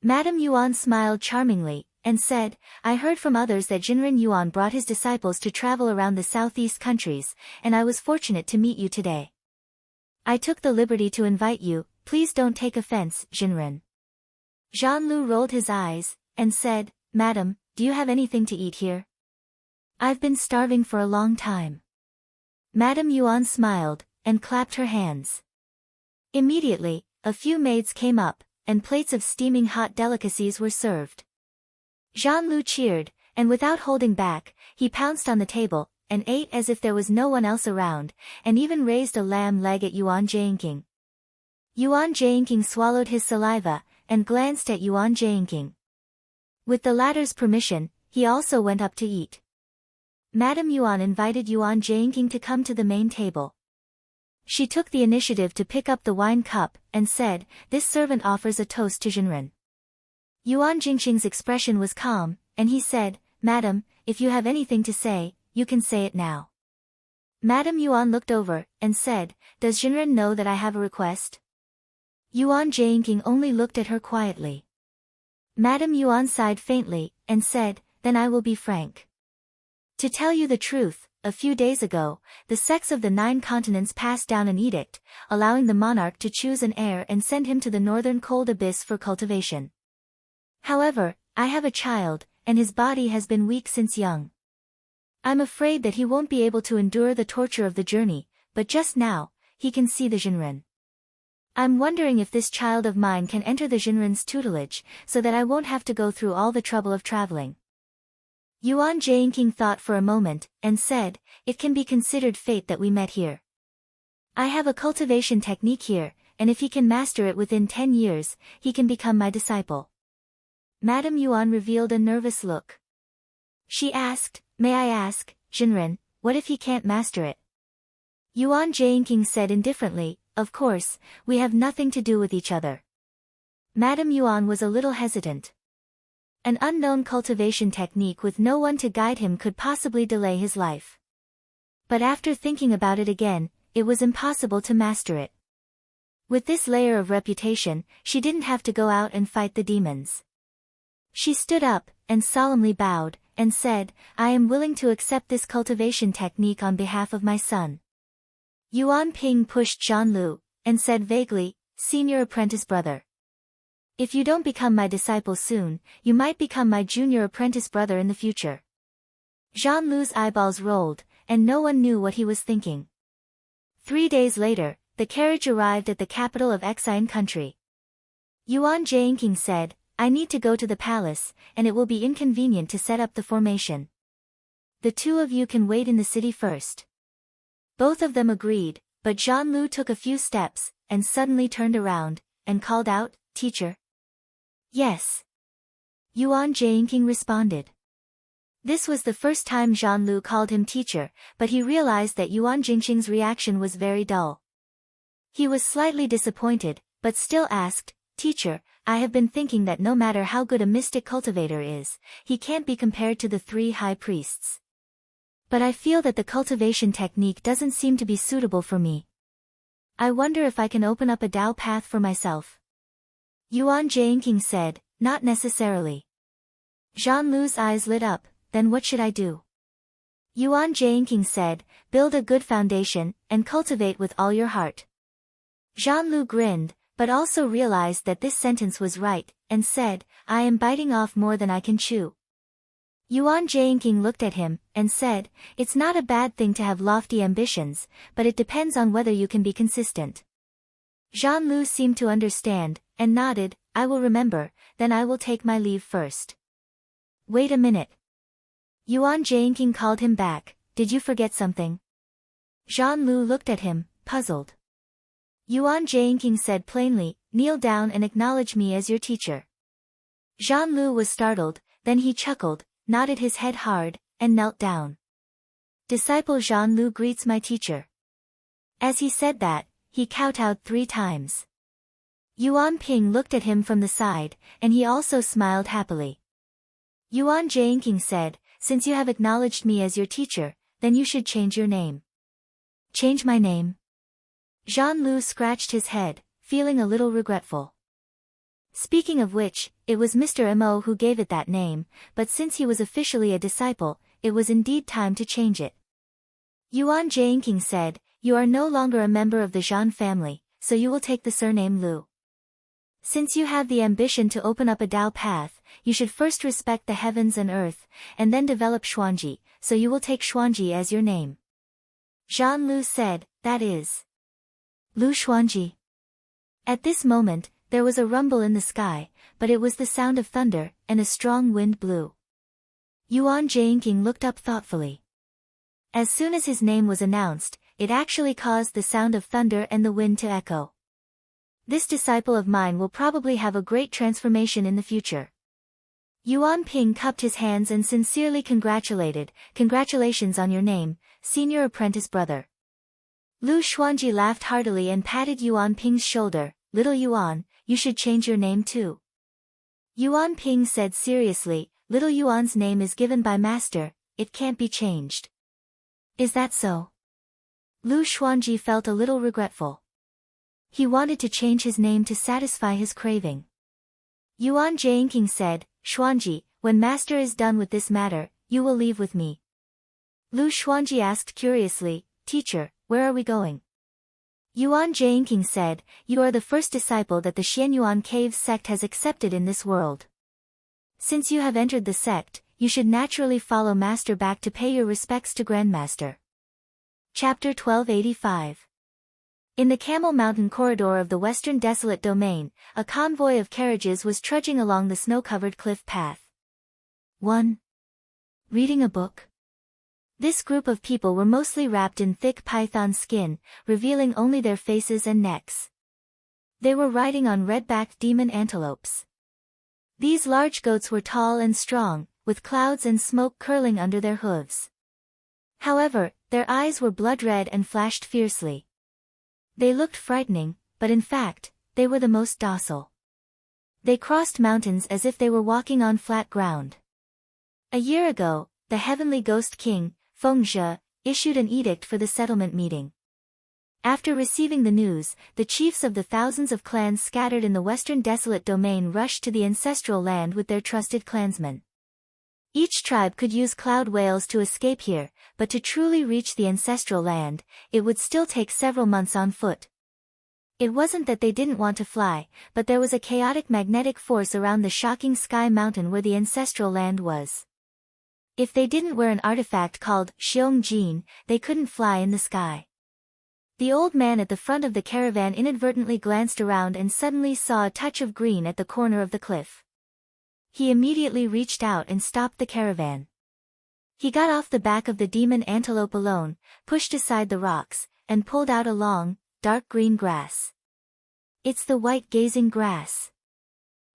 Speaker 1: Madam Yuan smiled charmingly, and said, "I heard from others that Zhenren Yuan brought his disciples to travel around the southeast countries, and I was fortunate to meet you today. I took the liberty to invite you, please don't take offense, Zhenren." Zhan Lu rolled his eyes, and said, "Madam, do you have anything to eat here? I've been starving for a long time." Madam Yuan smiled, and clapped her hands. Immediately, a few maids came up, and plates of steaming hot delicacies were served. Zhan Lu cheered, and without holding back, he pounced on the table, and ate as if there was no one else around, and even raised a lamb leg at Yuan Jianqing. Yuan Jianqing swallowed his saliva, and glanced at Yuan Jianqing. With the latter's permission, he also went up to eat. Madam Yuan invited Yuan Jianqing to come to the main table. She took the initiative to pick up the wine cup, and said, "This servant offers a toast to Zhenren." Yuan Jingxing's expression was calm, and he said, "Madam, if you have anything to say, you can say it now." Madam Yuan looked over, and said, "Does Zhenren know that I have a request?" Yuan Jianqing only looked at her quietly. Madam Yuan sighed faintly, and said, "Then I will be frank. To tell you the truth, a few days ago, the sects of the 9 continents passed down an edict, allowing the monarch to choose an heir and send him to the northern cold abyss for cultivation. However, I have a child, and his body has been weak since young. I'm afraid that he won't be able to endure the torture of the journey, but just now, he can see the Jinren. I'm wondering if this child of mine can enter the Jinren's tutelage, so that I won't have to go through all the trouble of traveling. Yuan Jianqing thought for a moment, and said, it can be considered fate that we met here. I have a cultivation technique here, and if he can master it within 10 years, he can become my disciple. Madame Yuan revealed a nervous look. She asked, may I ask, Jinren, what if he can't master it? Yuan Jianqing said indifferently, of course, we have nothing to do with each other. Madame Yuan was a little hesitant. An unknown cultivation technique with no one to guide him could possibly delay his life. But after thinking about it again, it was impossible to master it. With this layer of reputation, she didn't have to go out and fight the demons. She stood up, and solemnly bowed, and said, I am willing to accept this cultivation technique on behalf of my son. Yuan Ping pushed Zhan Lu, and said vaguely, senior apprentice brother. If you don't become my disciple soon, you might become my junior apprentice brother in the future. Zhan Lu's eyeballs rolled, and no one knew what he was thinking. 3 days later, the carriage arrived at the capital of Xian country. Yuan Jianqing said, I need to go to the palace, and it will be inconvenient to set up the formation. The two of you can wait in the city first. Both of them agreed, but Zhan Lu took a few steps, and suddenly turned around, and called out, teacher. Yes. Yuan Jianqing responded. This was the first time Zhan Lu called him teacher, but he realized that Yuan Jianqing's reaction was very dull. He was slightly disappointed, but still asked, teacher, I have been thinking that no matter how good a mystic cultivator is, he can't be compared to the 3 high priests. But I feel that the cultivation technique doesn't seem to be suitable for me. I wonder if I can open up a Dao path for myself. Yuan Jianqing said, not necessarily. Zhan Lu's eyes lit up, then what should I do? Yuan Jianqing said, build a good foundation, and cultivate with all your heart. Zhan Lu grinned, but also realized that this sentence was right, and said, I am biting off more than I can chew. Yuan Jianqing looked at him, and said, it's not a bad thing to have lofty ambitions, but it depends on whether you can be consistent. Zhan Lu seemed to understand, and nodded, I will remember, then I will take my leave first. Wait a minute. Yuan Jianqing called him back, did you forget something? Zhan Lu looked at him, puzzled. Yuan Jianqing said plainly, kneel down and acknowledge me as your teacher. Zhan Lu was startled, then he chuckled, nodded his head hard, and knelt down. Disciple Zhan Lu greets my teacher. As he said that, he kowtowed 3 times. Yuan Ping looked at him from the side, and he also smiled happily. Yuan Jianqing said, since you have acknowledged me as your teacher, then you should change your name. Change my name? Zhan Lu scratched his head, feeling a little regretful. Speaking of which, it was Mr. Mo who gave it that name, but since he was officially a disciple, it was indeed time to change it. Yuan Jianqing said, you are no longer a member of the Zhan family, so you will take the surname Lu. Since you have the ambition to open up a Dao path, you should first respect the heavens and earth, and then develop Xuanji, so you will take Xuanji as your name. Zhan Lu said, that is Lu Xuanji. At this moment, there was a rumble in the sky, but it was the sound of thunder, and a strong wind blew. Yuan Jianqing looked up thoughtfully. As soon as his name was announced, it actually caused the sound of thunder and the wind to echo. This disciple of mine will probably have a great transformation in the future. Yuan Ping cupped his hands and sincerely congratulated, congratulations on your name, senior apprentice brother. Lu Xuanji laughed heartily and patted Yuan Ping's shoulder, little Yuan, you should change your name too. Yuan Ping said seriously, little Yuan's name is given by master, it can't be changed. Is that so? Lu Xuanji felt a little regretful. He wanted to change his name to satisfy his craving. Yuan Jianqing said, Xuanji, when master is done with this matter, you will leave with me. Lu Xuanji asked curiously, teacher, where are we going? Yuan Jianqing said, you are the first disciple that the Xianyuan Caves sect has accepted in this world. Since you have entered the sect, you should naturally follow Master back to pay your respects to Grandmaster. Chapter 1285. In the Camel Mountain corridor of the Western Desolate Domain, a convoy of carriages was trudging along the snow-covered cliff path. 1. Reading a book. This group of people were mostly wrapped in thick python skin, revealing only their faces and necks. They were riding on red-backed demon antelopes. These large goats were tall and strong, with clouds and smoke curling under their hooves. However, their eyes were blood-red and flashed fiercely. They looked frightening, but in fact, they were the most docile. They crossed mountains as if they were walking on flat ground. A year ago, the Heavenly Ghost King, Fengzhe, issued an edict for the settlement meeting. After receiving the news, the chiefs of the thousands of clans scattered in the Western Desolate Domain rushed to the ancestral land with their trusted clansmen. Each tribe could use cloud whales to escape here, but to truly reach the ancestral land, it would still take several months on foot. It wasn't that they didn't want to fly, but there was a chaotic magnetic force around the shocking sky mountain where the ancestral land was. If they didn't wear an artifact called Xiong, they couldn't fly in the sky. The old man at the front of the caravan inadvertently glanced around and suddenly saw a touch of green at the corner of the cliff. He immediately reached out and stopped the caravan. He got off the back of the demon antelope alone, pushed aside the rocks, and pulled out a long, dark green grass. It's the white gazing grass.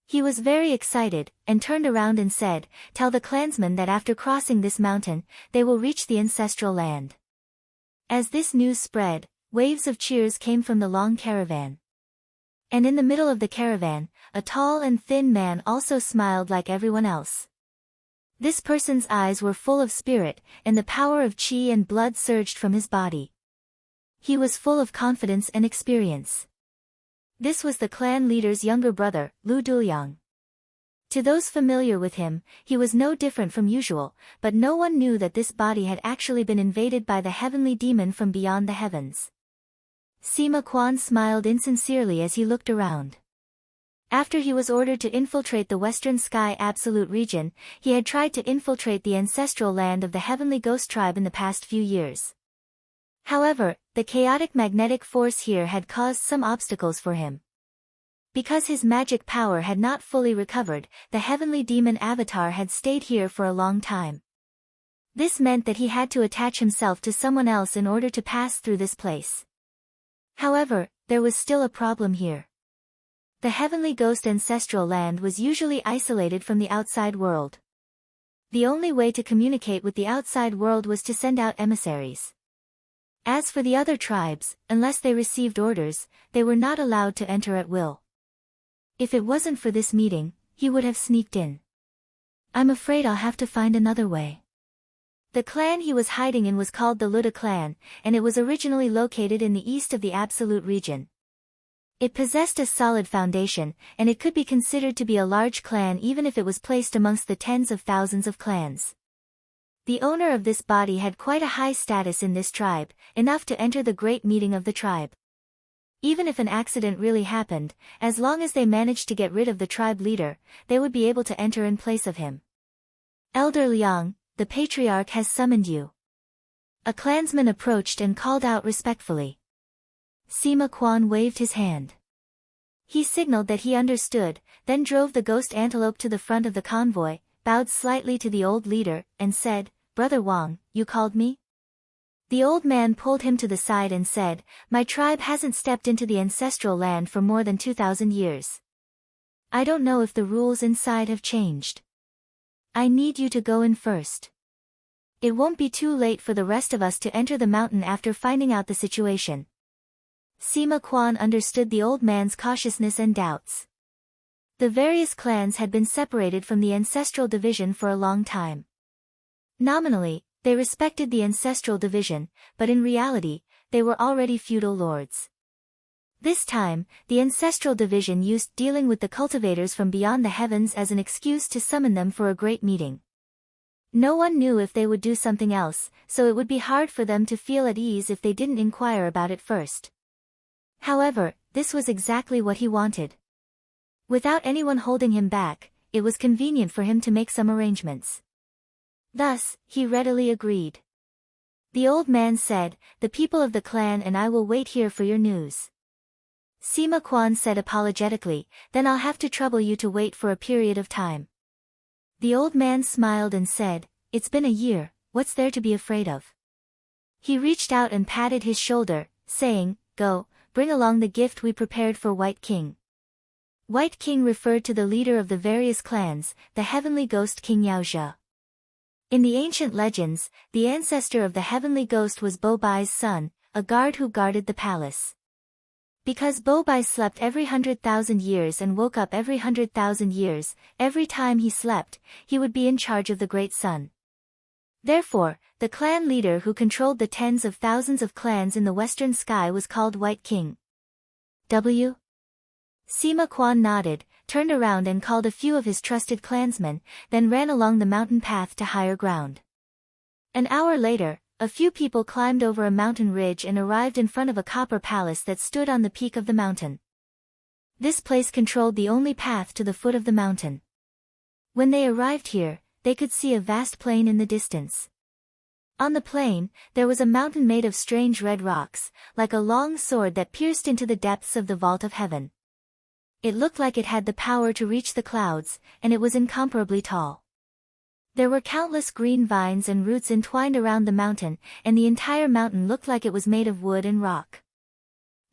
Speaker 1: He was very excited, and turned around and said, "Tell the clansmen that after crossing this mountain, they will reach the ancestral land." As this news spread, waves of cheers came from the long caravan. And in the middle of the caravan, a tall and thin man also smiled like everyone else. This person's eyes were full of spirit, and the power of qi and blood surged from his body. He was full of confidence and experience. This was the clan leader's younger brother, Lu Duliang. To those familiar with him, he was no different from usual, but no one knew that this body had actually been invaded by the heavenly demon from beyond the heavens. Sima Quan smiled insincerely as he looked around. After he was ordered to infiltrate the Western Sky Absolute region, he had tried to infiltrate the ancestral land of the Heavenly Ghost tribe in the past few years. However, the chaotic magnetic force here had caused some obstacles for him. Because his magic power had not fully recovered, the heavenly demon avatar had stayed here for a long time. This meant that he had to attach himself to someone else in order to pass through this place. However, there was still a problem here. The Heavenly Ghost ancestral land was usually isolated from the outside world. The only way to communicate with the outside world was to send out emissaries. As for the other tribes, unless they received orders, they were not allowed to enter at will. If it wasn't for this meeting, he would have sneaked in. "I'm afraid I'll have to find another way." The clan he was hiding in was called the Luda clan, and it was originally located in the east of the Absolute region. It possessed a solid foundation, and it could be considered to be a large clan even if it was placed amongst the tens of thousands of clans. The owner of this body had quite a high status in this tribe, enough to enter the great meeting of the tribe. Even if an accident really happened, as long as they managed to get rid of the tribe leader, they would be able to enter in place of him. "Elder Liang, the patriarch has summoned you." A clansman approached and called out respectfully. Sima Quan waved his hand. He signaled that he understood, then drove the ghost antelope to the front of the convoy, bowed slightly to the old leader, and said, "Brother Wang, you called me?" The old man pulled him to the side and said, "My tribe hasn't stepped into the ancestral land for more than 2,000 years. I don't know if the rules inside have changed. I need you to go in first. It won't be too late for the rest of us to enter the mountain after finding out the situation." Sima Quan understood the old man's cautiousness and doubts. The various clans had been separated from the ancestral division for a long time. Nominally, they respected the ancestral division, but in reality, they were already feudal lords. This time, the ancestral division used dealing with the cultivators from beyond the heavens as an excuse to summon them for a great meeting. No one knew if they would do something else, so it would be hard for them to feel at ease if they didn't inquire about it first. However, this was exactly what he wanted. Without anyone holding him back, it was convenient for him to make some arrangements. Thus, he readily agreed. The old man said, "The people of the clan and I will wait here for your news." Sima Quan said apologetically, "Then I'll have to trouble you to wait for a period of time." The old man smiled and said, "It's been a year, what's there to be afraid of?" He reached out and patted his shoulder, saying, "Go, bring along the gift we prepared for White King." White King referred to the leader of the various clans, the heavenly ghost King Yaozhe. In the ancient legends, the ancestor of the heavenly ghost was Bo Bai's son, a guard who guarded the palace. Because Bo Bai slept every 100,000 years and woke up every 100,000 years, every time he slept, he would be in charge of the great sun. Therefore, the clan leader who controlled the tens of thousands of clans in the western sky was called White King. W. Sima Quan nodded, turned around and called a few of his trusted clansmen, then ran along the mountain path to higher ground. An hour later, a few people climbed over a mountain ridge and arrived in front of a copper palace that stood on the peak of the mountain. This place controlled the only path to the foot of the mountain. When they arrived here, they could see a vast plain in the distance. On the plain, there was a mountain made of strange red rocks, like a long sword that pierced into the depths of the vault of heaven. It looked like it had the power to reach the clouds, and it was incomparably tall. There were countless green vines and roots entwined around the mountain, and the entire mountain looked like it was made of wood and rock.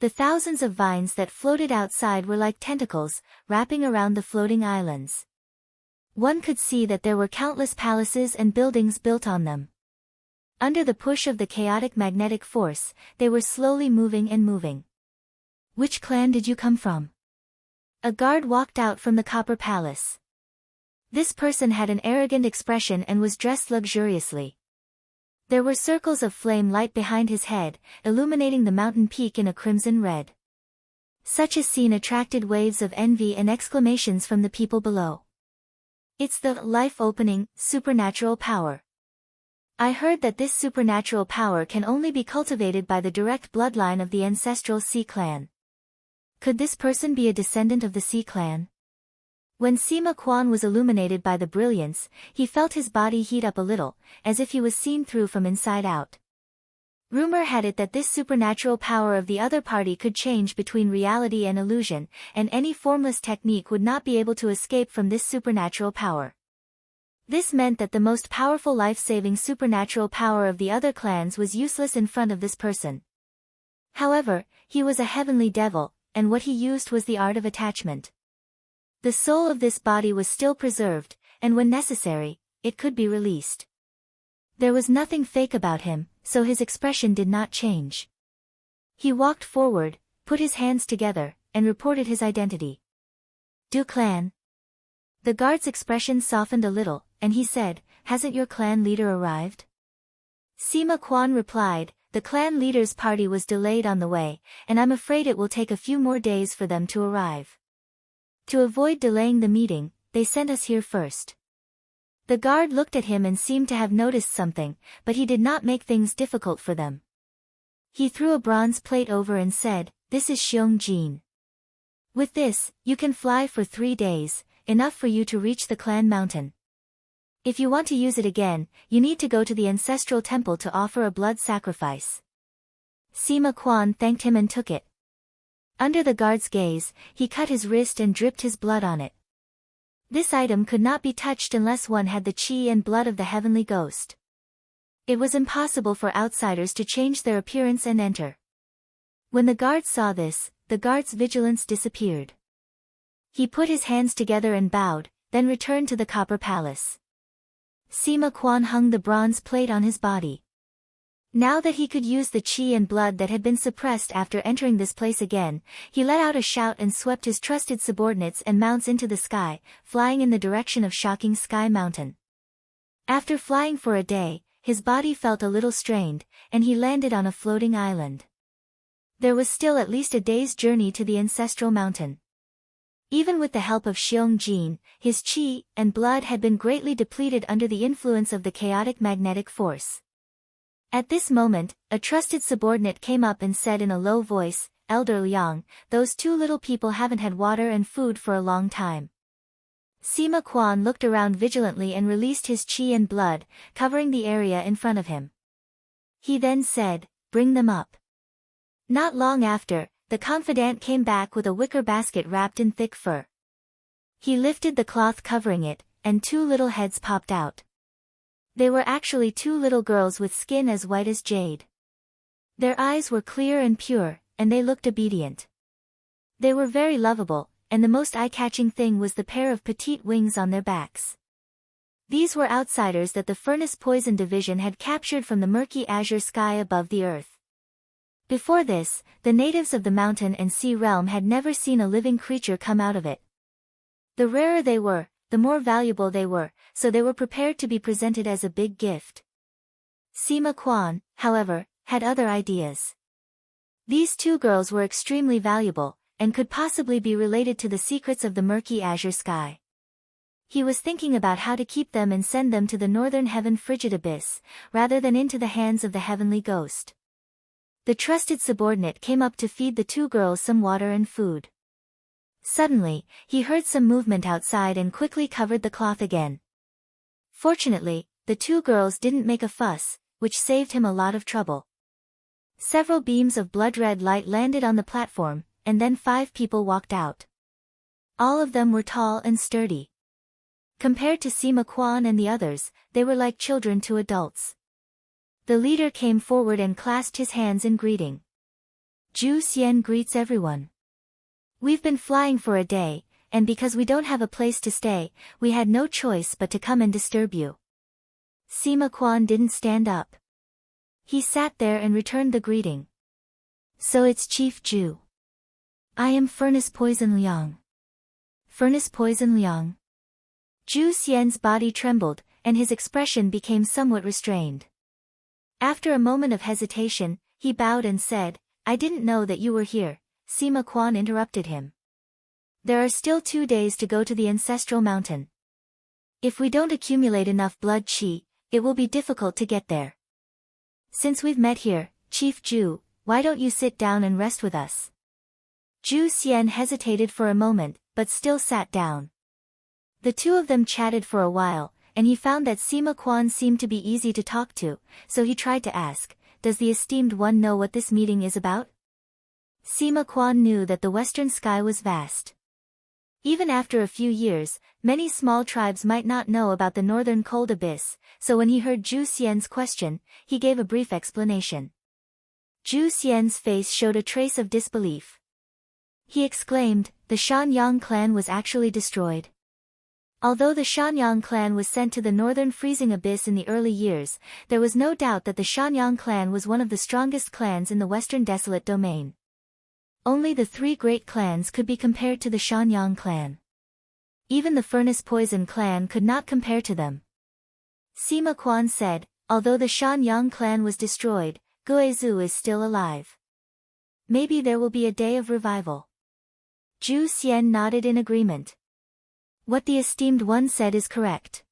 Speaker 1: The thousands of vines that floated outside were like tentacles, wrapping around the floating islands. One could see that there were countless palaces and buildings built on them. Under the push of the chaotic magnetic force, they were slowly moving and moving. "Which clan did you come from?" A guard walked out from the copper palace. This person had an arrogant expression and was dressed luxuriously. There were circles of flame light behind his head, illuminating the mountain peak in a crimson red. Such a scene attracted waves of envy and exclamations from the people below. "It's the life-opening, supernatural power. I heard that this supernatural power can only be cultivated by the direct bloodline of the ancestral Sea clan. Could this person be a descendant of the Sea clan?" When Sima Quan was illuminated by the brilliance, he felt his body heat up a little, as if he was seen through from inside out. Rumor had it that this supernatural power of the other party could change between reality and illusion, and any formless technique would not be able to escape from this supernatural power. This meant that the most powerful life-saving supernatural power of the other clans was useless in front of this person. However, he was a heavenly devil, and what he used was the art of attachment. The soul of this body was still preserved, and when necessary, it could be released. There was nothing fake about him, so his expression did not change. He walked forward, put his hands together, and reported his identity. "Du clan." The guard's expression softened a little, and he said, "Hasn't your clan leader arrived?" Sima Quan replied, "The clan leader's party was delayed on the way, and I'm afraid it will take a few more days for them to arrive. To avoid delaying the meeting, they sent us here first." The guard looked at him and seemed to have noticed something, but he did not make things difficult for them. He threw a bronze plate over and said, "This is Xiong Jin. With this, you can fly for 3 days, enough for you to reach the clan mountain. If you want to use it again, you need to go to the ancestral temple to offer a blood sacrifice." Sima Quan thanked him and took it. Under the guard's gaze, he cut his wrist and dripped his blood on it. This item could not be touched unless one had the chi and blood of the heavenly ghost. It was impossible for outsiders to change their appearance and enter. When the guard saw this, the guard's vigilance disappeared. He put his hands together and bowed, then returned to the copper palace. Sima Quan hung the bronze plate on his body. Now that he could use the chi and blood that had been suppressed after entering this place again, he let out a shout and swept his trusted subordinates and mounts into the sky, flying in the direction of Shocking Sky Mountain. After flying for a day, his body felt a little strained, and he landed on a floating island. There was still at least a day's journey to the ancestral mountain. Even with the help of Xiong Jin, his chi and blood had been greatly depleted under the influence of the chaotic magnetic force. At this moment, a trusted subordinate came up and said in a low voice, "Elder Liang, those 2 little people haven't had water and food for a long time." Sima Quan looked around vigilantly and released his qi and blood, covering the area in front of him. He then said, "Bring them up." Not long after, the confidant came back with a wicker basket wrapped in thick fur. He lifted the cloth covering it, and two little heads popped out. They were actually two little girls with skin as white as jade. Their eyes were clear and pure, and they looked obedient. They were very lovable, and the most eye-catching thing was the pair of petite wings on their backs. These were outsiders that the Furnace Poison Division had captured from the murky azure sky above the earth. Before this, the natives of the mountain and sea realm had never seen a living creature come out of it. The rarer they were, the more valuable they were, so they were prepared to be presented as a big gift. Sima Quan, however, had other ideas. These two girls were extremely valuable, and could possibly be related to the secrets of the murky azure sky. He was thinking about how to keep them and send them to the northern heaven frigid abyss, rather than into the hands of the heavenly ghost. The trusted subordinate came up to feed the two girls some water and food. Suddenly, he heard some movement outside and quickly covered the cloth again. Fortunately, the two girls didn't make a fuss, which saved him a lot of trouble. Several beams of blood-red light landed on the platform, and then 5 people walked out. All of them were tall and sturdy. Compared to Sima Quan and the others, they were like children to adults. The leader came forward and clasped his hands in greeting. Zhu Xian greets everyone. We've been flying for a day, and because we don't have a place to stay, we had no choice but to come and disturb you. Sima Quan didn't stand up. He sat there and returned the greeting. So it's Chief Zhu. I am Furnace Poison Liang. Furnace Poison Liang. Zhu Xian's body trembled, and his expression became somewhat restrained. After a moment of hesitation, he bowed and said, I didn't know that you were here. Sima Quan interrupted him. There are still 2 days to go to the ancestral mountain. If we don't accumulate enough blood qi, it will be difficult to get there. Since we've met here, Chief Zhu, why don't you sit down and rest with us? Zhu Xian hesitated for a moment, but still sat down. The two of them chatted for a while, and he found that Sima Quan seemed to be easy to talk to, so he tried to ask, does the esteemed one know what this meeting is about? Sima Quan knew that the western sky was vast. Even after a few years, many small tribes might not know about the northern cold abyss, so when he heard Zhu Xian's question, he gave a brief explanation. Zhu Xian's face showed a trace of disbelief. He exclaimed, the Shanyang clan was actually destroyed. Although the Shanyang clan was sent to the northern freezing abyss in the early years, there was no doubt that the Shanyang clan was one of the strongest clans in the western desolate domain. Only the 3 great clans could be compared to the Shanyang clan. Even the Furnace Poison clan could not compare to them. Sima Quan said, although the Shanyang clan was destroyed, Guizhu is still alive. Maybe there will be a day of revival. Zhu Xian nodded in agreement. What the esteemed one said is correct.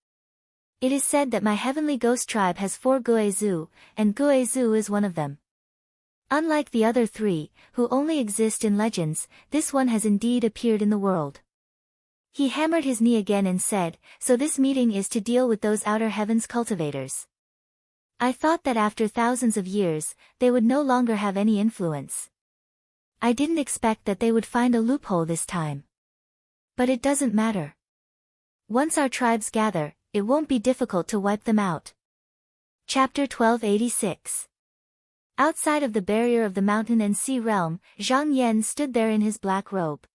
Speaker 1: It is said that my heavenly ghost tribe has 4 Guizhu, and Guizhu is one of them. Unlike the other 3, who only exist in legends, this one has indeed appeared in the world. He hammered his knee again and said, so this meeting is to deal with those outer heavens cultivators. I thought that after thousands of years, they would no longer have any influence. I didn't expect that they would find a loophole this time. But it doesn't matter. Once our tribes gather, it won't be difficult to wipe them out. Chapter 1286. Outside of the barrier of the mountain and sea realm, Zhang Yan stood there in his black robe.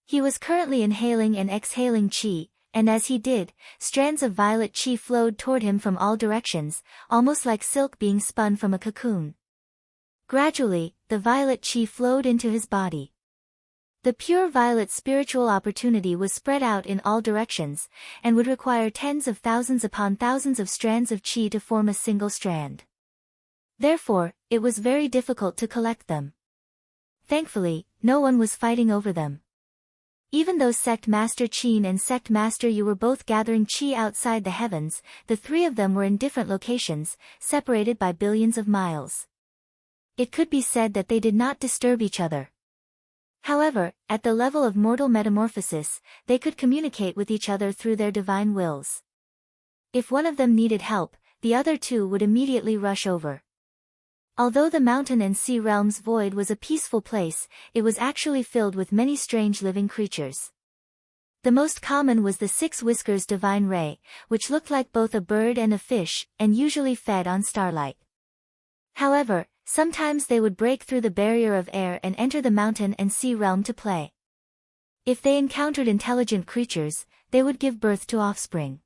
Speaker 1: He was currently inhaling and exhaling qi, and as he did, strands of violet qi flowed toward him from all directions, almost like silk being spun from a cocoon. Gradually, the violet qi flowed into his body. The pure violet spiritual opportunity was spread out in all directions, and would require tens of thousands upon thousands of strands of qi to form a single strand. Therefore, it was very difficult to collect them. Thankfully, no one was fighting over them. Even though Sect Master Qin and Sect Master Yu were both gathering qi outside the heavens, the 3 of them were in different locations, separated by billions of miles. It could be said that they did not disturb each other. However, at the level of mortal metamorphosis, they could communicate with each other through their divine wills. If one of them needed help, the other two would immediately rush over. Although the mountain and sea realm's void was a peaceful place, it was actually filled with many strange living creatures. The most common was the Six Whiskers divine ray, which looked like both a bird and a fish, and usually fed on starlight. However, sometimes they would break through the barrier of air and enter the mountain and sea realm to play. If they encountered intelligent creatures, they would give birth to offspring.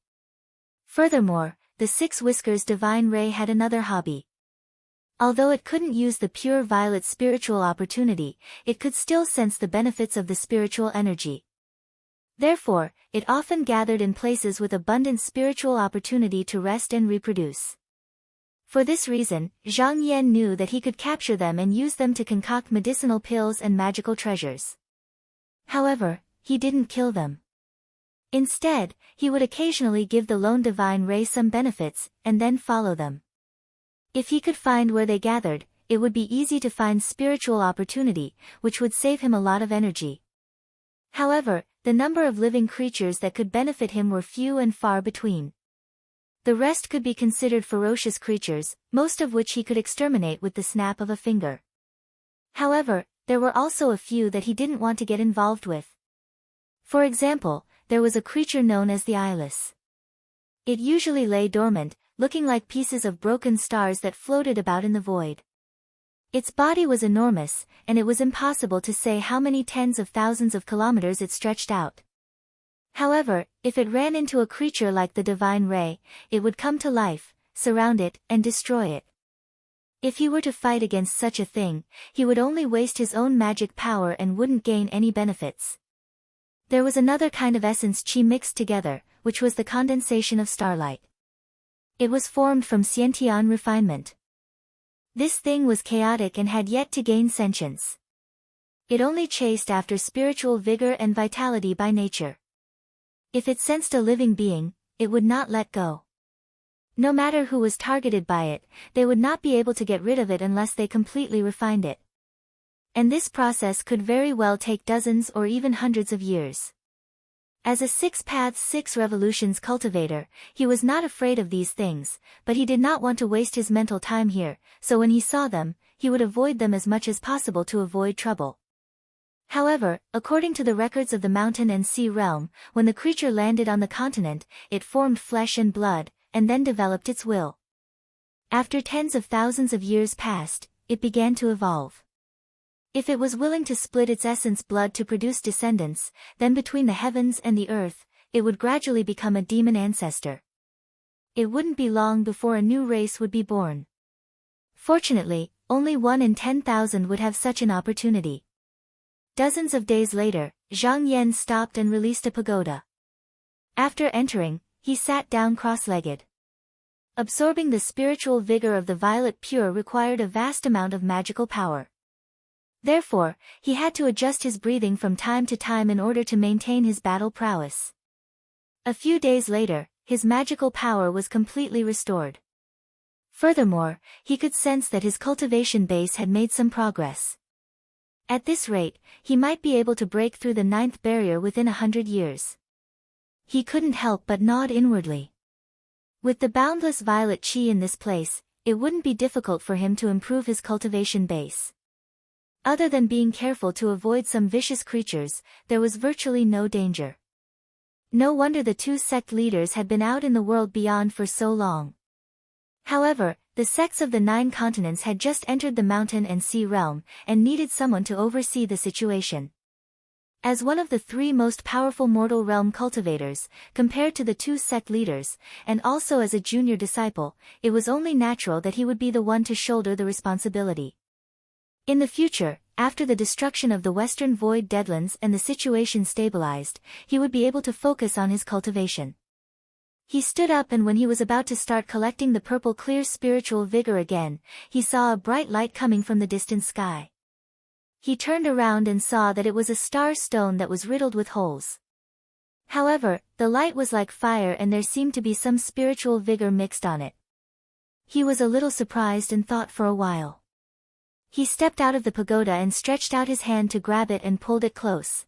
Speaker 1: Furthermore, the Six Whiskers divine ray had another hobby. Although it couldn't use the pure violet spiritual opportunity, it could still sense the benefits of the spiritual energy. Therefore, it often gathered in places with abundant spiritual opportunity to rest and reproduce. For this reason, Zhang Yan knew that he could capture them and use them to concoct medicinal pills and magical treasures. However, he didn't kill them. Instead, he would occasionally give the lone divine ray some benefits, and then follow them. If he could find where they gathered, it would be easy to find spiritual opportunity, which would save him a lot of energy. However, the number of living creatures that could benefit him were few and far between. The rest could be considered ferocious creatures, most of which he could exterminate with the snap of a finger. However, there were also a few that he didn't want to get involved with. For example, there was a creature known as the eyeless. It usually lay dormant, looking like pieces of broken stars that floated about in the void. Its body was enormous, and it was impossible to say how many tens of thousands of kilometers it stretched out. However, if it ran into a creature like the divine ray, it would come to life, surround it, and destroy it. If he were to fight against such a thing, he would only waste his own magic power and wouldn't gain any benefits. There was another kind of essence qi mixed together, which was the condensation of starlight. It was formed from Xiantian refinement. This thing was chaotic and had yet to gain sentience. It only chased after spiritual vigor and vitality by nature. If it sensed a living being, it would not let go. No matter who was targeted by it, they would not be able to get rid of it unless they completely refined it. And this process could very well take dozens or even hundreds of years. As a Six Paths Six Revolutions cultivator, he was not afraid of these things, but he did not want to waste his mental time here, so when he saw them, he would avoid them as much as possible to avoid trouble. However, according to the records of the mountain and sea realm, when the creature landed on the continent, it formed flesh and blood, and then developed its will. After tens of thousands of years passed, it began to evolve. If it was willing to split its essence blood to produce descendants, then between the heavens and the earth, it would gradually become a demon ancestor. It wouldn't be long before a new race would be born. Fortunately, only 1 in 10,000 would have such an opportunity. Dozens of days later, Zhang Yan stopped and released a pagoda. After entering, he sat down cross-legged. Absorbing the spiritual vigor of the violet pure required a vast amount of magical power. Therefore, he had to adjust his breathing from time to time in order to maintain his battle prowess. A few days later, his magical power was completely restored. Furthermore, he could sense that his cultivation base had made some progress. At this rate, he might be able to break through the 9th barrier within 100 years. He couldn't help but nod inwardly. With the boundless violet qi in this place, it wouldn't be difficult for him to improve his cultivation base. Other than being careful to avoid some vicious creatures, there was virtually no danger. No wonder the 2 sect leaders had been out in the world beyond for so long. However, the sects of the 9 continents had just entered the mountain and sea realm, and needed someone to oversee the situation. As one of the 3 most powerful mortal realm cultivators, compared to the 2 sect leaders, and also as a junior disciple, it was only natural that he would be the one to shoulder the responsibility. In the future, after the destruction of the Western Void Deadlands and the situation stabilized, he would be able to focus on his cultivation. He stood up, and when he was about to start collecting the purple clear spiritual vigor again, he saw a bright light coming from the distant sky. He turned around and saw that it was a star stone that was riddled with holes. However, the light was like fire and there seemed to be some spiritual vigor mixed on it. He was a little surprised and thought for a while. He stepped out of the pagoda and stretched out his hand to grab it and pulled it close.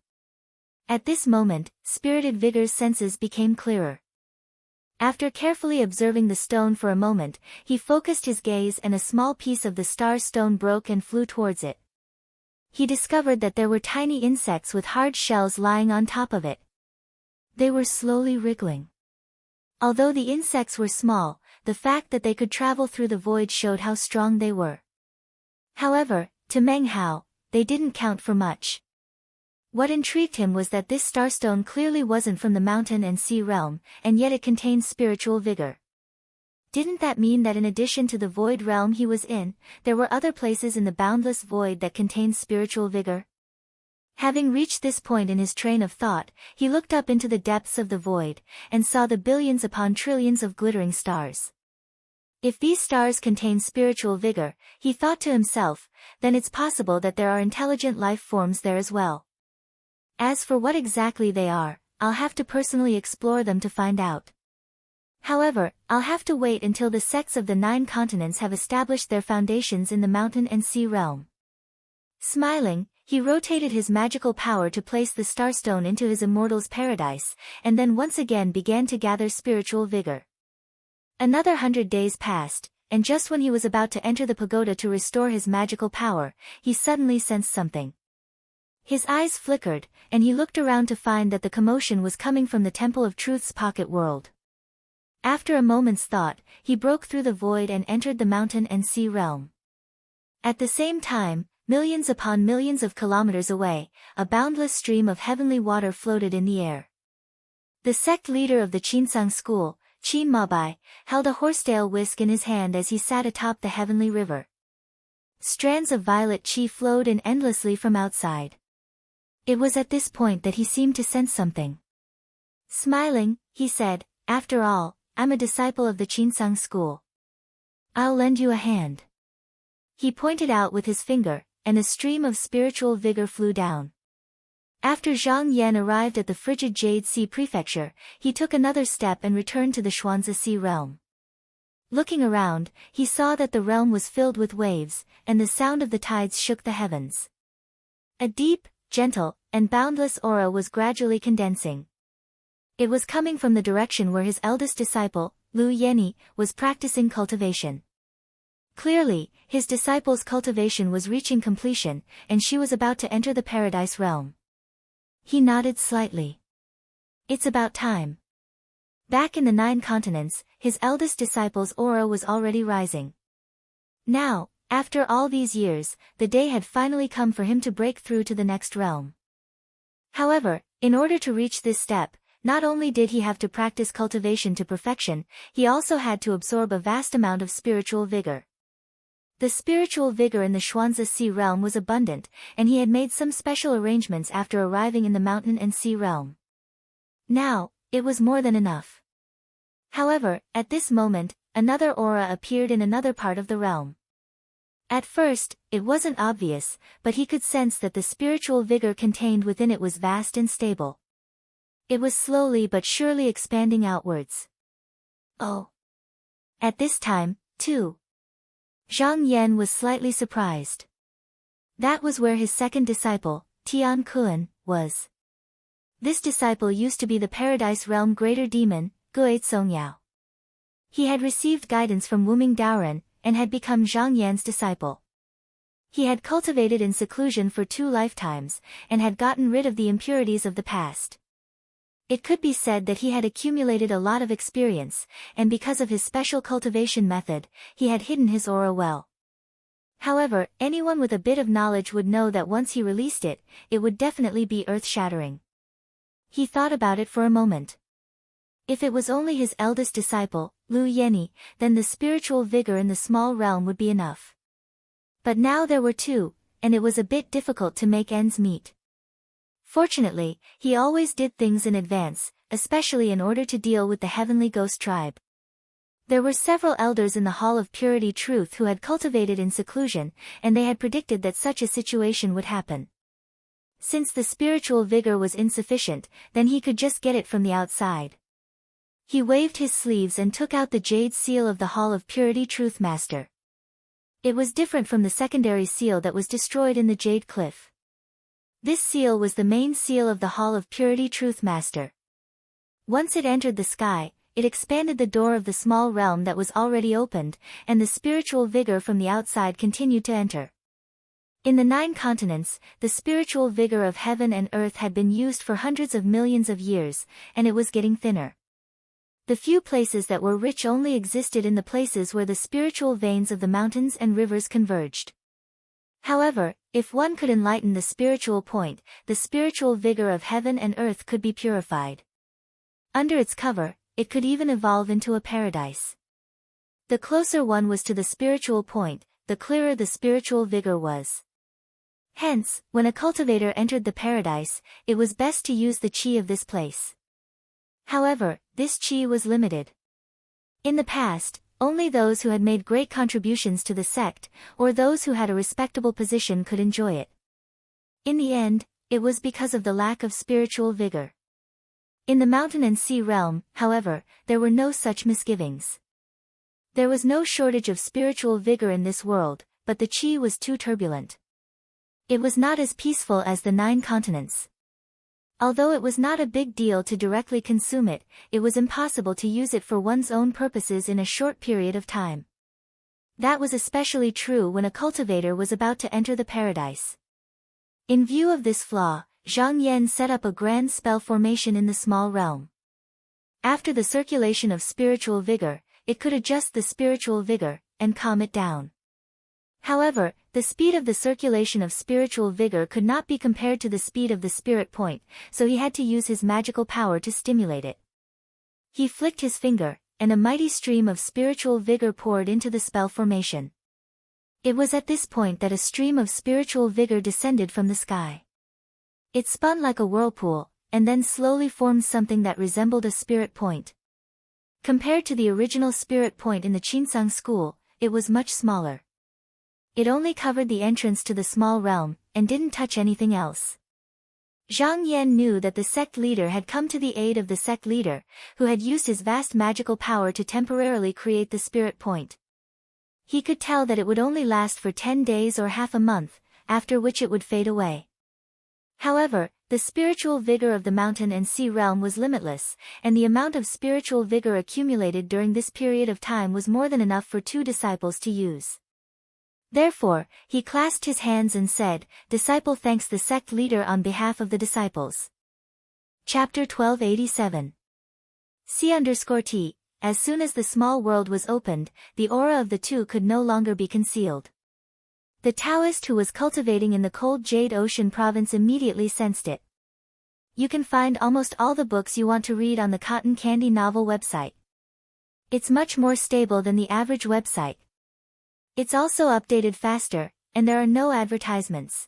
Speaker 1: At this moment, Spirited Vigor's senses became clearer. After carefully observing the stone for a moment, he focused his gaze and a small piece of the star stone broke and flew towards it. He discovered that there were tiny insects with hard shells lying on top of it. They were slowly wriggling. Although the insects were small, the fact that they could travel through the void showed how strong they were. However, to Meng Hao, they didn't count for much. What intrigued him was that this starstone clearly wasn't from the mountain and sea realm, and yet it contained spiritual vigor. Didn't that mean that in addition to the void realm he was in, there were other places in the boundless void that contained spiritual vigor? Having reached this point in his train of thought, he looked up into the depths of the void, and saw the billions upon trillions of glittering stars. If these stars contain spiritual vigor, he thought to himself, then it's possible that there are intelligent life forms there as well. As for what exactly they are, I'll have to personally explore them to find out. However, I'll have to wait until the sects of the 9 continents have established their foundations in the mountain and sea realm. Smiling, he rotated his magical power to place the starstone into his immortal's paradise, and then once again began to gather spiritual vigor. Another 100 days passed, and just when he was about to enter the pagoda to restore his magical power, he suddenly sensed something. His eyes flickered, and he looked around to find that the commotion was coming from the Temple of Truth's pocket world. After a moment's thought, he broke through the void and entered the mountain and sea realm. At the same time, millions upon millions of kilometers away, a boundless stream of heavenly water floated in the air. The sect leader of the Qinsang school, Qin Mabai, held a horsetail whisk in his hand as he sat atop the heavenly river. Strands of violet qi flowed in endlessly from outside. It was at this point that he seemed to sense something. Smiling, he said, "After all, I'm a disciple of the Qinsang school. I'll lend you a hand." He pointed out with his finger, and a stream of spiritual vigor flew down. After Zhang Yan arrived at the frigid Jade Sea Prefecture, he took another step and returned to the Xuanzi Sea realm. Looking around, he saw that the realm was filled with waves, and the sound of the tides shook the heavens. A deep, gentle, and boundless aura was gradually condensing. It was coming from the direction where his eldest disciple, Lu Yeni, was practicing cultivation. Clearly, his disciple's cultivation was reaching completion, and she was about to enter the paradise realm. He nodded slightly. It's about time. Back in the 9 continents, his eldest disciple's aura was already rising. Now, after all these years, the day had finally come for him to break through to the next realm. However, in order to reach this step, not only did he have to practice cultivation to perfection, he also had to absorb a vast amount of spiritual vigor. The spiritual vigor in the Xuanzi Sea realm was abundant, and he had made some special arrangements after arriving in the mountain and sea realm. Now, it was more than enough. However, at this moment, another aura appeared in another part of the realm. At first, it wasn't obvious, but he could sense that the spiritual vigor contained within it was vast and stable. It was slowly but surely expanding outwards. Oh! At this time, too, Zhang Yan was slightly surprised. That was where his second disciple, Tian Kun, was. This disciple used to be the Paradise Realm Greater Demon, Gui Songyao. He had received guidance from Wuming Daoren, and had become Zhang Yan's disciple. He had cultivated in seclusion for 2 lifetimes, and had gotten rid of the impurities of the past. It could be said that he had accumulated a lot of experience, and because of his special cultivation method, he had hidden his aura well. However, anyone with a bit of knowledge would know that once he released it, it would definitely be earth-shattering. He thought about it for a moment. If it was only his eldest disciple, Lu Yeni, then the spiritual vigor in the small realm would be enough. But now there were 2, and it was a bit difficult to make ends meet. Fortunately, he always did things in advance, especially in order to deal with the heavenly ghost tribe. There were several elders in the Hall of Purity Truth who had cultivated in seclusion, and they had predicted that such a situation would happen. Since the spiritual vigor was insufficient, then he could just get it from the outside. He waved his sleeves and took out the jade seal of the Hall of Purity Truth Master. It was different from the secondary seal that was destroyed in the Jade Cliff. This seal was the main seal of the Hall of Purity Truth Master. Once it entered the sky, it expanded the door of the small realm that was already opened, and the spiritual vigor from the outside continued to enter. In the 9 continents, the spiritual vigor of heaven and earth had been used for hundreds of millions of years, and it was getting thinner. The few places that were rich only existed in the places where the spiritual veins of the mountains and rivers converged. However, if one could enlighten the spiritual point, the spiritual vigor of heaven and earth could be purified. Under its cover, it could even evolve into a paradise. The closer one was to the spiritual point, the clearer the spiritual vigor was. Hence, when a cultivator entered the paradise, it was best to use the chi of this place. However, this chi was limited. In the past, only those who had made great contributions to the sect, or those who had a respectable position could enjoy it. In the end, it was because of the lack of spiritual vigor. In the mountain and sea realm, however, there were no such misgivings. There was no shortage of spiritual vigor in this world, but the chi was too turbulent. It was not as peaceful as the 9 continents. Although it was not a big deal to directly consume it, it was impossible to use it for one's own purposes in a short period of time. That was especially true when a cultivator was about to enter the paradise. In view of this flaw, Zhang Yan set up a grand spell formation in the small realm. After the circulation of spiritual vigor, it could adjust the spiritual vigor, and calm it down. However, the speed of the circulation of spiritual vigor could not be compared to the speed of the spirit point, so he had to use his magical power to stimulate it. He flicked his finger, and a mighty stream of spiritual vigor poured into the spell formation. It was at this point that a stream of spiritual vigor descended from the sky. It spun like a whirlpool, and then slowly formed something that resembled a spirit point. Compared to the original spirit point in the Qinsang school, it was much smaller. It only covered the entrance to the small realm, and didn't touch anything else. Zhang Yan knew that the sect leader had come to the aid of the sect leader, who had used his vast magical power to temporarily create the spirit point. He could tell that it would only last for 10 days or half a month, after which it would fade away. However, the spiritual vigor of the mountain and sea realm was limitless, and the amount of spiritual vigor accumulated during this period of time was more than enough for 2 disciples to use. Therefore, he clasped his hands and said, "Disciple thanks the sect leader on behalf of the disciples." Chapter 1287. C_T. As soon as the small world was opened, the aura of the 2 could no longer be concealed. The Taoist who was cultivating in the cold Jade Ocean province immediately sensed it. You can find almost all the books you want to read on the Cotton Candy Novel website. It's much more stable than the average website. It's also updated faster, and there are no advertisements.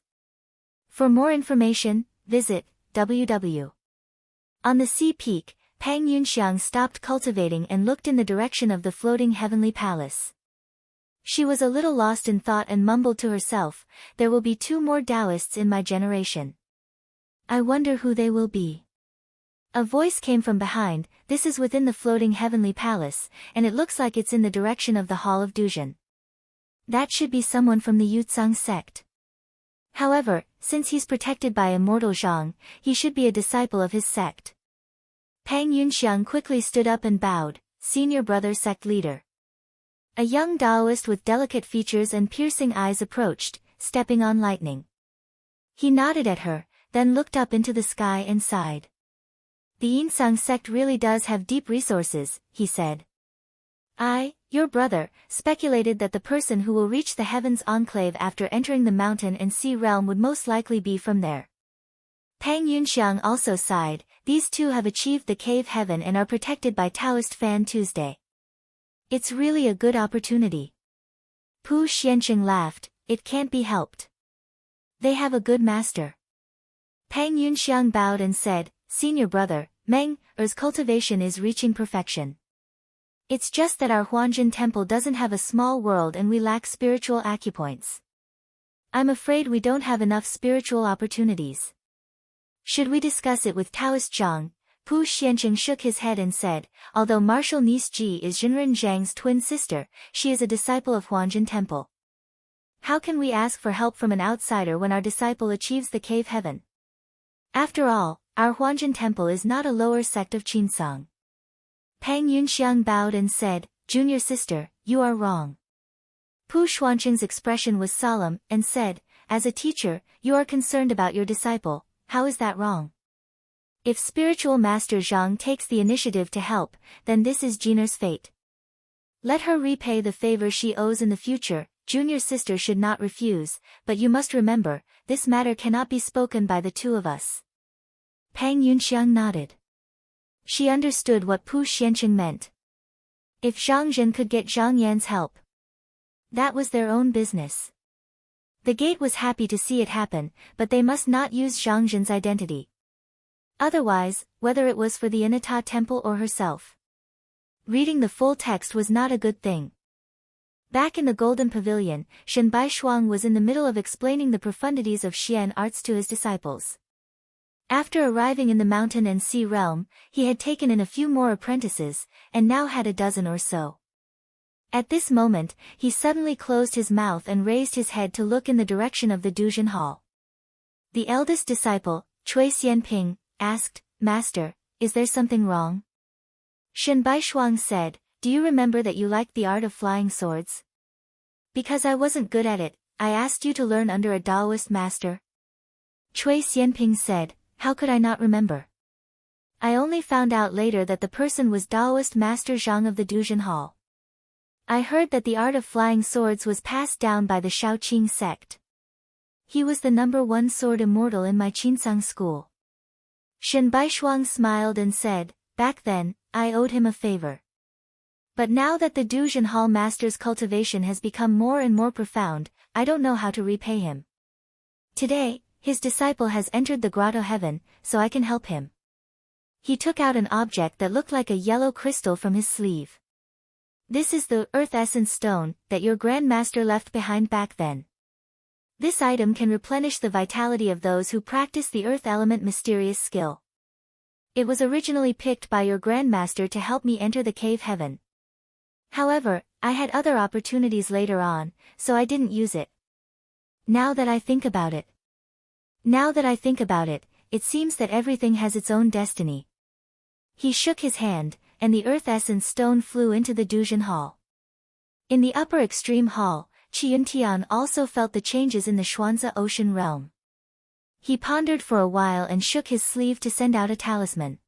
Speaker 1: For more information, visit www. On the sea peak, Pang Yunxiang stopped cultivating and looked in the direction of the floating heavenly palace. She was a little lost in thought and mumbled to herself, "There will be 2 more Taoists in my generation. I wonder who they will be." A voice came from behind, "This is within the floating heavenly palace, and it looks like it's in the direction of the Hall of Duzhen. That should be someone from the Yutsang sect. However, since he's protected by immortal Zhang, he should be a disciple of his sect." Pang Yunxiang quickly stood up and bowed, "Senior brother sect leader." A young Taoist with delicate features and piercing eyes approached, stepping on lightning. He nodded at her, then looked up into the sky and sighed. "The Yinsang sect really does have deep resources," he said. "I, your brother, speculated that the person who will reach the Heavens Enclave after entering the mountain and sea realm would most likely be from there." Pang Yunxiang also sighed, "These 2 have achieved the cave heaven and are protected by Taoist Fan Tuesday. It's really a good opportunity." Pu Xianqing laughed, "It can't be helped. They have a good master." Pang Yunxiang bowed and said, "Senior brother, Meng Er's cultivation is reaching perfection. It's just that our Huanjin temple doesn't have a small world and we lack spiritual acupoints. I'm afraid we don't have enough spiritual opportunities. Should we discuss it with Taoist Zhang?" Pu Xianqing shook his head and said, "Although martial niece Ji is Jinren Zhang's twin sister, she is a disciple of Huanjin temple. How can we ask for help from an outsider when our disciple achieves the cave heaven? After all, our Huanzhen temple is not a lower sect of Qinsong. Pang Yunxiang bowed and said, Junior sister, you are wrong. Pu Xuanqing's expression was solemn, and said, as a teacher, you are concerned about your disciple. How is that wrong? If spiritual master Zhang takes the initiative to help, then this is Jin'er's fate. Let her repay the favor she owes in the future. Junior sister should not refuse, but you must remember, this matter cannot be spoken by the two of us. Pang Yunxiang nodded. She understood what Pu Xianqing meant. If Zhang Zhen could get Zhang Yan's help, that was their own business. The gate was happy to see it happen, but they must not use Zhang Zhen's identity. Otherwise, whether it was for the Inata temple or herself, reading the full text was not a good thing. Back in the Golden Pavilion, Shen Baishuang was in the middle of explaining the profundities of Xian arts to his disciples. After arriving in the mountain and sea realm, he had taken in a few more apprentices, and now had a dozen or so. At this moment, he suddenly closed his mouth and raised his head to look in the direction of the Duzhen Hall. The eldest disciple, Cui Xianping, asked, Master, is there something wrong? Shen Baishuang said, do you remember that you liked the art of flying swords? Because I wasn't good at it, I asked you to learn under a Taoist master. Cui Xianping said, how could I not remember? I only found out later that the person was Taoist master Zhang of the Duzhen Hall. I heard that the art of flying swords was passed down by the Shaoqing sect. He was the #1 sword immortal in my Qinsang school. Shen Baishuang smiled and said, back then, I owed him a favor. But now that the Duzhen Hall master's cultivation has become more and more profound, I don't know how to repay him. Today, his disciple has entered the grotto heaven, so I can help him. He took out an object that looked like a yellow crystal from his sleeve. This is the Earth Essence Stone that your Grandmaster left behind back then. This item can replenish the vitality of those who practice the Earth Element mysterious skill. It was originally picked by your Grandmaster to help me enter the cave heaven. However, I had other opportunities later on, so I didn't use it. Now that I think about it, it seems that everything has its own destiny. He shook his hand, and the Earth Essence Stone flew into the Duzhen Hall. In the upper extreme hall, Qi Yuntian also felt the changes in the Xuanzi ocean realm. He pondered for a while and shook his sleeve to send out a talisman.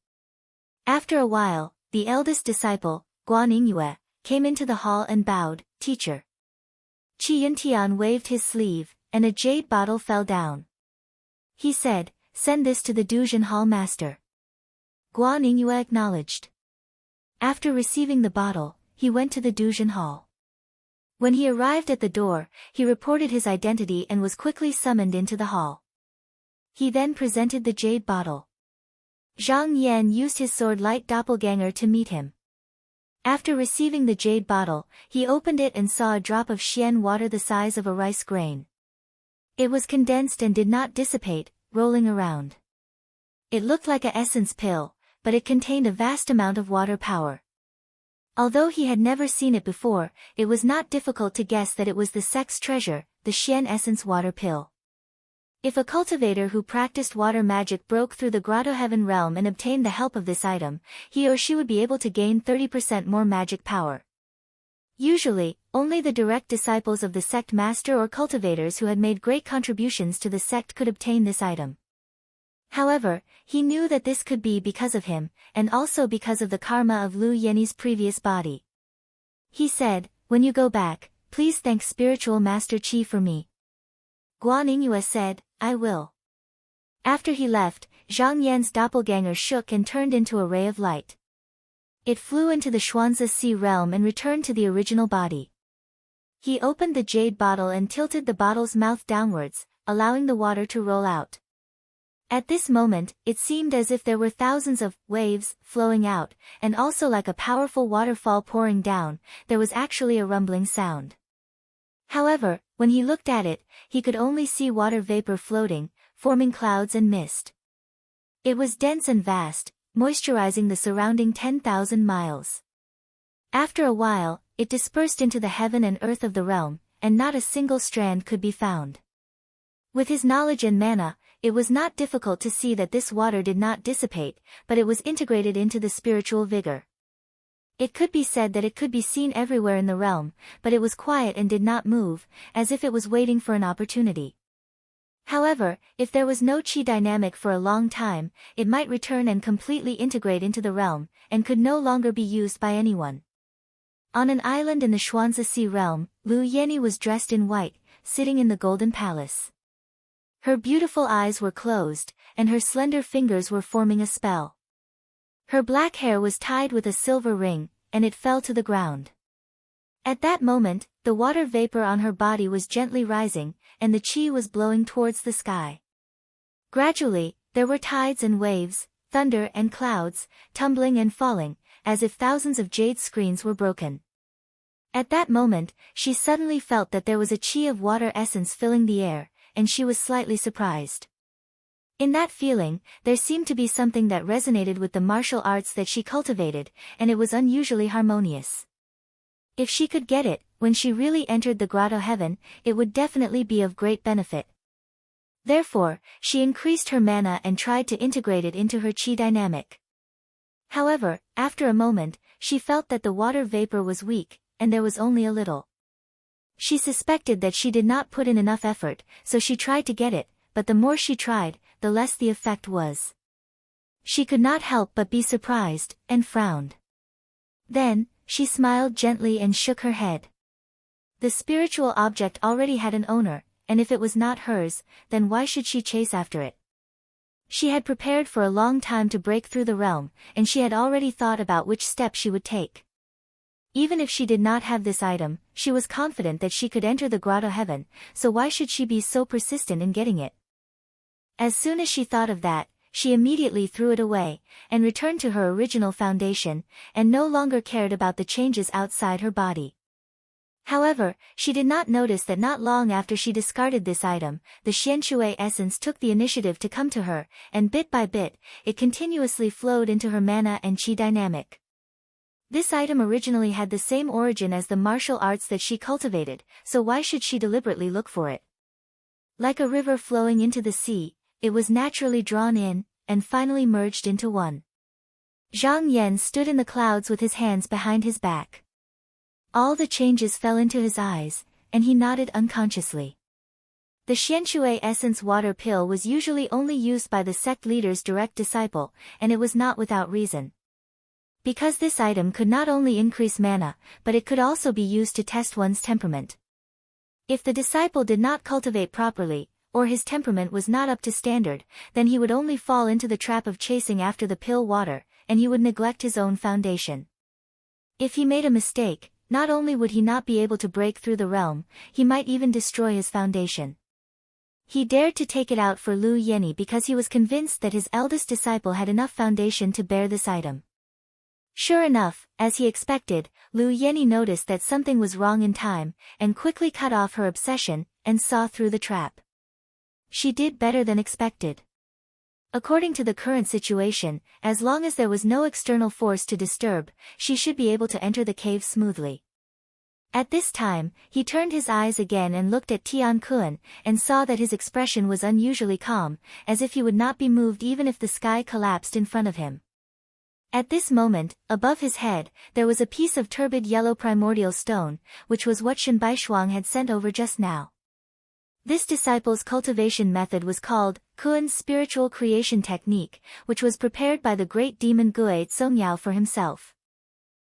Speaker 1: After a while, the eldest disciple, Guan Yingyue, came into the hall and bowed, Teacher. Qi Yuntian waved his sleeve, and a jade bottle fell down. He said, send this to the Duzhen Hall master. Guan Yingyue acknowledged. After receiving the bottle, he went to the Duzhen Hall. When he arrived at the door, he reported his identity and was quickly summoned into the hall. He then presented the jade bottle. Zhang Yan used his sword-light doppelganger to meet him. After receiving the jade bottle, he opened it and saw a drop of Xian water the size of a rice grain. It was condensed and did not dissipate, rolling around. It looked like an essence pill, but it contained a vast amount of water power. Although he had never seen it before, it was not difficult to guess that it was the sect's treasure, the Xian Essence Water Pill. If a cultivator who practiced water magic broke through the Grotto Heaven realm and obtained the help of this item, he or she would be able to gain 30% more magic power. Usually, only the direct disciples of the sect master or cultivators who had made great contributions to the sect could obtain this item. However, he knew that this could be because of him, and also because of the karma of Lu Yenni's previous body. He said, when you go back, please thank spiritual master Qi for me. Guan Yingyue said, I will. After he left, Zhang Yan's doppelganger shook and turned into a ray of light. It flew into the Xuanzi Sea realm and returned to the original body. He opened the jade bottle and tilted the bottle's mouth downwards, allowing the water to roll out. At this moment, it seemed as if there were thousands of waves flowing out, and also like a powerful waterfall pouring down, there was actually a rumbling sound. However, when he looked at it, he could only see water vapor floating, forming clouds and mist. It was dense and vast, moisturizing the surrounding 10,000 miles. After a while, it dispersed into the heaven and earth of the realm, and not a single strand could be found. With his knowledge and mana, it was not difficult to see that this water did not dissipate, but it was integrated into the spiritual vigor. It could be said that it could be seen everywhere in the realm, but it was quiet and did not move, as if it was waiting for an opportunity. However, if there was no chi dynamic for a long time, it might return and completely integrate into the realm, and could no longer be used by anyone. On an island in the Xuanzi Sea realm, Lu Yeni was dressed in white, sitting in the golden palace. Her beautiful eyes were closed, and her slender fingers were forming a spell. Her black hair was tied with a silver ring, and it fell to the ground. At that moment, the water vapor on her body was gently rising, and the chi was blowing towards the sky. Gradually, there were tides and waves, thunder and clouds, tumbling and falling, as if thousands of jade screens were broken. At that moment, she suddenly felt that there was a chi of water essence filling the air, and she was slightly surprised. In that feeling, there seemed to be something that resonated with the martial arts that she cultivated, and it was unusually harmonious. If she could get it, when she really entered the grotto heaven, it would definitely be of great benefit. Therefore, she increased her mana and tried to integrate it into her chi dynamic. However, after a moment, she felt that the water vapor was weak, and there was only a little. She suspected that she did not put in enough effort, so she tried to get it, but the more she tried, the less the effect was. She could not help but be surprised, and frowned. Then, she smiled gently and shook her head. The spiritual object already had an owner, and if it was not hers, then why should she chase after it? She had prepared for a long time to break through the realm, and she had already thought about which step she would take. Even if she did not have this item, she was confident that she could enter the grotto heaven, so why should she be so persistent in getting it? As soon as she thought of that, she immediately threw it away, and returned to her original foundation, and no longer cared about the changes outside her body. However, she did not notice that not long after she discarded this item, the Xianshui essence took the initiative to come to her, and bit by bit, it continuously flowed into her mana and chi dynamic. This item originally had the same origin as the martial arts that she cultivated, so why should she deliberately look for it? Like a river flowing into the sea, it was naturally drawn in, and finally merged into one. Zhang Yan stood in the clouds with his hands behind his back. All the changes fell into his eyes, and he nodded unconsciously. The Xianshui essence water pill was usually only used by the sect leader's direct disciple, and it was not without reason. Because this item could not only increase mana, but it could also be used to test one's temperament. If the disciple did not cultivate properly, or his temperament was not up to standard, then he would only fall into the trap of chasing after the pill water, and he would neglect his own foundation. If he made a mistake, not only would he not be able to break through the realm, he might even destroy his foundation. He dared to take it out for Lu Yeni because he was convinced that his eldest disciple had enough foundation to bear this item. Sure enough, as he expected, Lu Yeni noticed that something was wrong in time, and quickly cut off her obsession, and saw through the trap. She did better than expected. According to the current situation, as long as there was no external force to disturb, she should be able to enter the cave smoothly. At this time, he turned his eyes again and looked at Tian Kun, and saw that his expression was unusually calm, as if he would not be moved even if the sky collapsed in front of him. At this moment, above his head, there was a piece of turbid yellow primordial stone, which was what Shen Baishuang had sent over just now. This disciple's cultivation method was called Kun's spiritual creation technique, which was prepared by the great demon Gue Tsongyao for himself.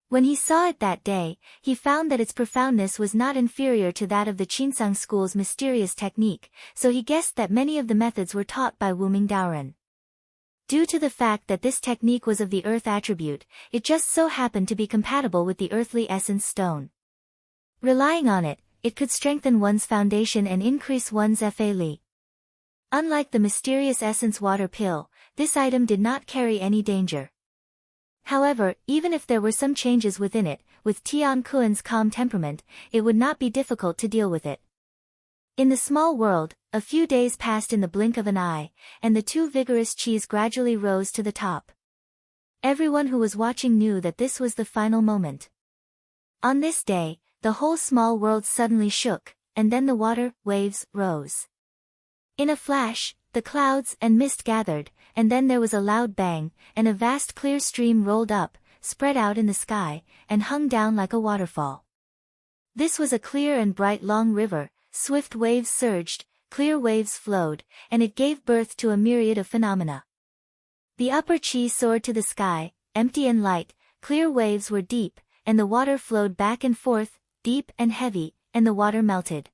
Speaker 1: When he saw it that day, he found that its profoundness was not inferior to that of the Qinsang school's mysterious technique, so he guessed that many of the methods were taught by Wu Mingdaoren. Due to the fact that this technique was of the earth attribute, it just so happened to be compatible with the earthly essence stone. Relying on it, it could strengthen one's foundation and increase one's Fa Li. Unlike the mysterious essence water pill, this item did not carry any danger. However, even if there were some changes within it, with Tian Kun's calm temperament, it would not be difficult to deal with it. In the small world, a few days passed in the blink of an eye, and the two vigorous chis gradually rose to the top. Everyone who was watching knew that this was the final moment. On this day, the whole small world suddenly shook, and then the water, waves, rose. In a flash, the clouds and mist gathered, and then there was a loud bang, and a vast clear stream rolled up, spread out in the sky, and hung down like a waterfall. This was a clear and bright long river, swift waves surged, clear waves flowed, and it gave birth to a myriad of phenomena. The upper chi soared to the sky, empty and light, clear waves were deep, and the water flowed back and forth, deep and heavy, and the water melted.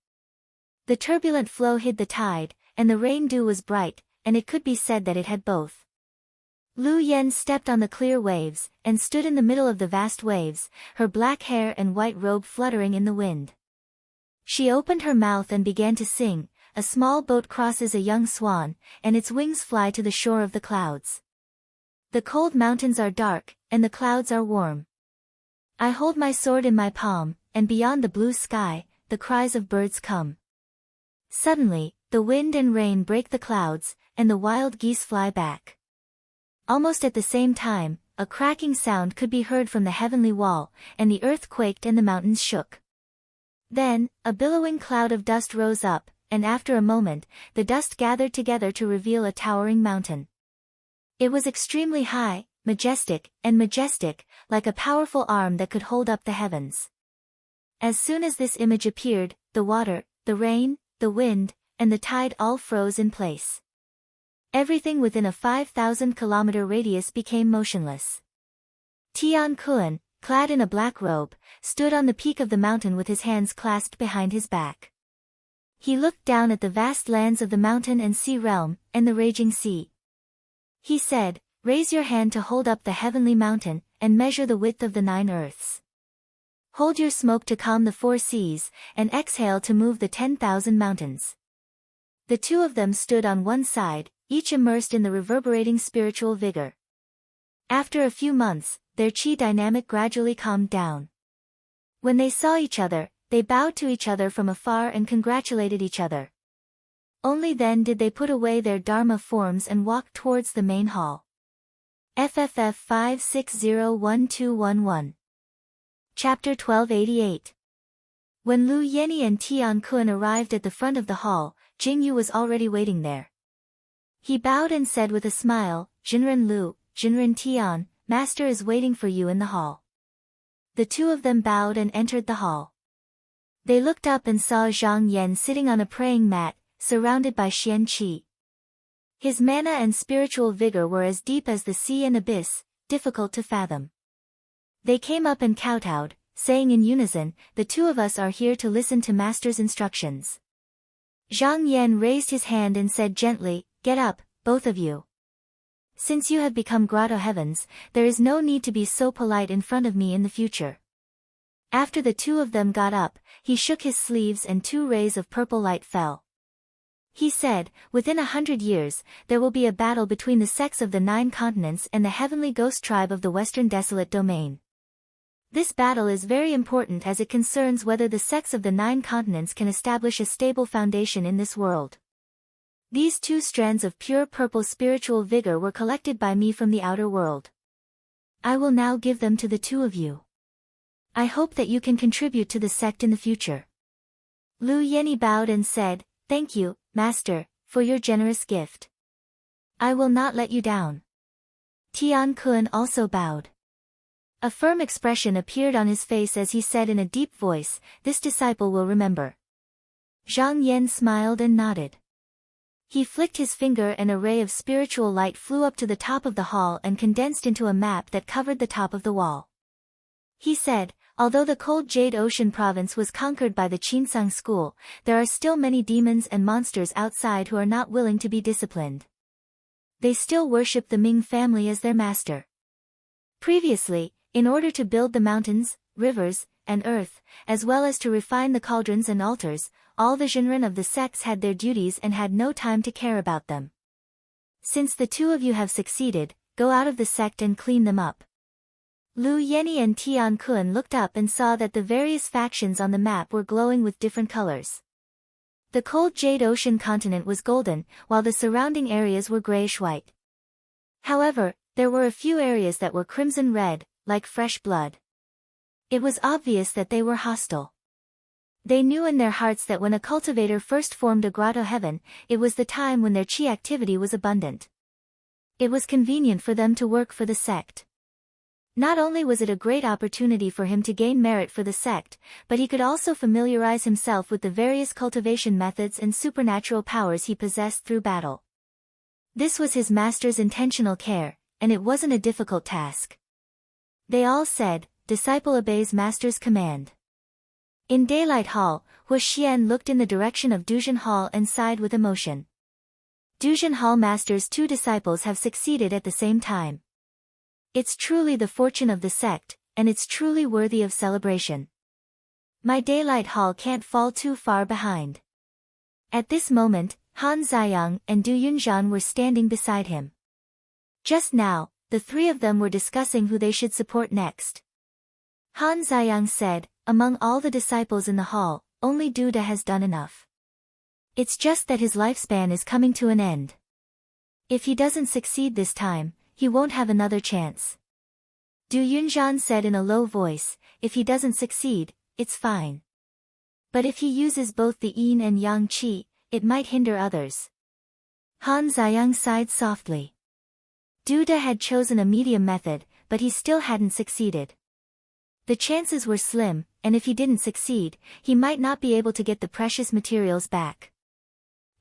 Speaker 1: The turbulent flow hid the tide, and the rain dew was bright, and it could be said that it had both. Lu Yen stepped on the clear waves, and stood in the middle of the vast waves, her black hair and white robe fluttering in the wind. She opened her mouth and began to sing, a small boat crosses a young swan, and its wings fly to the shore of the clouds. The cold mountains are dark, and the clouds are warm. I hold my sword in my palm, and beyond the blue sky, the cries of birds come. Suddenly, the wind and rain break the clouds, and the wild geese fly back. Almost at the same time, a cracking sound could be heard from the heavenly wall, and the earth quaked and the mountains shook. Then, a billowing cloud of dust rose up, and after a moment, the dust gathered together to reveal a towering mountain. It was extremely high, majestic, like a powerful arm that could hold up the heavens. As soon as this image appeared, the water, the rain, the wind, and the tide all froze in place. Everything within a 5,000-kilometer radius became motionless. Tian Kun, clad in a black robe, stood on the peak of the mountain with his hands clasped behind his back. He looked down at the vast lands of the mountain and sea realm, and the raging sea. He said, "Raise your hand to hold up the heavenly mountain, and measure the width of the 9 earths. Hold your smoke to calm the 4 seas, and exhale to move the 10,000 mountains." The two of them stood on one side, each immersed in the reverberating spiritual vigor. After a few months, their chi dynamic gradually calmed down. When they saw each other, they bowed to each other from afar and congratulated each other. Only then did they put away their dharma forms and walk towards the main hall. FFF 5601211. Chapter 1288. When Lu Yenny and Tian Kun arrived at the front of the hall, Jing Yu was already waiting there. He bowed and said with a smile, "Jinren Lu, Jinren Tian, Master is waiting for you in the hall." The two of them bowed and entered the hall. They looked up and saw Zhang Yan sitting on a praying mat, surrounded by Xian Qi. His mana and spiritual vigor were as deep as the sea and abyss, difficult to fathom. They came up and kowtowed, saying in unison, "The two of us are here to listen to Master's instructions." Zhang Yan raised his hand and said gently, "Get up, both of you. Since you have become grotto heavens, there is no need to be so polite in front of me in the future." After the two of them got up, he shook his sleeves and 2 rays of purple light fell. He said, "Within 100 years, there will be a battle between the sects of the 9 continents and the heavenly ghost tribe of the Western Desolate Domain. This battle is very important as it concerns whether the sects of the 9 continents can establish a stable foundation in this world. These 2 strands of pure purple spiritual vigor were collected by me from the outer world. I will now give them to the 2 of you. I hope that you can contribute to the sect in the future." Lu Yenny bowed and said, "Thank you, Master, for your generous gift. I will not let you down." Tian Kun also bowed. A firm expression appeared on his face as he said in a deep voice, "This disciple will remember." Zhang Yan smiled and nodded. He flicked his finger and a ray of spiritual light flew up to the top of the hall and condensed into a map that covered the top of the wall. He said, "Although the cold Jade Ocean province was conquered by the Qinsang school, there are still many demons and monsters outside who are not willing to be disciplined. They still worship the Ming family as their master. Previously, in order to build the mountains, rivers, and earth, as well as to refine the cauldrons and altars, all the Jinren of the sects had their duties and had no time to care about them. Since the 2 of you have succeeded, go out of the sect and clean them up." Lu Yenny and Tian Kun looked up and saw that the various factions on the map were glowing with different colors. The cold Jade Ocean continent was golden, while the surrounding areas were grayish-white. However, there were a few areas that were crimson-red, like fresh blood. It was obvious that they were hostile. They knew in their hearts that when a cultivator first formed a grotto heaven, it was the time when their chi activity was abundant. It was convenient for them to work for the sect. Not only was it a great opportunity for him to gain merit for the sect, but he could also familiarize himself with the various cultivation methods and supernatural powers he possessed through battle. This was his master's intentional care, and it wasn't a difficult task. They all said, "Disciple obeys master's command." In Daylight Hall, Huoxian looked in the direction of Duzhen Hall and sighed with emotion. Duzhen Hall master's 2 disciples have succeeded at the same time. It's truly the fortune of the sect, and it's truly worthy of celebration. My Daylight Hall can't fall too far behind. At this moment, Han Ziyang and Du Yunzhan were standing beside him. Just now, the 3 of them were discussing who they should support next. Han Ziyang said, "Among all the disciples in the hall, only Duda has done enough. It's just that his lifespan is coming to an end. If he doesn't succeed this time, he won't have another chance." Du Yunzhan said in a low voice, "If he doesn't succeed, it's fine. But if he uses both the yin and yang qi, it might hinder others." Han Ziyang sighed softly. Duda had chosen a medium method, but he still hadn't succeeded. The chances were slim, and if he didn't succeed, he might not be able to get the precious materials back.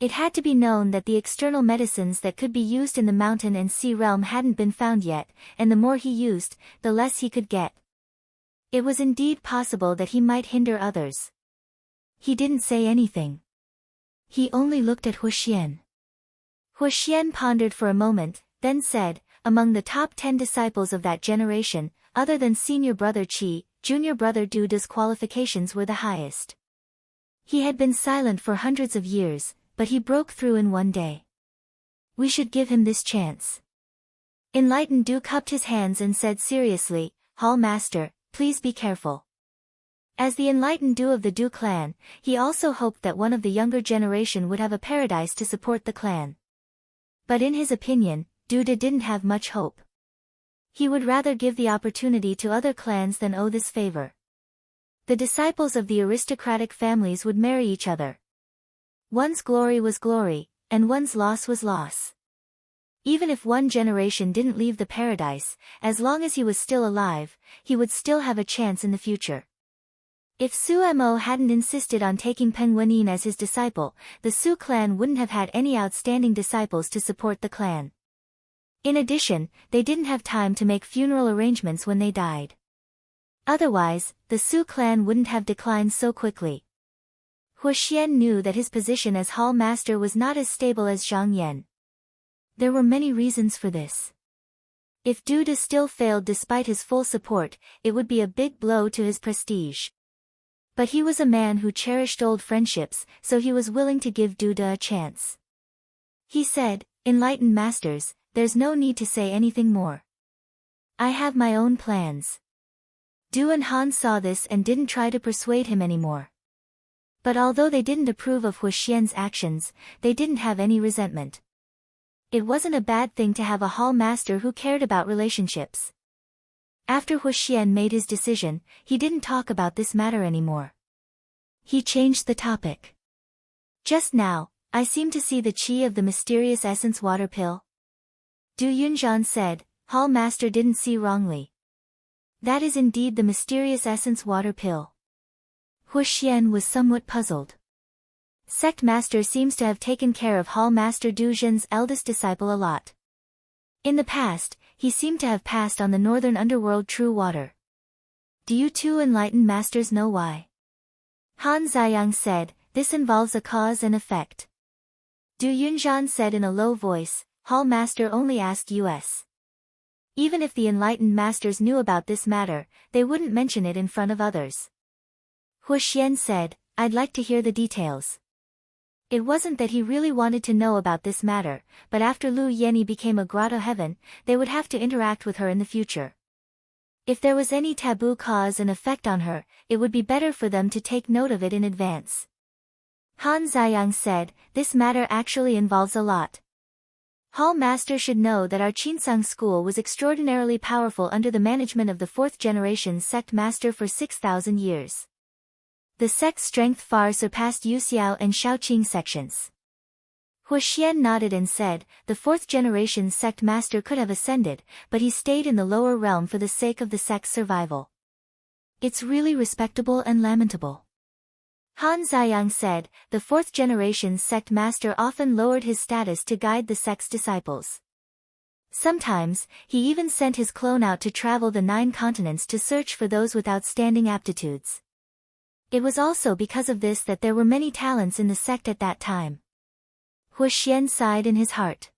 Speaker 1: It had to be known that the external medicines that could be used in the mountain and sea realm hadn't been found yet, and the more he used, the less he could get. It was indeed possible that he might hinder others. He didn't say anything. He only looked at Huoxian. Huoxian pondered for a moment, then said, "Among the top 10 disciples of that generation, other than senior brother Qi, junior brother Duda's qualifications were the highest. He had been silent for hundreds of years, but he broke through in one day. We should give him this chance." Enlightened Du cupped his hands and said seriously, "Hall Master, please be careful." As the enlightened Du of the Du clan, he also hoped that one of the younger generation would have a paradise to support the clan. But in his opinion, Duda didn't have much hope. He would rather give the opportunity to other clans than owe this favor. The disciples of the aristocratic families would marry each other. One's glory was glory, and one's loss was loss. Even if one generation didn't leave the paradise, as long as he was still alive, he would still have a chance in the future. If Su Mo hadn't insisted on taking Peng Wenyin as his disciple, the Su clan wouldn't have had any outstanding disciples to support the clan. In addition, they didn't have time to make funeral arrangements when they died. Otherwise, the Su clan wouldn't have declined so quickly. Huoxian knew that his position as hall master was not as stable as Zhang Yan. There were many reasons for this. If Duda still failed despite his full support, it would be a big blow to his prestige. But he was a man who cherished old friendships, so he was willing to give Duda a chance. He said, "Enlightened masters, there's no need to say anything more. I have my own plans." Du and Han saw this and didn't try to persuade him anymore. But although they didn't approve of Huoxian's actions, they didn't have any resentment. It wasn't a bad thing to have a hall master who cared about relationships. After Huoxian made his decision, he didn't talk about this matter anymore. He changed the topic. "Just now, I seem to see the qi of the mysterious essence water pill." Du Yunzhan said, "Hall master didn't see wrongly. That is indeed the mysterious essence water pill." Huoxian was somewhat puzzled. Sect master seems to have taken care of hall master Du Zhen's eldest disciple a lot. In the past, he seemed to have passed on the northern underworld true water. "Do you two enlightened masters know why?" Han Ziyang said, "This involves a cause and effect." Du Yunzhan said in a low voice, "Hall master only asked us. Even if the enlightened masters knew about this matter, they wouldn't mention it in front of others." Huoxian said, "I'd like to hear the details." It wasn't that he really wanted to know about this matter, but after Lu Yenny became a grotto heaven, they would have to interact with her in the future. If there was any taboo cause and effect on her, it would be better for them to take note of it in advance. Han Ziyang said, "This matter actually involves a lot. Hall master should know that our Qinsang school was extraordinarily powerful under the management of the 4th generation sect master for 6,000 years. The sect's strength far surpassed Yuxiao and Shaoqing sections. Huoxian nodded and said, the fourth generation sect master could have ascended, but he stayed in the lower realm for the sake of the sect's survival. It's really respectable and lamentable. Han Ziyang said, the fourth generation sect master often lowered his status to guide the sect's disciples. Sometimes, he even sent his clone out to travel the 9 continents to search for those with outstanding aptitudes. It was also because of this that there were many talents in the sect at that time. Huoxian sighed in his heart.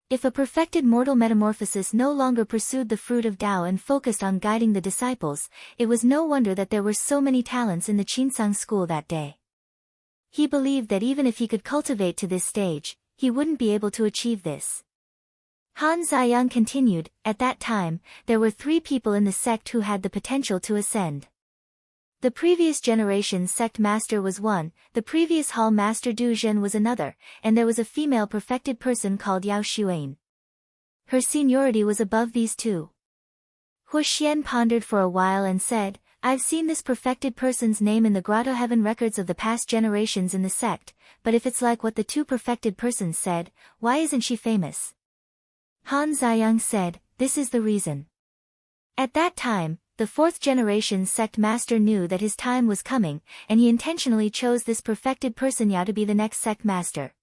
Speaker 1: If a perfected mortal metamorphosis no longer pursued the fruit of Tao and focused on guiding the disciples, it was no wonder that there were so many talents in the Qinsang school that day. He believed that even if he could cultivate to this stage, he wouldn't be able to achieve this. Han Ziyang continued, at that time, there were 3 people in the sect who had the potential to ascend. The previous generation's sect master was one, the previous hall master Du Zhen was another, and there was a female perfected person called Yao Xuan. Her seniority was above these 2. Huoxian pondered for a while and said, I've seen this perfected person's name in the grotto heaven records of the past generations in the sect, but if it's like what the 2 perfected persons said, why isn't she famous? Han Ziyang said, this is the reason. At that time, the fourth generation sect master knew that his time was coming, and he intentionally chose this perfected person Yao to be the next sect master.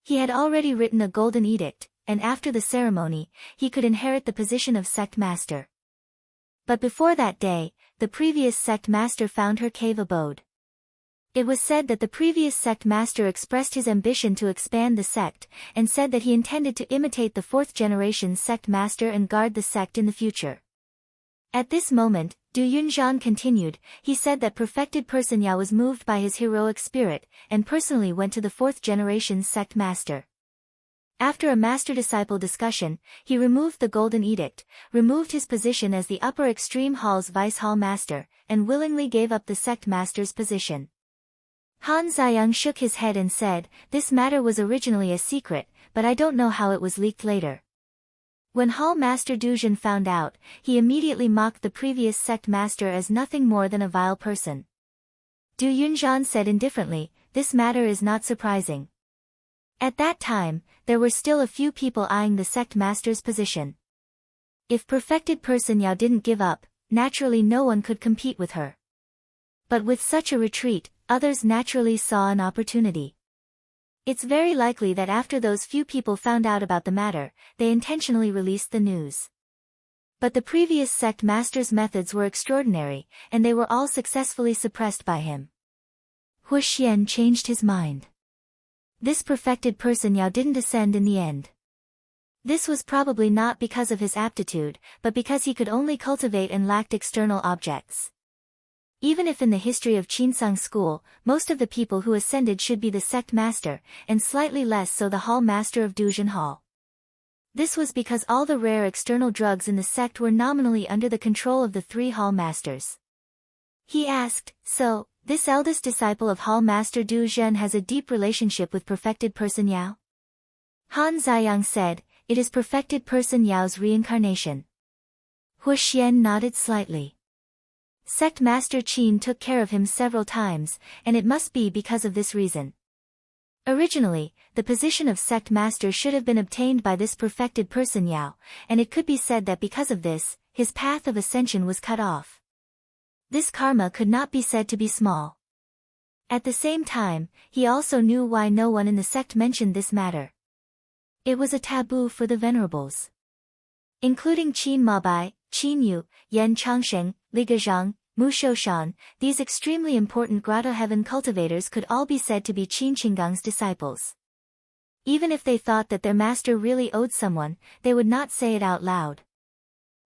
Speaker 1: He had already written a golden edict, and after the ceremony, he could inherit the position of sect master. But before that day, the previous sect master found her cave abode. It was said that the previous sect master expressed his ambition to expand the sect, and said that he intended to imitate the fourth generation sect master and guard the sect in the future. At this moment, Du Yunzhan continued, he said that perfected person Yao was moved by his heroic spirit, and personally went to the fourth generation sect master. After a master-disciple discussion, he removed the golden edict, removed his position as the upper extreme hall's vice hall master, and willingly gave up the sect master's position. Han Ziyang shook his head and said, this matter was originally a secret, but I don't know how it was leaked later. When Hall Master Du Zhen found out, he immediately mocked the previous sect master as nothing more than a vile person. Du Yunzhan said indifferently, this matter is not surprising. At that time, there were still a few people eyeing the sect master's position. If perfected person Yao didn't give up, naturally no one could compete with her. But with such a retreat, others naturally saw an opportunity. It's very likely that after those few people found out about the matter, they intentionally released the news. But the previous sect master's methods were extraordinary, and they were all successfully suppressed by him. Huoxian changed his mind. This perfected person Yao didn't ascend in the end. This was probably not because of his aptitude, but because he could only cultivate and lacked external objects. Even if in the history of Qinsang school, most of the people who ascended should be the sect master, and slightly less so the hall master of Duzhen Hall. This was because all the rare external drugs in the sect were nominally under the control of the 3 hall masters. He asked, so, this eldest disciple of hall master Du Zhen has a deep relationship with perfected person Yao? Han Ziyang said, it is perfected person Yao's reincarnation. Huoxian nodded slightly. Sect Master Qin took care of him several times, and it must be because of this reason. Originally, the position of Sect Master should have been obtained by this perfected person Yao, and it could be said that because of this, his path of ascension was cut off. This karma could not be said to be small. At the same time, he also knew why no one in the sect mentioned this matter. It was a taboo for the venerables. Including Qin Mabai, Qin Yu, Yan Changsheng, Li Gazhang, Mu Shoushan, these extremely important grotto heaven cultivators could all be said to be Qin Qinggang's disciples. Even if they thought that their master really owed someone, they would not say it out loud.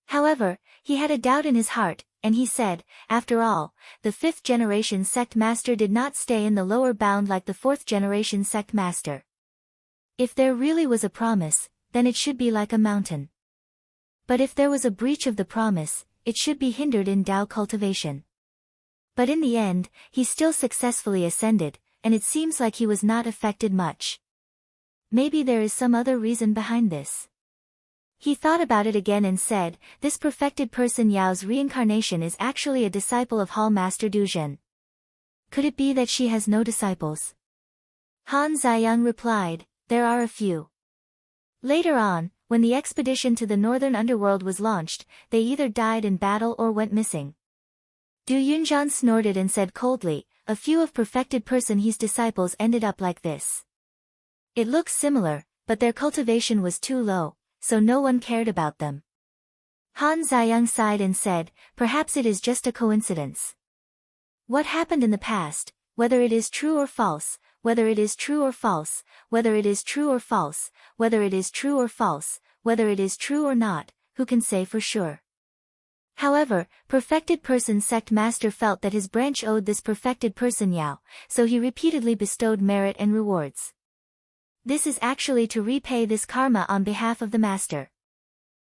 Speaker 1: However, he had a doubt in his heart, and he said, after all, the 5th generation sect master did not stay in the lower bound like the 4th generation sect master. If there really was a promise, then it should be like a mountain. But if there was a breach of the promise, it should be hindered in Tao cultivation. But in the end, he still successfully ascended, and it seems like he was not affected much. Maybe there is some other reason behind this. He thought about it again and said, this perfected person Yao's reincarnation is actually a disciple of Hall Master Du Zhen. Could it be that she has no disciples? Han Ziyang replied, there are a few. Later on, when the expedition to the northern underworld was launched, they either died in battle or went missing. Du Yunzhan snorted and said coldly, a few of perfected person his disciples ended up like this. It looks similar, but their cultivation was too low, so no one cared about them. Han Ziyang sighed and said, perhaps it is just a coincidence. What happened in the past, whether it is true or false, whether it is true or false, whether it is true or false, whether it is true or false, whether it is true or not, who can say for sure? However, perfected person sect master felt that his branch owed this perfected person Yao, so he repeatedly bestowed merit and rewards. This is actually to repay this karma on behalf of the master.